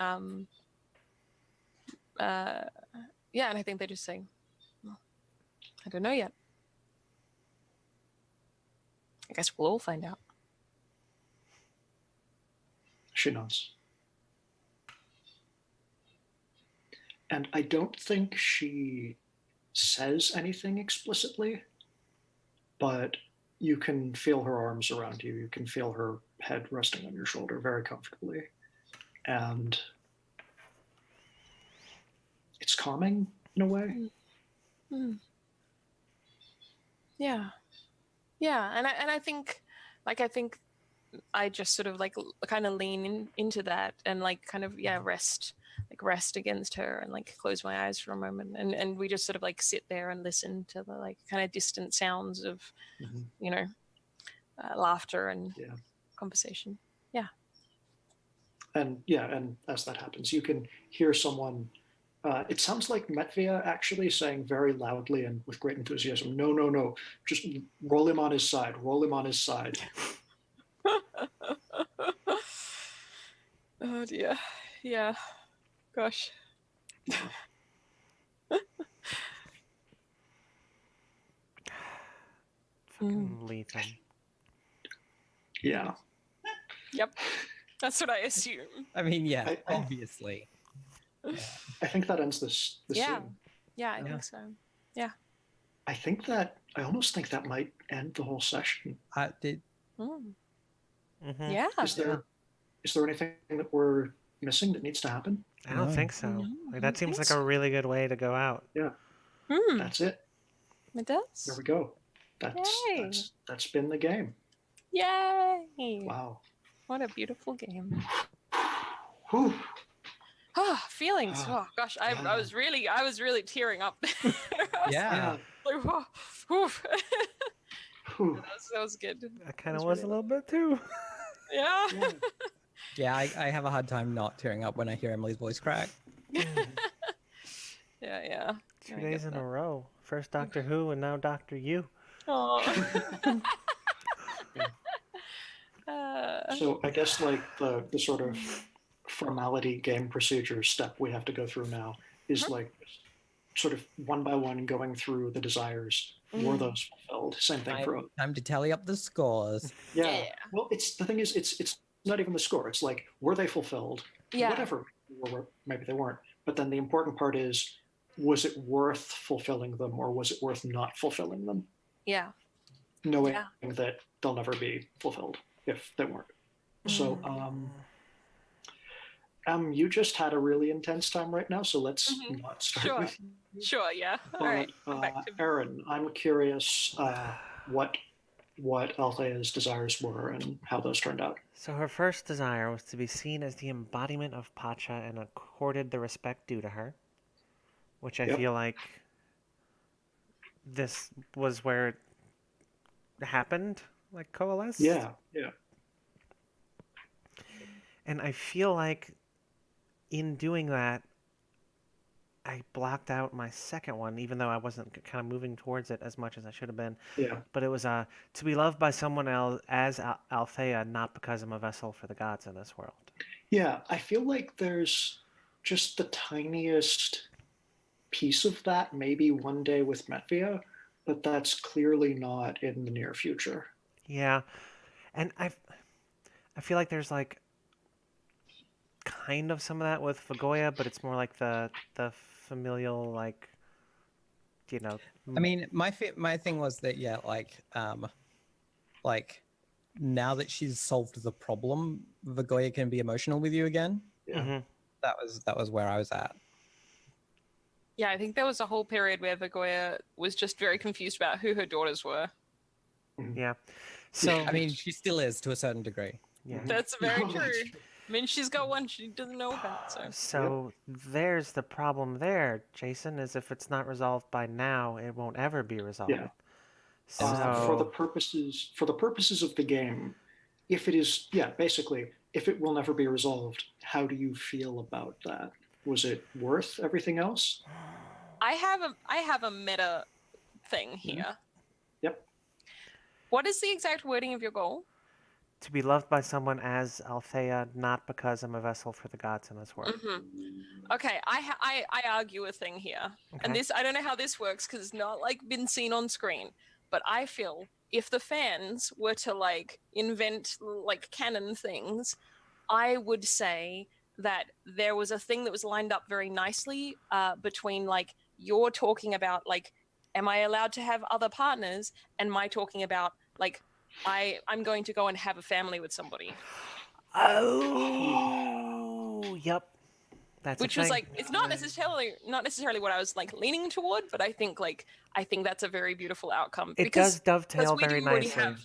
and I think they just say, well, I don't know yet. I guess we'll all find out. She nods. And I don't think she says anything explicitly, but you can feel her arms around you. You can feel her head resting on your shoulder very comfortably. And it's calming in a way. Yeah. Yeah, and I think, I just sort of like kind of lean into that and like kind of rest against her and like close my eyes for a moment, and we just sort of like sit there and listen to the like kind of distant sounds of laughter and conversation. And as that happens, you can hear someone. It sounds like Metvia actually saying very loudly and with great enthusiasm, "No, no, no! Just roll him on his side. Roll him on his side." Oh dear. Yeah. Gosh. Fucking Lethan. Yeah. Yep. That's what I assume. I mean, yeah, I- obviously. I think that ends this Yeah. scene. Yeah, I think so. Yeah. I almost think that might end the whole session. Did Mm-hmm. Yeah. Is there anything that we're missing that needs to happen? I don't No. think so. No, Like, I that don't seems think like so. a really good way to go out. That's it. It does. There we go. Yay. That's been the game. Yay! Wow. What a beautiful game. Whew. Ah, feelings. Ah, Oh gosh, I yeah. was really tearing up. I was yeah. like, whoa, whew. Whew. that was good. I kind of That was really a little bit too. Yeah. Yeah. Yeah, I have a hard time not tearing up when I hear Emily's voice crack. Yeah. 2 days in a row. First Doctor Who and now Doctor You. Oh. So I guess like the sort of formality game procedure step we have to go through now is like sort of one by one going through the desires. Were those fulfilled? Same thing for Time to tally up the scores. yeah. Well, it's the thing is it's not even the score. It's like were they fulfilled? Yeah. Whatever. Or maybe they weren't. But then the important part is was it worth fulfilling them or was it worth not fulfilling them? Yeah. Knowing that they'll never be fulfilled if they weren't. So you just had a really intense time right now, so let's not start Sure. with you. Sure, yeah. All right. Aaron, I'm curious what Althea's desires were and how those turned out. So her first desire was to be seen as the embodiment of Pacha and accorded the respect due to her, which I feel like this was where it happened, like coalesced. Yeah. And I feel like in doing that, I blocked out my second one, even though I wasn't kind of moving towards it as much as I should have been. Yeah. But it was to be loved by someone else as Althea, not because I'm a vessel for the gods in this world. Yeah, I feel like there's just the tiniest piece of that maybe one day with Metvia, but that's clearly not in the near future. Yeah. And I feel like there's like kind of some of that with Vagoya, but it's more like the familial, like, you know. I mean, my thing was that like now that she's solved the problem, Vagoya can be emotional with you again. Yeah. That was where I was at. Yeah, I think there was a whole period where Vagoya was just very confused about who her daughters were. Yeah. So I mean, she still is to a certain degree. Yeah. That's very true. I mean, she's got one she doesn't know about. So there's the problem there, Jason, is if it's not resolved by now, it won't ever be resolved. Yeah. So for the purposes of the game, if it is, basically, if it will never be resolved, how do you feel about that? Was it worth everything else? I have a meta thing here. Yep. What is the exact wording of your goal? To be loved by someone as Althea, not because I'm a vessel for the gods in this world. Okay, I argue a thing here, and this I don't know how this works because it's not like been seen on screen, but I feel if the fans were to like invent like canon things, I would say that there was a thing that was lined up very nicely between like you're talking about like, am I allowed to have other partners, and my talking about like I'm going to go and have a family with somebody. Oh, yep. That's which was like it's not necessarily what I was like leaning toward, but I think that's a very beautiful outcome. It does dovetail very nicely. Already have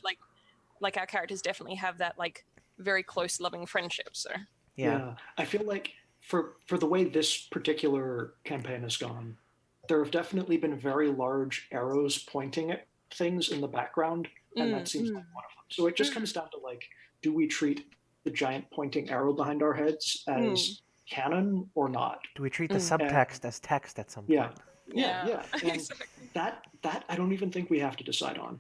like our characters definitely have that like very close loving friendship. So yeah, I feel like for the way this particular campaign has gone, there have definitely been very large arrows pointing at things in the background, and that seems like one of them. So it just comes down to like, do we treat the giant pointing arrow behind our heads as canon or not? Do we treat the subtext as text at some point? Yeah. And exactly. that I don't even think we have to decide on.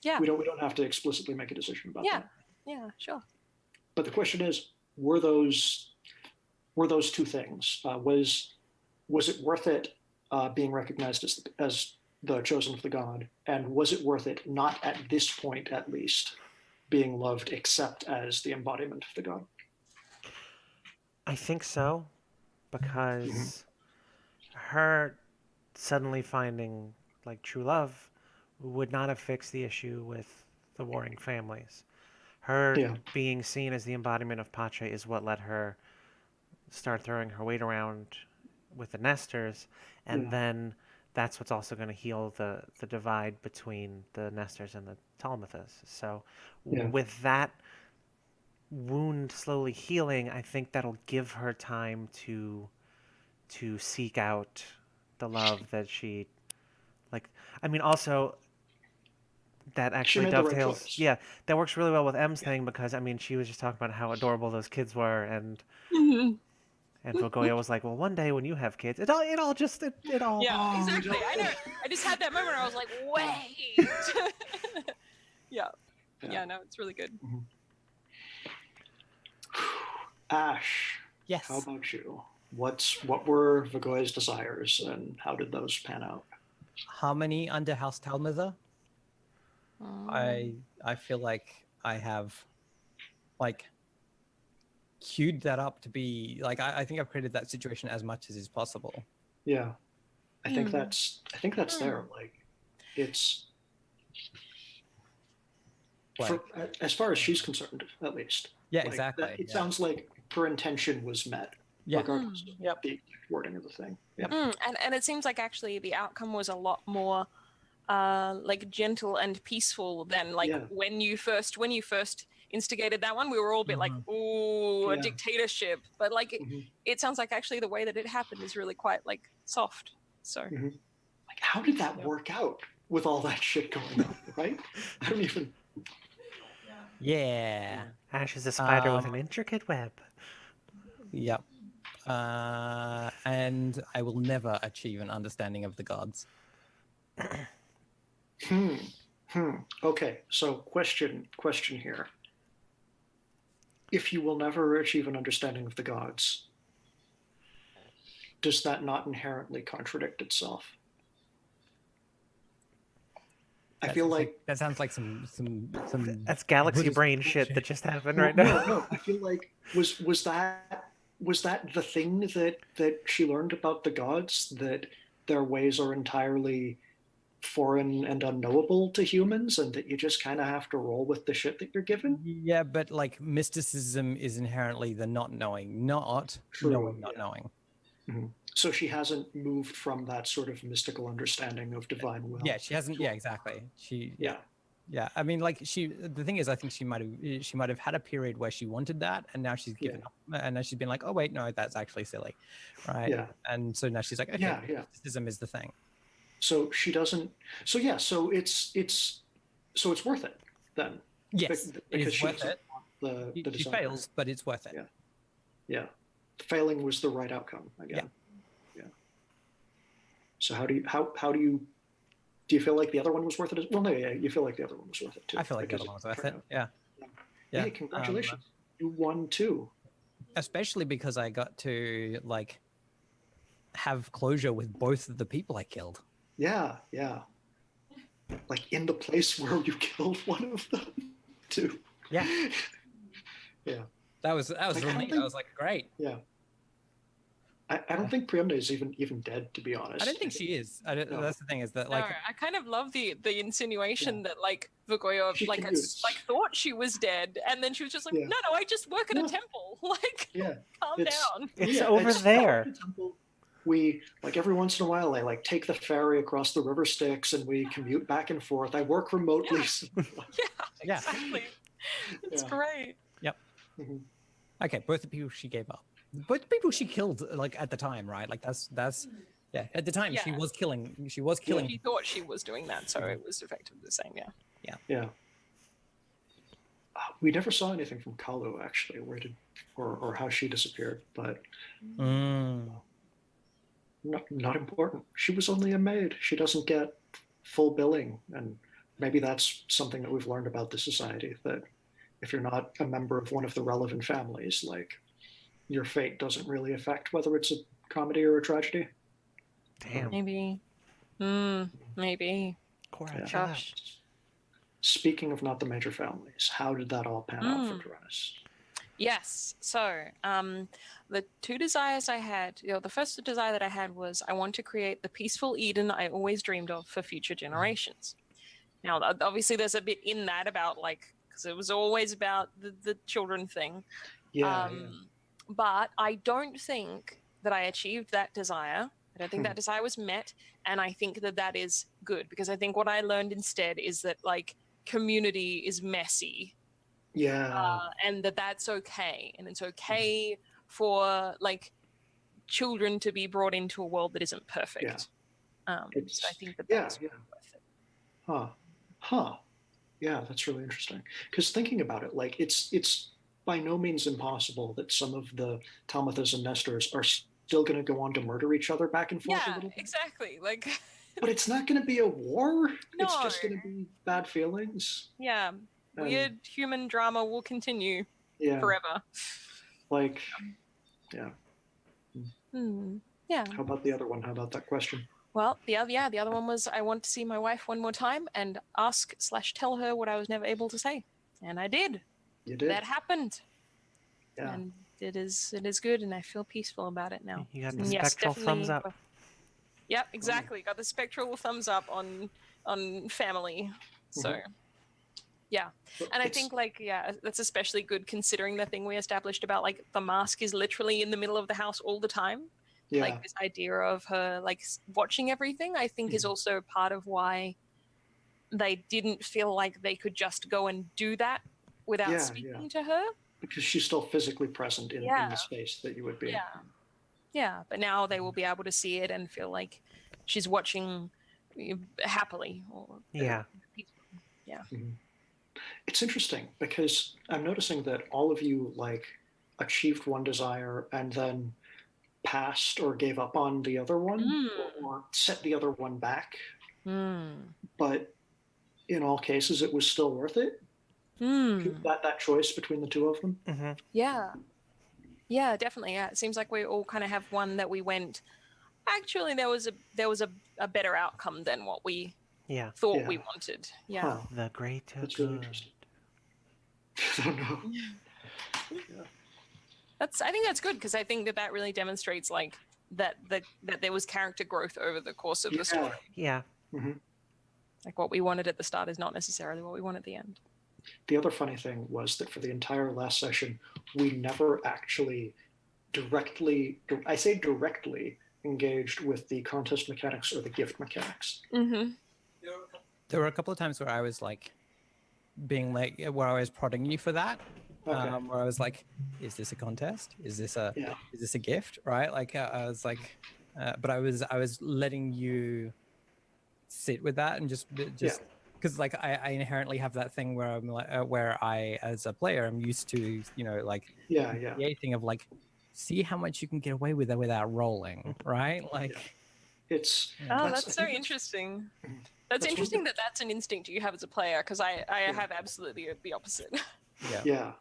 Yeah. We don't have to explicitly make a decision about that. Yeah, sure. But the question is, were those two things? Was it worth it being recognized as the chosen of the god, and was it worth it not at this point at least being loved except as the embodiment of the god? I think so, because her suddenly finding like true love would not have fixed the issue with the warring families. Her being seen as the embodiment of Pacha is what let her start throwing her weight around with the Nestors, and then that's what's also going to heal the divide between the Nestors and the Telemathus. So with that wound slowly healing, I think that'll give her time to seek out the love that she like. I mean, also that actually dovetails. That works really well with M's thing, because I mean, she was just talking about how adorable those kids were, and And Vogoya was like, well, one day when you have kids, it all just it all. Yeah, Oh, exactly. no. I know. I just had that moment where I was like, wait. Yeah. Yeah, no, it's really good. Ash, Yes. how about you? What were Vagoya's desires, and how did those pan out? Harmony under House Talmuther. I feel like I have like queued that up to be like I think I've created that situation as much as is possible. Yeah, I think Hmm. that's there. Like, it's Like, as far as she's concerned, at least. yeah, Like, exactly. It yeah. sounds like her intention was met, Yeah. regardless of Yep. the exact wording of the thing. Yeah. And it seems like actually the outcome was a lot more like gentle and peaceful than like Yeah. when you first instigated that one. We were all a bit like, Mhm. ooh, a Yeah. dictatorship. But like Mhm. it sounds like actually the way that it happened is really quite like soft. So Like, how did that work out with all that shit going on, right? I don't even. Yeah. Ash is a spider with an intricate web. Yep. And I will never achieve an understanding of the gods. Okay, so question here. If you will never achieve an understanding of the gods, does that not inherently contradict itself? I feel like that sounds like some That's galaxy Buddhist brain shit bullshit. that just happened no, right now. no. I feel like was that the thing that she learned about the gods, that their ways are entirely foreign and unknowable to humans, and that you just kind of have to roll with the shit that you're given? Yeah, but like mysticism is inherently the not knowing, not True, knowing, not yeah. knowing. So she hasn't moved from that sort of mystical understanding of divine will. Yeah, she hasn't. Yeah, exactly. Yeah. I mean, like the thing is, I think she might have had a period where she wanted that, and now she's given up, and now she's been like, oh wait, no, that's actually silly, right? Yeah. And so now she's like, okay, Yeah. mysticism is the thing. So she doesn't. So yeah. So it's worth it then. Yes, Because it is she worth doesn't it. want the She desire. fails, but it's worth it. Yeah. Yeah. Failing was the right outcome again. Yeah. So how do you feel like the other one was worth it? Well, no, yeah, you feel like the other one was worth it too. I feel like the other one was worth it. Yeah. Hey, congratulations. You won too. Especially because I got to like have closure with both of the people I killed. Yeah. Like in the place where you killed one of them too. Yeah. Yeah. That was Like, really neat. I was like, great. Yeah. I don't think Priamna is even dead, to be honest. I don't think she is. No. That's the thing is that no, like I kind of love the insinuation that like Vagoya She like can use. like thought she was dead, and then she was just like, Yeah. no, I just work at No. a temple. Like, Yeah. calm It's- down. It's over there. at the temple. We like every once in a while I like take the ferry across the river Styx and we commute back and forth. I work remotely. Yeah, Yeah. exactly. It's Yeah. great. Mhm. okay, both the people she gave up. Both the people she killed like at the time, right? Like that's yeah, at the time she Yeah. was killing She thought she was doing that, so it was effectively the same. Yeah. Yeah. We never saw anything from Kalu actually. Where did or how she disappeared, but not important. She was only a maid. She doesn't get full billing, and maybe that's something that we've learned about the society, that if you're not a member of one of the relevant families, like your fate doesn't really affect whether it's a comedy or a tragedy. Damn. Maybe. Maybe. Cora, Yeah. chill out. Gosh. Speaking of not the major families, how did that all pan out for Tyrannus? Yes. So, the two desires I had, the first desire that I had was I want to create the peaceful Eden I always dreamed of for future generations. Now, obviously, there's a bit in that about like, because it was always about the children thing. Yeah. But I don't think that I achieved that desire. I don't think that desire was met. And I think that that is good, because I think what I learned instead is that like community is messy. And that's okay. And it's okay for like children to be brought into a world that isn't perfect. So I think that that's worth it. Yeah, that's really interesting. Because thinking about it, like it's by no means impossible that some of the Talmuthas and Nestors are still going to go on to murder each other back and forth a Yeah, little bit. exactly. Like, But it's not going to be a war. It's No. just going to be bad feelings. yeah, weird human drama will continue Yeah. forever. Like, yeah. Yeah. How about the other one? How about that question? Well, the other one was I want to see my wife one more time and ask/tell her what I was never able to say, and I did. You did. That happened, Yeah. and it is good, and I feel peaceful about it now. You got the And yes, spectral thumbs definitely- up. Yep, exactly. Got the spectral thumbs up on family. So, yeah. But And I it's- think that's especially good considering the thing we established about like the mask is literally in the middle of the house all the time. yeah. Like this idea of her like watching everything, I think is also part of why they didn't feel like they could just go and do that without Yeah, speaking to her. because she's still physically present in Yeah. the space that you would be. Yeah, but now they will be able to see it and feel like she's watching happily. Or Yeah. peacefully. It's interesting because I'm noticing that all of you like achieved one desire and then passed or gave up on the other one or set the other one back. But in all cases, it was still worth it. That choice between the two of them. Mm-hmm. Yeah, definitely. Yeah, it seems like we all kind of have one that we went. Actually, there was a better outcome than what we Yeah. thought we wanted. Yeah. Huh. The greater That's really good. interesting. I don't know. I think that's good because I think that really demonstrates like that there was character growth over the course of the story. Yeah. Like what we wanted at the start is not necessarily what we want at the end. The other funny thing was that for the entire last session, we never actually directly engaged with the contest mechanics or the gift mechanics. There were a couple of times where I was like being like, where I was prodding you for that. Okay. Where I was like, is this a contest? Is this a gift? Right? Like I was like, but I was letting you sit with that and just because like I inherently have that thing where I'm like, where I as a player I'm used to, like the thing of like, see how much you can get away with it without rolling, right? Like it's that's so interesting. That's interesting that that's an instinct you have as a player because I have absolutely the opposite. Yeah.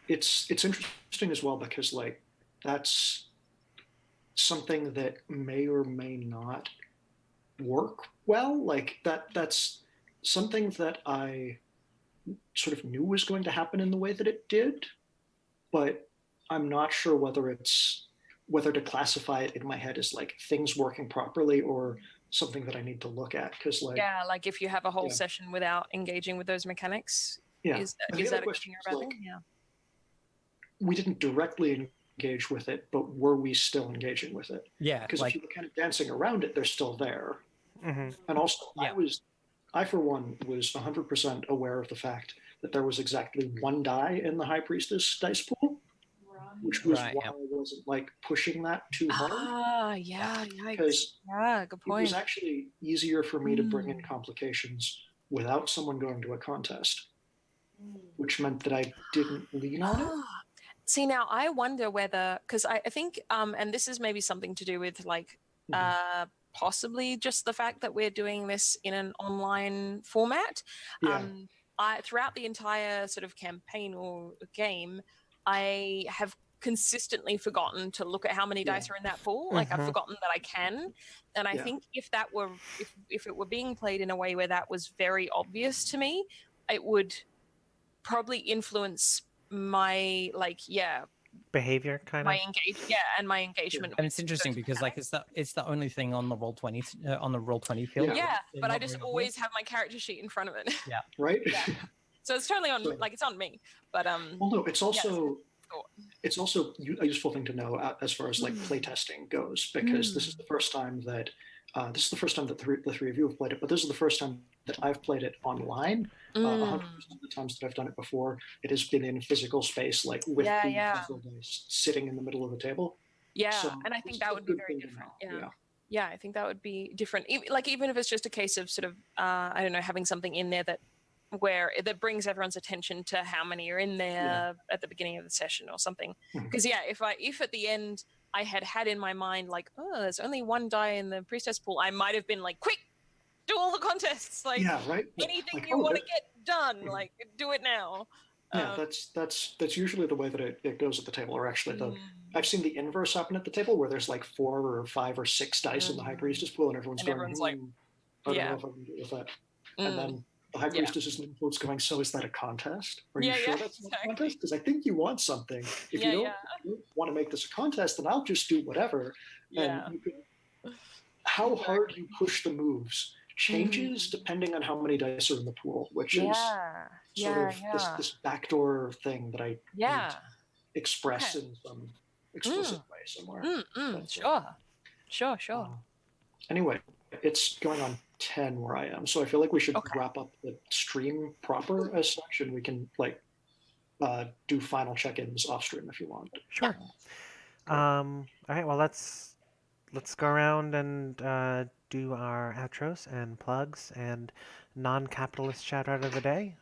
It's interesting as well because like that's something that may or may not work well. Like that's something that I sort of knew was going to happen in the way that it did, but I'm not sure whether to classify it in my head as like things working properly or something that I need to look at because like like if you have a whole session without engaging with those mechanics, is that a good thing or a bad thing? Yeah. We didn't directly engage with it, but were we still engaging with it? Yeah, because like, if you were kind of dancing around it, they're still there. Mm-hmm. And also, I for one was 100% aware of the fact that there was exactly one die in the High Priestess dice pool, which was why I wasn't like pushing that too hard. Because good point. it was actually easier for me to bring in complications without someone going to a contest, which meant that I didn't lean on it. See, now I wonder whether, because I think, and this is maybe something to do with like possibly just the fact that we're doing this in an online format. Throughout the entire sort of campaign or game, I have consistently forgotten to look at how many dice are in that pool. Like I've forgotten that I can. And I think if it were being played in a way where that was very obvious to me, it would probably influence my behavior kind my of and my engagement. And it's interesting because like it's the only thing on the Roll20 on the Roll20 field. But I just always have my character sheet in front of it. Right. So it's totally on it's on me. But well, no, it's also a useful thing to know as far as like playtesting goes, because this is the first time that the three of you have played it, but this is the first time that I've played it online. 100% of the times that I've done it before, it has been in physical space, like with the puzzle dice sitting in the middle of the table. So and I think that would be very different. I think that would be different. Even if it's just a case of sort of I don't know, having something in there that that brings everyone's attention to how many are in there at the beginning of the session or something. Because if at the end I had in my mind like, oh, there's only one die in the priestess pool, I might have been like, quick, do all the contests, like anything like, you want to get done, like do it now. That's usually the way that it goes at the table. Or actually, I've seen the inverse happen at the table, where there's like 4 or 5 or 6 dice in the high priestess pool, and everyone's going, like, I don't know if I can deal with that. And then the high priestess is in influence going, so is that a contest? Are you sure that's not a contest? Because I think you want something. If you don't want to make this a contest, then I'll just do whatever. And you can, how hard you push the moves changes depending on how many dice are in the pool, which is sort of this backdoor thing that I need to express in some explicit way somewhere. Sure. Anyway, it's going on 10 where I am, so I feel like we should wrap up the stream proper as such, and we can like do final check-ins off stream if you want. Sure. All right. Well, let's go around and do our outros and plugs and non-capitalist shout out of the day.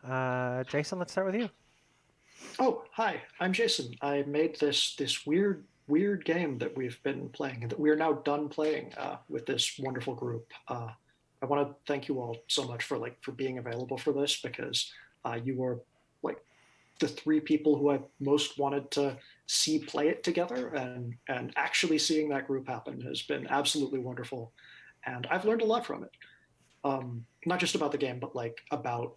Jason, let's start with you. Oh, hi, I'm Jason. I made this weird game that we've been playing and that we are now done playing with this wonderful group. I want to thank you all so much for being available for this, because you were like the 3 people who I most wanted to see play it together, and actually seeing that group happen has been absolutely wonderful, and I've learned a lot from it. Not just about the game, but like about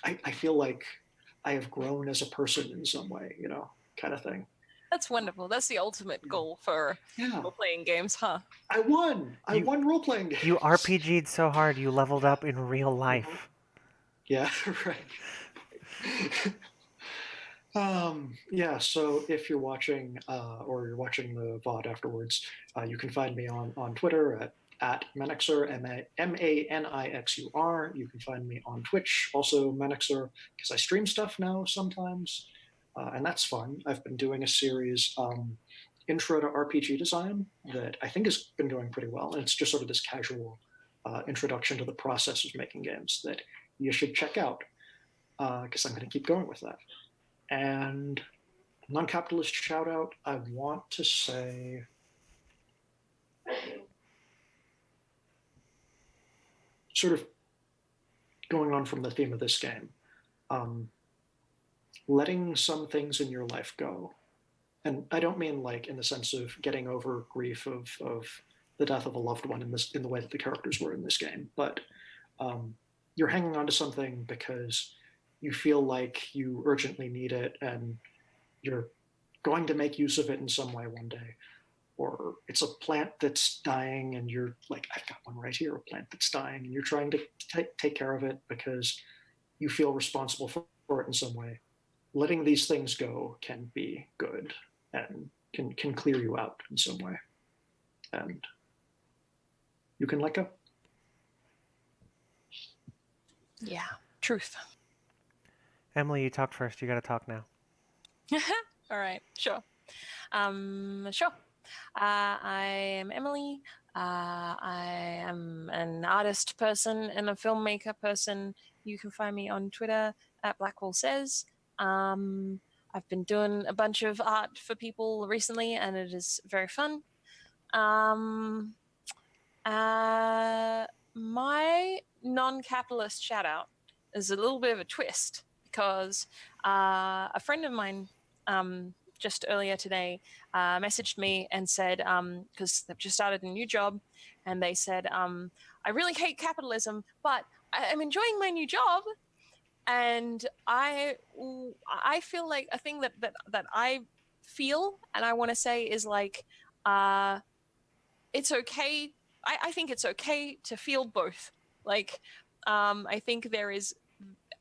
I feel like I have grown as a person in some way, kind of thing. That's wonderful. That's the ultimate goal for role-playing games, huh? I won role-playing games. You RPG'd so hard, you leveled up in real life. Yeah, right. So if you're watching or you're watching the VOD afterwards, you can find me on Twitter at Manixer, Manixur. You can find me on Twitch, also Manixer, because I stream stuff now sometimes, and that's fun. I've been doing a series, Intro to RPG Design, that I think has been going pretty well, and it's just sort of this casual introduction to the process of making games that you should check out, because I'm going to keep going with that. And non-capitalist shout out, I want to say sort of going on from the theme of this game, letting some things in your life go. And I don't mean like in the sense of getting over grief of the death of a loved one in the way that the characters were in this game, but you're hanging on to something because you feel like you urgently need it, and you're going to make use of it in some way one day. Or it's a plant that's dying, and you're like, I've got one right here, a plant that's dying, and you're trying to take care of it because you feel responsible for it in some way. Letting these things go can be good and can clear you out in some way. And you can let go. Yeah, truth. Emily, you talked first. You got to talk now. All right, sure. Sure. I am Emily. I am an artist person and a filmmaker person. You can find me on Twitter at Blackwall Says. I've been doing a bunch of art for people recently, and it is very fun. My non-capitalist shout out is a little bit of a twist, because a friend of mine just earlier today messaged me and said, because they've just started a new job, and they said, I really hate capitalism, but I'm enjoying my new job. And I feel like a thing that I feel and I want to say is like, it's okay. I think it's okay to feel both. Like, I think there is,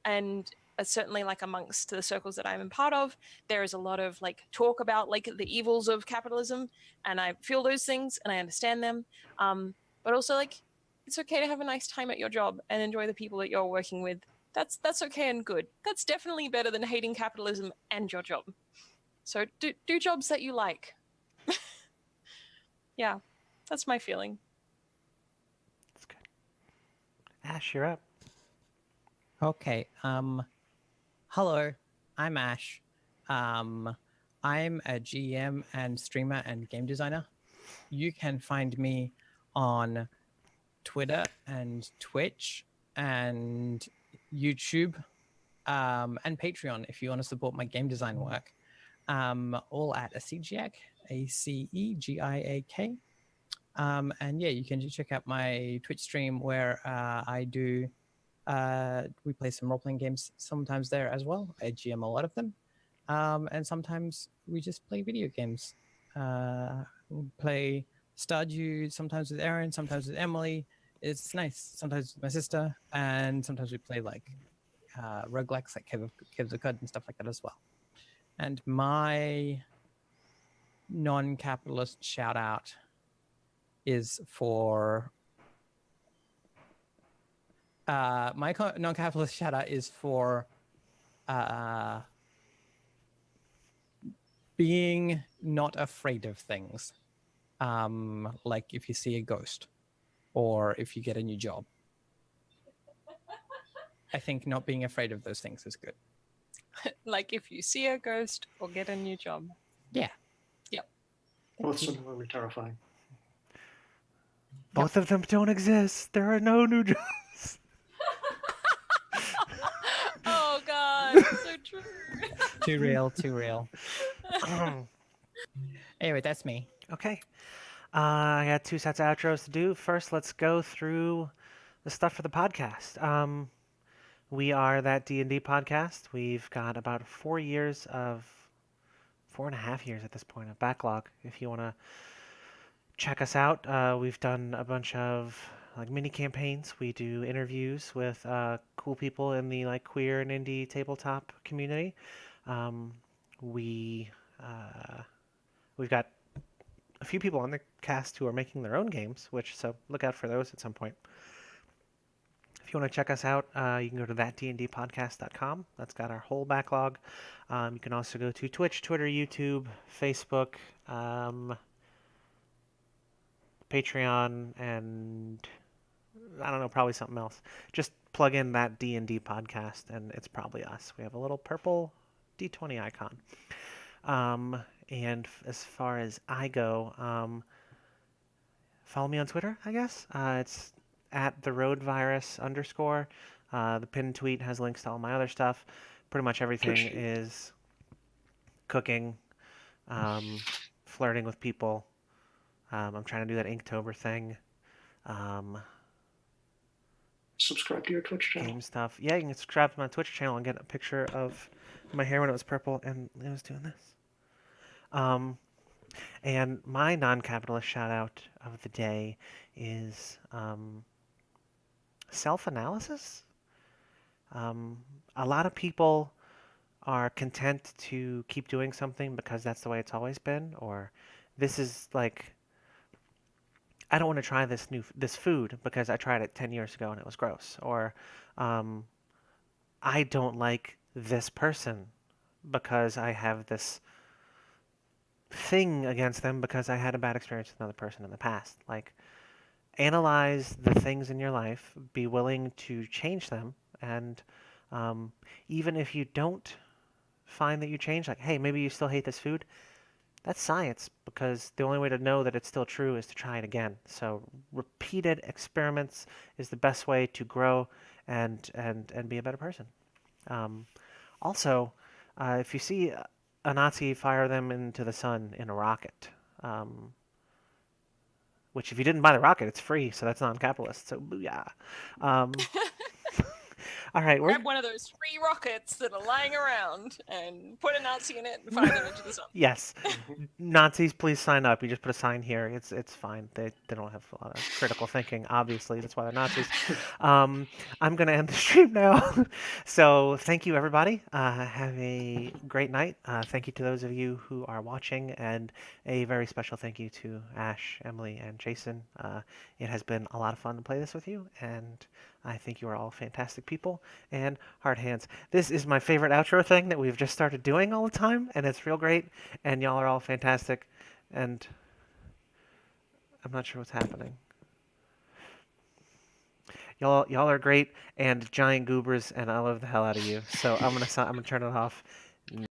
and certainly like amongst the circles that I'm a part of, there is a lot of like talk about like the evils of capitalism, and I feel those things and I understand them. But also like, it's okay to have a nice time at your job and enjoy the people that you're working with. That's okay and good. That's definitely better than hating capitalism and your job. So do jobs that you like. Yeah, that's my feeling. That's good. Ash, you're up. Okay. Hello, I'm Ash. I'm a GM and streamer and game designer. You can find me on Twitter and Twitch and YouTube, and Patreon if you want to support my game design work. All at Acegiak, Acegiak. And yeah, you can just check out my Twitch stream where we play some role playing games sometimes there as well. I GM a lot of them. And sometimes we just play video games. We play Stardew sometimes with Erin, sometimes with Emily. It's nice. Sometimes with my sister, and sometimes we play like roguelikes like Caves of God and stuff like that as well. And my non-capitalist shout out is for non-capitalist shout out is for being not afraid of things, like if you see a ghost or if you get a new job. I think not being afraid of those things is good. Like if you see a ghost or get a new job. Yeah. Yep. Both similarly terrifying. Both of them don't exist. There are no new jobs. Oh God, so true. Too real, too real. Anyway, that's me. Okay. I got 2 sets of outros to do. First, let's go through the stuff for the podcast. We are that D&D podcast. We've got about 4.5 years at this point of backlog. If you want to check us out, we've done a bunch of like mini campaigns. We do interviews with cool people in the like queer and indie tabletop community. We've got a few people on the cast who are making their own games, so look out for those at some point. If you want to check us out, you can go to thatdndpodcast.com. That's got our whole backlog. You can also go to Twitch, Twitter, YouTube, Facebook, Patreon, and I don't know, probably something else. Just plug in that D&D podcast, and it's probably us. We have a little purple D20 icon. And as far as I go, follow me on Twitter, I guess. It's at @theroadvirus_. The pinned tweet has links to all my other stuff. Pretty much everything is cooking, flirting with people. I'm trying to do that Inktober thing. Subscribe to your Twitch channel. Game stuff. Yeah, you can subscribe to my Twitch channel and get a picture of my hair when it was purple and it was doing this. And my non-capitalist shout out of the day is self-analysis. A lot of people are content to keep doing something because that's the way it's always been, or this is like, I don't want to try this food because I tried it 10 years ago and it was gross, or I don't like this person because I have this thing against them because I had a bad experience with another person in the past. Like, analyze the things in your life, be willing to change them, and even if you don't find that you change, like, hey, maybe you still hate this food, that's science, because the only way to know that it's still true is to try it again. So repeated experiments is the best way to grow and be a better person. Also, if you see a Nazi, fire them into the sun in a rocket. Which, if you didn't buy the rocket, it's free, so that's non-capitalist. So booyah. All right, Grab one of those free rockets that are lying around and put a Nazi in it and fire them into the sun. Yes, Nazis, please sign up. You just put a sign here. It's fine. They don't have a lot of critical thinking. Obviously, that's why they're Nazis. I'm gonna end the stream now. So thank you, everybody. Have a great night. Thank you to those of you who are watching, and a very special thank you to Ash, Emily, and Jason. It has been a lot of fun to play this with you, and I think you are all fantastic people and hard hands. This is my favorite outro thing that we've just started doing all the time, and it's real great, and y'all are all fantastic, and I'm not sure what's happening. y'all are great and giant goobers, and I love the hell out of you. So I'm gonna turn it off